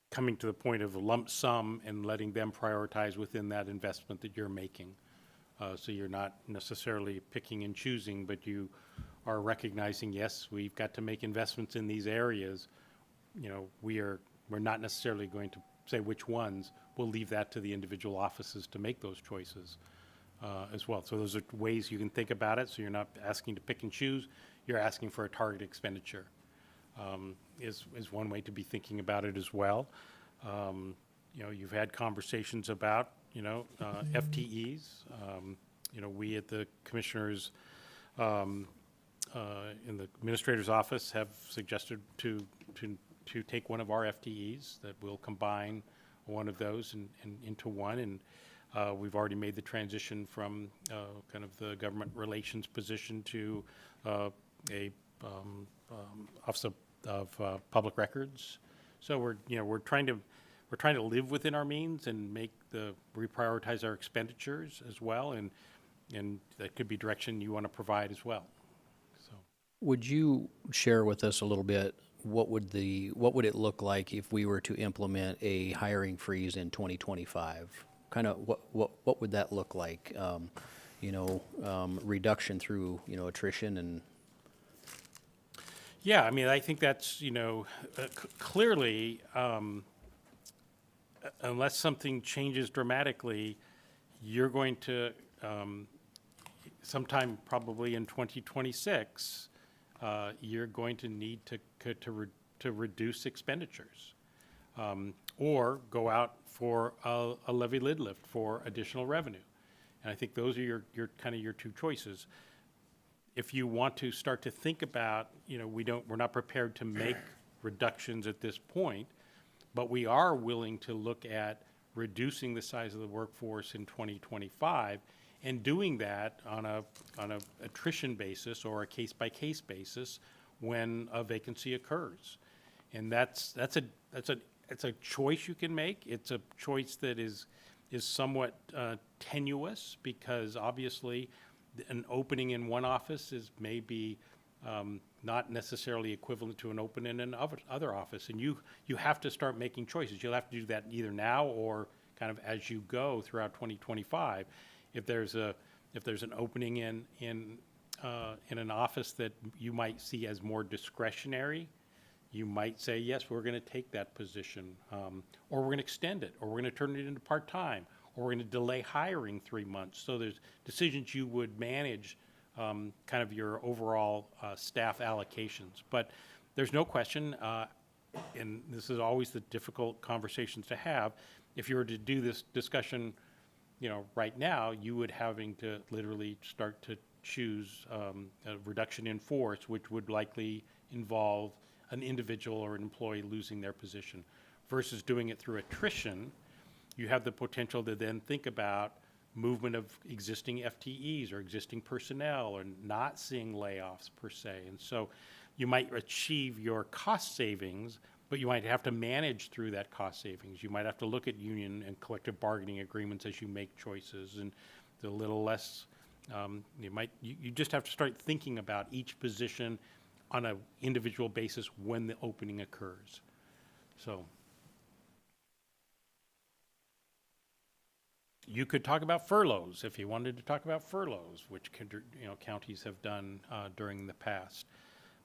[SPEAKER 2] coming to the point of a lump sum and letting them prioritize within that investment that you're making. So you're not necessarily picking and choosing, but you are recognizing, yes, we've got to make investments in these areas. You know, we're not necessarily going to say which ones. We'll leave that to the individual offices to make those choices as well. So those are ways you can think about it. So you're not asking to pick and choose. You're asking for a target expenditure is one way to be thinking about it as well. You know, you've had conversations about, you know, FTEs. You know, we at the commissioners in the administrator's office have suggested to take one of our FTEs, that we'll combine one of those into one, and we've already made the transition from kind of the government relations position to a Office of Public Records. So we're trying to live within our means and reprioritize our expenditures as well, and that could be direction you want to provide as well. So,
[SPEAKER 4] would you share with us a little bit, what would it look like if we were to implement a hiring freeze in 2025? Kind of what would that look like? You know, reduction through, you know, attrition and.
[SPEAKER 2] yeah, I mean, I think that's, you know, clearly, unless something changes dramatically, you're going to, sometime probably in 2026, you're going to need to reduce expenditures, or go out for a levy lid lift for additional revenue. And I think those are your kind of your two choices. If you want to start to think about, you know, we're not prepared to make reductions at this point, but we are willing to look at reducing the size of the workforce in 2025, and doing that on a attrition basis or a case-by-case basis when a vacancy occurs. And that's a choice you can make. It's a choice that is somewhat tenuous, because obviously an opening in one office is maybe not necessarily equivalent to an opening in other office. And you have to start making choices. You'll have to do that either now or kind of as you go throughout 2025. If there's an opening in an office that you might see as more discretionary, you might say, yes, we're going to take that position, or we're going to extend it, or we're going to turn it into part-time, or we're going to delay hiring 3 months. So there's decisions you would manage, kind of your overall staff allocations. But there's no question, and this is always the difficult conversations to have, if you were to do this discussion, you know, right now, you would having to literally start to choose a reduction in force, which would likely involve an individual or an employee losing their position. Versus doing it through attrition, you have the potential to then think about movement of existing FTEs or existing personnel, or not seeing layoffs per se. And so you might achieve your cost savings, but you might have to manage through that cost savings. You might have to look at union and collective bargaining agreements as you make choices, and a little less, you just have to start thinking about each position on an individual basis when the opening occurs. So you could talk about furloughs if you wanted to talk about furloughs, which counties have done during the past.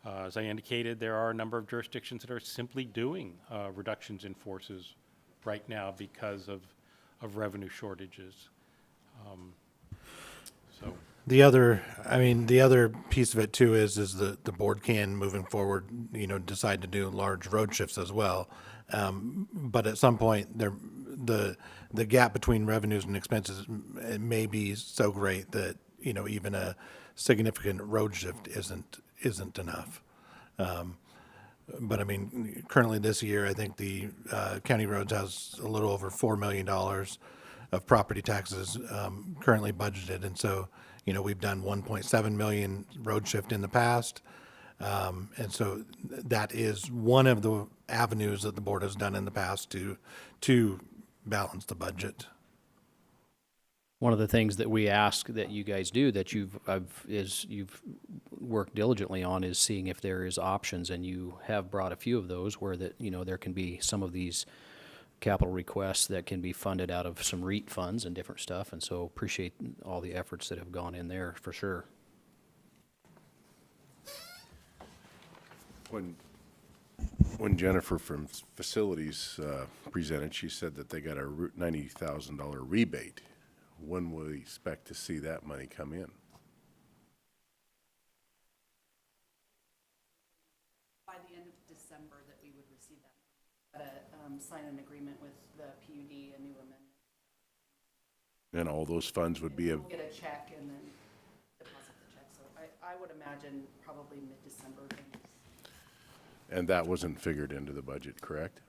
[SPEAKER 2] As I indicated, there are a number of jurisdictions that are simply doing reductions in forces right now because of revenue shortages. So.
[SPEAKER 6] The other, I mean, the other piece of it too is the board can, moving forward, decide to do large road shifts as well. But at some point, the gap between revenues and expenses it may be so great that, even a significant road shift isn't enough. But I mean, currently this year, I think the county roads has a little over $4 million of property taxes currently budgeted. And so, we've done 1.7 million road shift in the past. And so that is one of the avenues that the board has done in the past to balance the budget.
[SPEAKER 4] One of the things that we ask that you guys do that you've worked diligently on is seeing if there is options, and you have brought a few of those where that, there can be some of these capital requests that can be funded out of some REIT funds and different stuff, and so appreciate all the efforts that have gone in there for sure.
[SPEAKER 3] When Jennifer from Facilities presented, she said that they got a $90,000 rebate. When will we expect to see that money come in?
[SPEAKER 12] By the end of December that we would receive that. Sign an agreement with the PUD, a new amendment.
[SPEAKER 3] And all those funds would be,
[SPEAKER 12] We'll get a check and then deposit the check. So I would imagine probably mid-December.
[SPEAKER 3] and that wasn't figured into the budget, correct?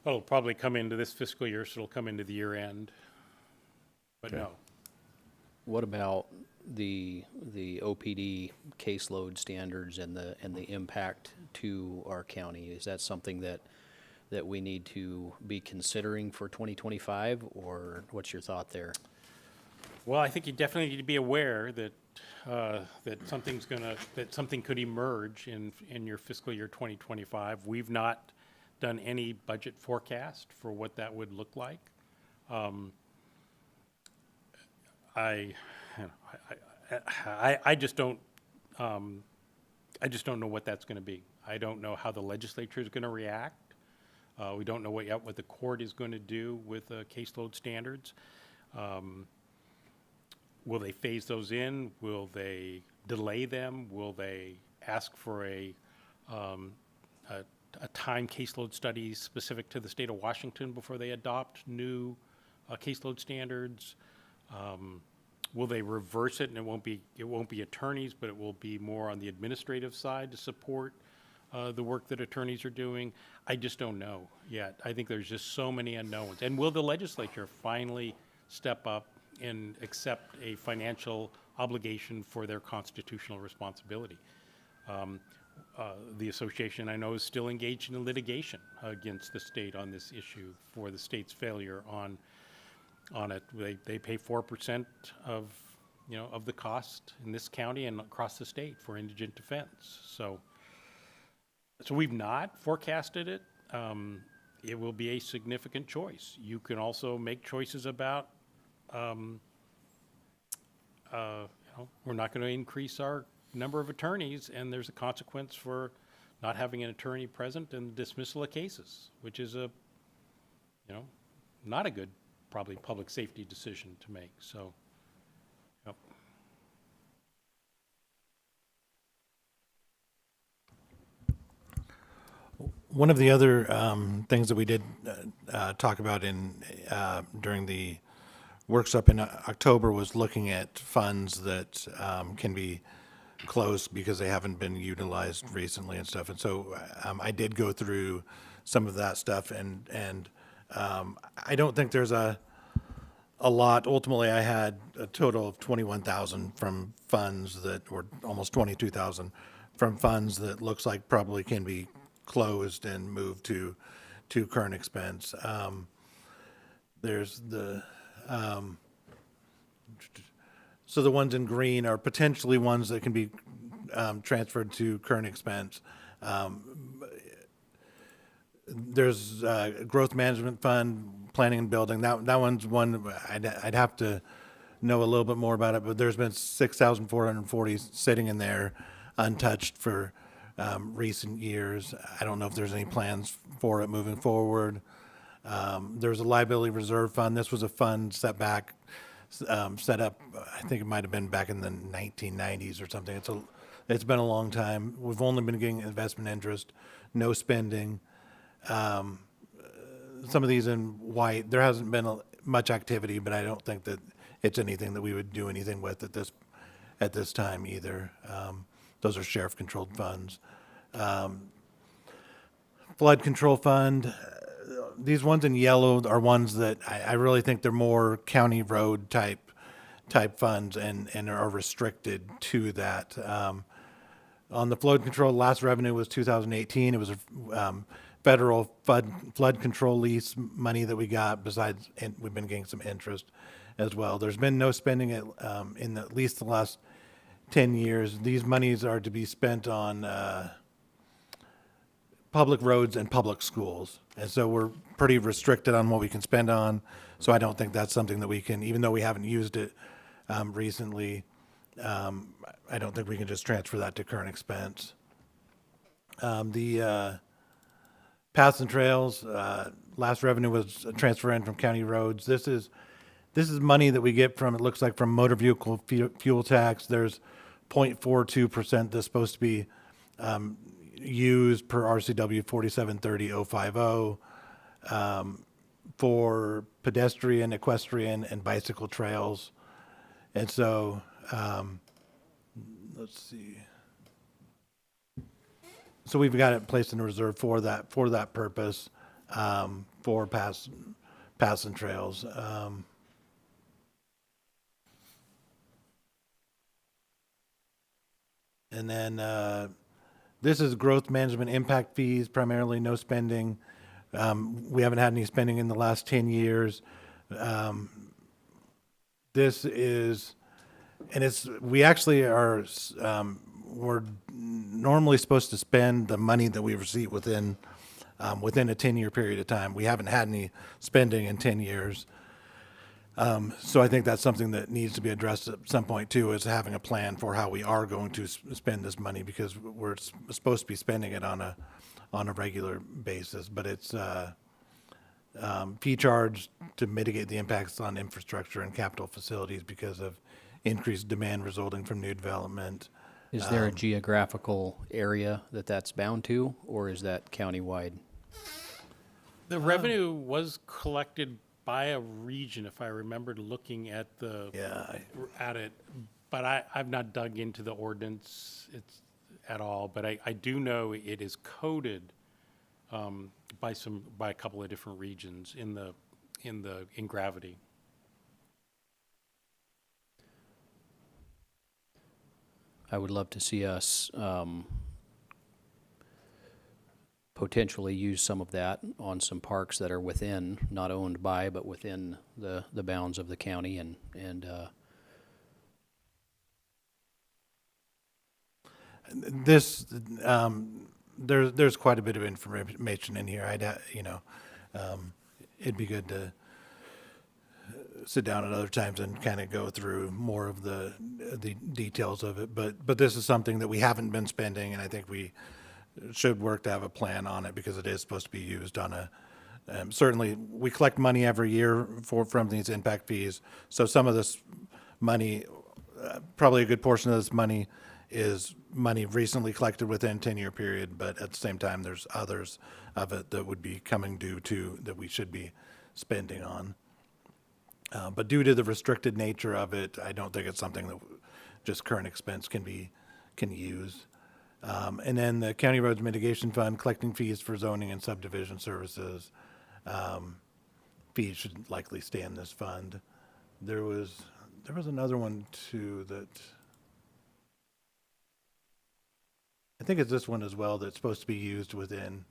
[SPEAKER 2] Well, it'll probably come into this fiscal year, so it'll come into the year end. But
[SPEAKER 3] Okay.
[SPEAKER 2] no.
[SPEAKER 4] What about the OPD caseload standards and the impact to our county? Is that something that we need to be considering for 2025, or what's your thought there?
[SPEAKER 2] Well, I think you definitely need to be aware that that something could emerge in your fiscal year 2025. We've not done any budget forecast for what that would look like. I just don't know what that's going to be. I don't know how the legislature is going to react. We don't know what the court is going to do with caseload standards. Will they phase those in? Will they delay them? Will they ask for a time caseload study specific to the state of Washington before they adopt new caseload standards? Will they reverse it, and it won't be attorneys, but it will be more on the administrative side to support the work that attorneys are doing? I just don't know yet. I think there's just so many unknowns. And will the legislature finally step up and accept a financial obligation for their constitutional responsibility? The association, I know, is still engaged in litigation against the state on this issue for the state's failure on it. They pay 4% of the cost in this county and across the state for indigent defense. So we've not forecasted it. It will be a significant choice. You can also make choices about, we're not going to increase our number of attorneys, and there's a consequence for not having an attorney present in dismissal of cases, which is not a good, probably, public safety decision to make. So, yep.
[SPEAKER 6] One of the other things that we did talk about during the workshop in October was looking at funds that can be closed because they haven't been utilized recently and stuff. And so I did go through some of that stuff, and I don't think there's a lot. Ultimately, I had a total of 21,000 from funds or almost 22,000 from funds that looks like probably can be closed and moved to current expense. There's so the ones in green are potentially ones that can be transferred to current expense. There's growth management fund, planning and building. That one's one I'd have to know a little bit more about it, but there's been 6,440 sitting in there untouched for recent years. I don't know if there's any plans for it moving forward. There's a liability reserve fund. This was a fund set up, I think it might have been back in the 1990s or something. It's been a long time. We've only been getting investment interest, no spending. Some of these in white, there hasn't been much activity, but I don't think that it's anything that we would do anything with at this time either. Those are sheriff-controlled funds. Flood control fund, these ones in yellow are ones that I really think they're more county road type funds and are restricted to that. On the flood control, last revenue was 2018. It was a federal flood control lease money that we got. Besides, and we've been getting some interest as well. There's been no spending in at least the last 10 years. These monies are to be spent on public roads and public schools. And so we're pretty restricted on what we can spend on. So I don't think that's something that we can, even though we haven't used it recently, I don't think we can just transfer that to current expense. The paths and trails, last revenue was a transfer in from county roads. This is money that we get from, it looks like, from motor vehicle fuel tax. There's 0.42% that's supposed to be used per RCW 4730.050 for pedestrian, equestrian, and bicycle trails. And so, let's see. So we've got it placed in a reserve for that purpose, for paths and trails. And then this is growth management impact fees, primarily no spending. We haven't had any spending in the last 10 years. This is, and we actually are, we're normally supposed to spend the money that we receive within a 10-year period of time. We haven't had any spending in 10 years. So I think that's something that needs to be addressed at some point too, is having a plan for how we are going to spend this money, because we're supposed to be spending it on a regular basis. But it's fee charge to mitigate the impacts on infrastructure and capital facilities because of increased demand resulting from new development.
[SPEAKER 4] Is there a geographical area that's bound to, or is that countywide?
[SPEAKER 2] The revenue was collected by a region, if I remembered looking at at it, but I've not dug into the ordinance at all. But I do know it is coded by a couple of different regions in gravity.
[SPEAKER 4] I would love to see us potentially use some of that on some parks that are within, not owned by, but within the bounds of the county, and
[SPEAKER 6] this there's quite a bit of information in here. It'd be good to sit down at other times and kind of go through more of the details of it. But this is something that we haven't been spending, and I think we should work to have a plan on it, because it is supposed to be used on a, certainly we collect money every year from these impact fees. So some of this money, probably a good portion of this money is money recently collected within a 10-year period, but at the same time, there's others of it that would be coming due too that we should be spending on. But due to the restricted nature of it, I don't think it's something that just current expense can use. And then the County Roads Mitigation Fund, collecting fees for zoning and subdivision services. Fees should likely stay in this fund. There was another one too that, I think it's this one as well, that's supposed to be used within,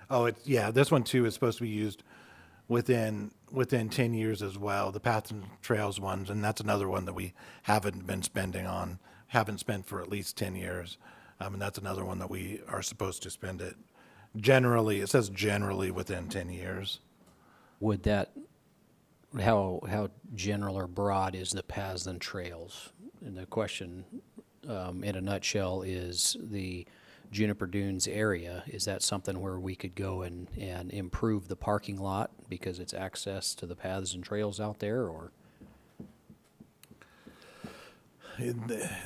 [SPEAKER 6] this one too is supposed to be used within 10 years as well, the paths and trails ones, and that's another one that we haven't been spending on, haven't spent for at least 10 years. And that's another one that we are supposed to spend it. Generally, it says generally within 10 years.
[SPEAKER 4] Would that, how general or broad is the paths and trails? And the question, in a nutshell, is the Juniper Dunes area, is that something where we could go and improve the parking lot because it's access to the paths and trails out there, or?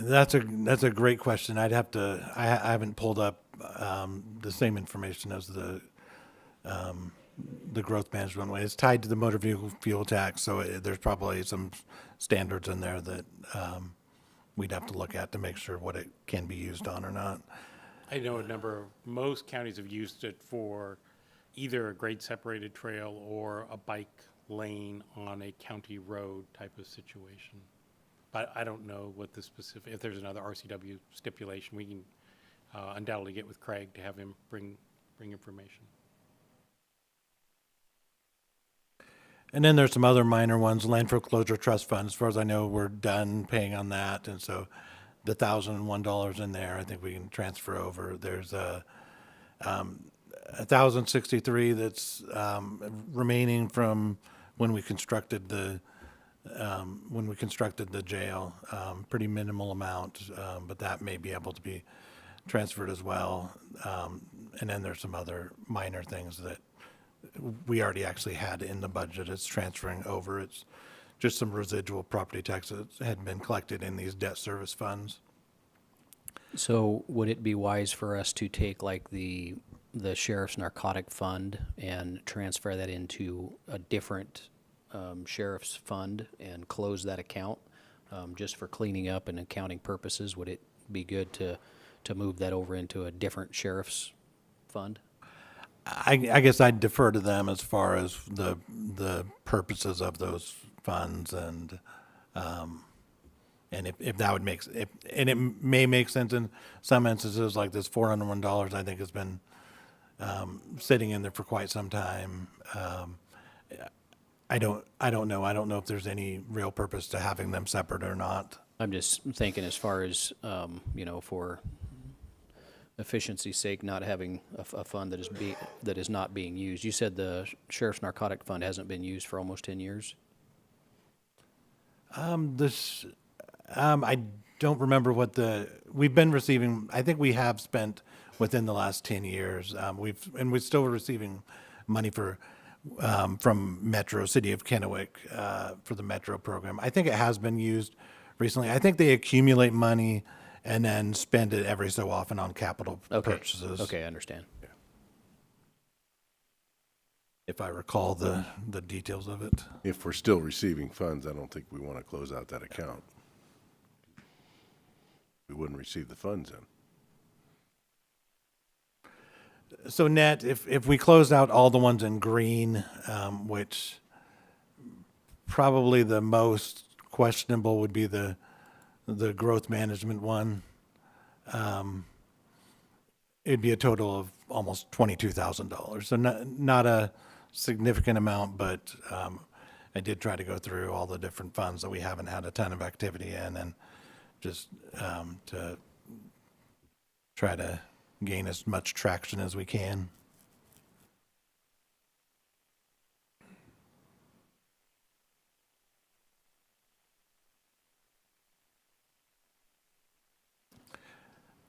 [SPEAKER 6] That's a great question. I'd have to, I haven't pulled up the same information as the growth management way. It's tied to the motor vehicle fuel tax, so there's probably some standards in there that we'd have to look at to make sure what it can be used on or not.
[SPEAKER 2] I know most counties have used it for either a grade separated trail or a bike lane on a county road type of situation. But I don't know what the specific, if there's another RCW stipulation, we can undoubtedly get with Craig to have him bring information.
[SPEAKER 6] And then there's some other minor ones, landfill closure trust fund. As far as I know, we're done paying on that, and so the $1,001 in there, I think we can transfer over. There's a $1,063 that's remaining from when we constructed the jail. Pretty minimal amount, but that may be able to be transferred as well. And then there's some other minor things that we already actually had in the budget. It's transferring over. It's just some residual property taxes had been collected in these debt service funds.
[SPEAKER 4] So would it be wise for us to take like the sheriff's narcotic fund and transfer that into a different sheriff's fund and close that account just for cleaning up and accounting purposes? Would it be good to move that over into a different sheriff's fund?
[SPEAKER 6] I guess I'd defer to them as far as the purposes of those funds, and if that would make, and it may make sense in some instances, like this $401, I think has been sitting in there for quite some time. I don't know. I don't know if there's any real purpose to having them separate or not.
[SPEAKER 4] I'm just thinking as far as, for efficiency's sake, not having a fund that is not being used. You said the sheriff's narcotic fund hasn't been used for almost 10 years? I don't remember what we've been receiving. I think we have spent within the last 10 years. We're still receiving money from Metro, City of Kennewick, for the Metro program. I think it has been used recently. I think they accumulate money and then spend it every so often on capital purchases. Okay, I understand.
[SPEAKER 6] If I recall the details of it.
[SPEAKER 3] If we're still receiving funds, I don't think we want to close out that account. We wouldn't receive the funds in.
[SPEAKER 6] So net, if we closed out all the ones in green, which probably the most questionable would be the growth management one, it'd be a total of almost $22,000. So not a significant amount, but I did try to go through all the different funds that we haven't had a ton of activity in, and just to try to gain as much traction as we can.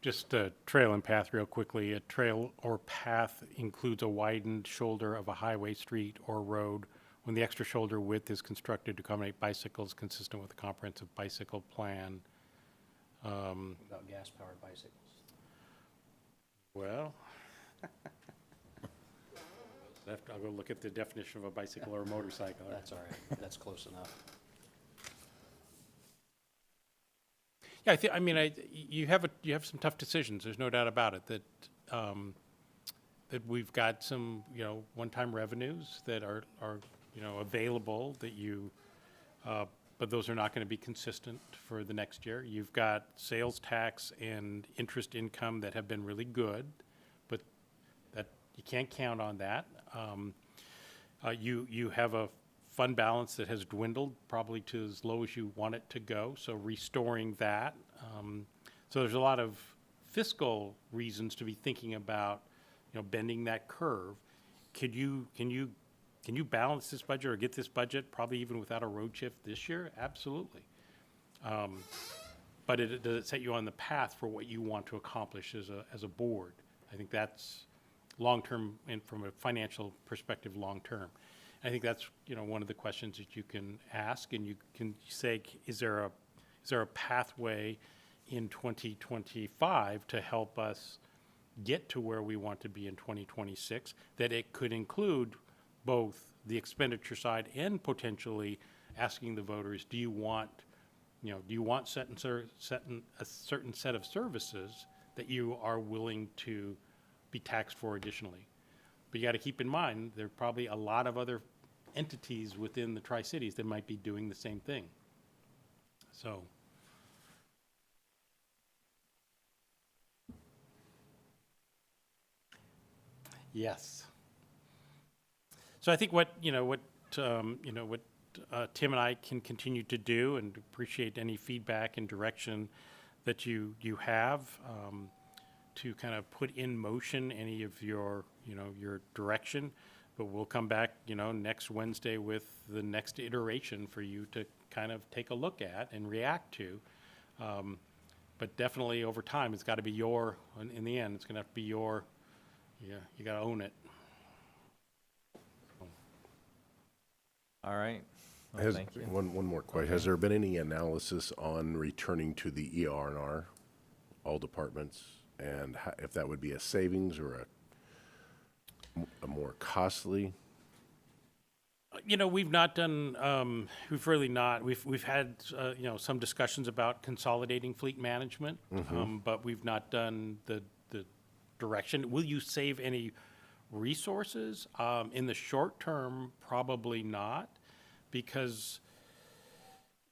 [SPEAKER 2] Just a trail and path real quickly. A trail or path includes a widened shoulder of a highway, street, or road when the extra shoulder width is constructed to accommodate bicycles consistent with the comprehensive bicycle plan.
[SPEAKER 4] About gas-powered bicycles.
[SPEAKER 2] Well, I'll go look at the definition of a bicycle or a motorcycle.
[SPEAKER 4] That's all right. That's close enough.
[SPEAKER 2] Yeah, you have some tough decisions. There's no doubt about it. That we've got some one-time revenues that are available that but those are not going to be consistent for the next year. You've got sales tax and interest income that have been really good, but that you can't count on that. You have a fund balance that has dwindled probably to as low as you want it to go, so restoring that. So there's a lot of fiscal reasons to be thinking about, bending that curve. Can you balance this budget or get this budget probably even without a road shift this year? Absolutely. but does it set you on the path for what you want to accomplish as a board? I think that's long-term, and from a financial perspective, long-term. I think that's, one of the questions that you can ask, and you can say, is there a pathway in 2025 to help us get to where we want to be in 2026, that it could include both the expenditure side and potentially asking the voters, do you want a certain set of services that you are willing to be taxed for additionally? But you got to keep in mind, there are probably a lot of other entities within the Tri-Cities that might be doing the same thing. So. Yes. So I think what Tim and I can continue to do, and appreciate any feedback and direction that you have, to kind of put in motion any of your direction. But we'll come back, next Wednesday with the next iteration for you to kind of take a look at and react to. But definitely over time, it's got to be in the end, it's going to have to be you got to own it.
[SPEAKER 14] All right. Well, thank you.
[SPEAKER 3] One more question. Has there been any analysis on returning to the ER&R, all departments, and if that would be a savings or a more costly?
[SPEAKER 2] We've not done, we've had, some discussions about consolidating fleet management, but we've not done the direction. Will you save any resources? In the short term, probably not, because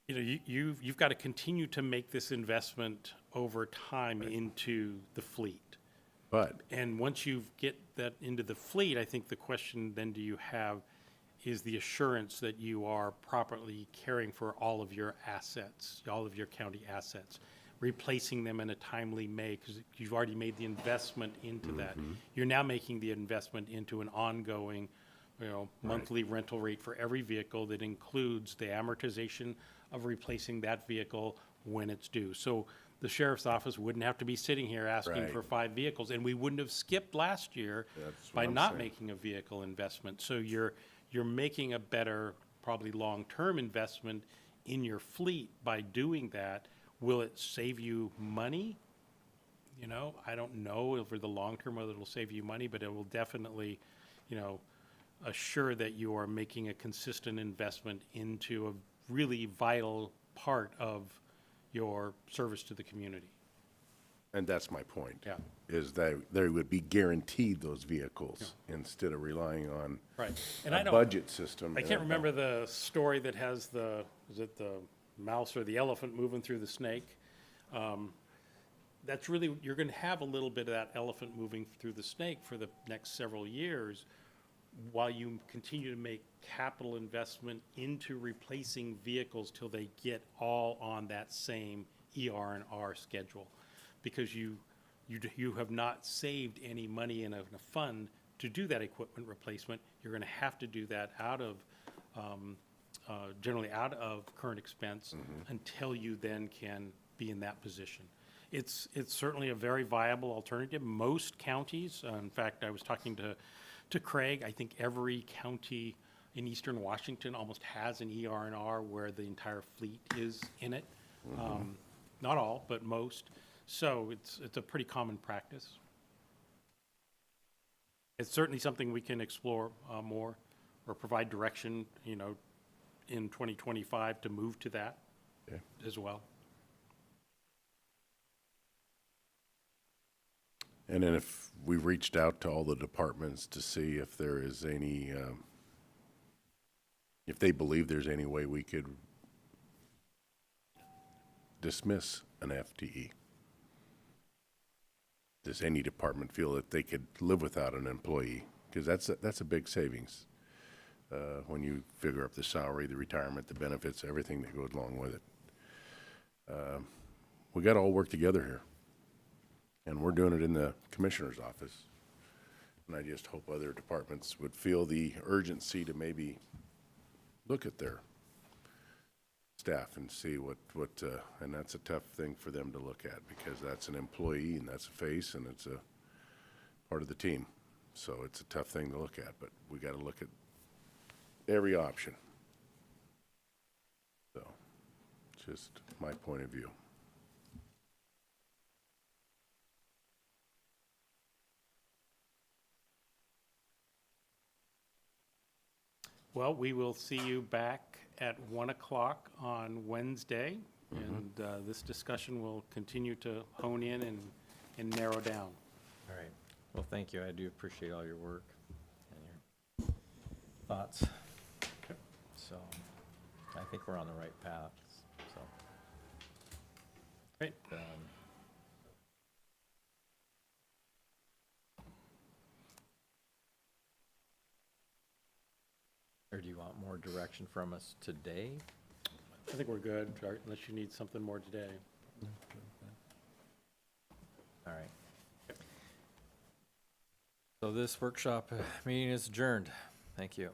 [SPEAKER 2] you've got to continue to make this investment over time into the fleet. And once you get that into the fleet, I think the question then do you have is the assurance that you are properly caring for all of your assets, all of your county assets, replacing them in a timely way, because you've already made the investment into that. You're now making the investment into an ongoing, monthly rental rate for every vehicle that includes the amortization of replacing that vehicle when it's due. So the sheriff's office wouldn't have to be sitting here asking for 5 vehicles, and we wouldn't have skipped last year by not making a vehicle investment. So you're making a better, probably long-term investment in your fleet by doing that. Will it save you money? I don't know over the long term whether it'll save you money, but it will definitely, assure that you are making a consistent investment into a really vital part of your service to the community.
[SPEAKER 3] And that's my point.
[SPEAKER 2] Yeah.
[SPEAKER 3] Is that they would be guaranteed those vehicles instead of relying on
[SPEAKER 2] And
[SPEAKER 3] a budget system.
[SPEAKER 2] I can't remember the story that has is it the mouse or the elephant moving through the snake? That's really, you're going to have a little bit of that elephant moving through the snake for the next several years while you continue to make capital investment into replacing vehicles till they get all on that same ER&R schedule. Because you have not saved any money in a fund to do that equipment replacement. You're going to have to do that generally out of current expense until you then can be in that position. It's certainly a very viable alternative. Most counties, in fact, I was talking to Craig, I think every county in eastern Washington almost has an ER&R where the entire fleet is in it. Not all, but most. So it's a pretty common practice. It's certainly something we can explore more or provide direction, in 2025 to move to that as well.
[SPEAKER 3] And then if we reached out to all the departments to see if there is any, if they believe there's any way we could dismiss an FTE. Does any department feel that they could live without an employee? Because that's a big savings when you figure up the salary, the retirement, the benefits, everything that goes along with it. We got to all work together here. And we're doing it in the commissioner's office. And I just hope other departments would feel the urgency to maybe look at their staff and see and that's a tough thing for them to look at, because that's an employee and that's a face and it's a part of the team. So it's a tough thing to look at, but we got to look at every option. So, just my point of view.
[SPEAKER 2] Well, we will see you back at 1 o'clock on Wednesday, and this discussion will continue to hone in and narrow down.
[SPEAKER 14] All right. Well, thank you. I do appreciate all your work and your thoughts. So I think we're on the right path, so.
[SPEAKER 2] Great.
[SPEAKER 14] Or do you want more direction from us today?
[SPEAKER 2] I think we're good, Art, unless you need something more today.
[SPEAKER 14] All right. So this workshop meeting is adjourned. Thank you.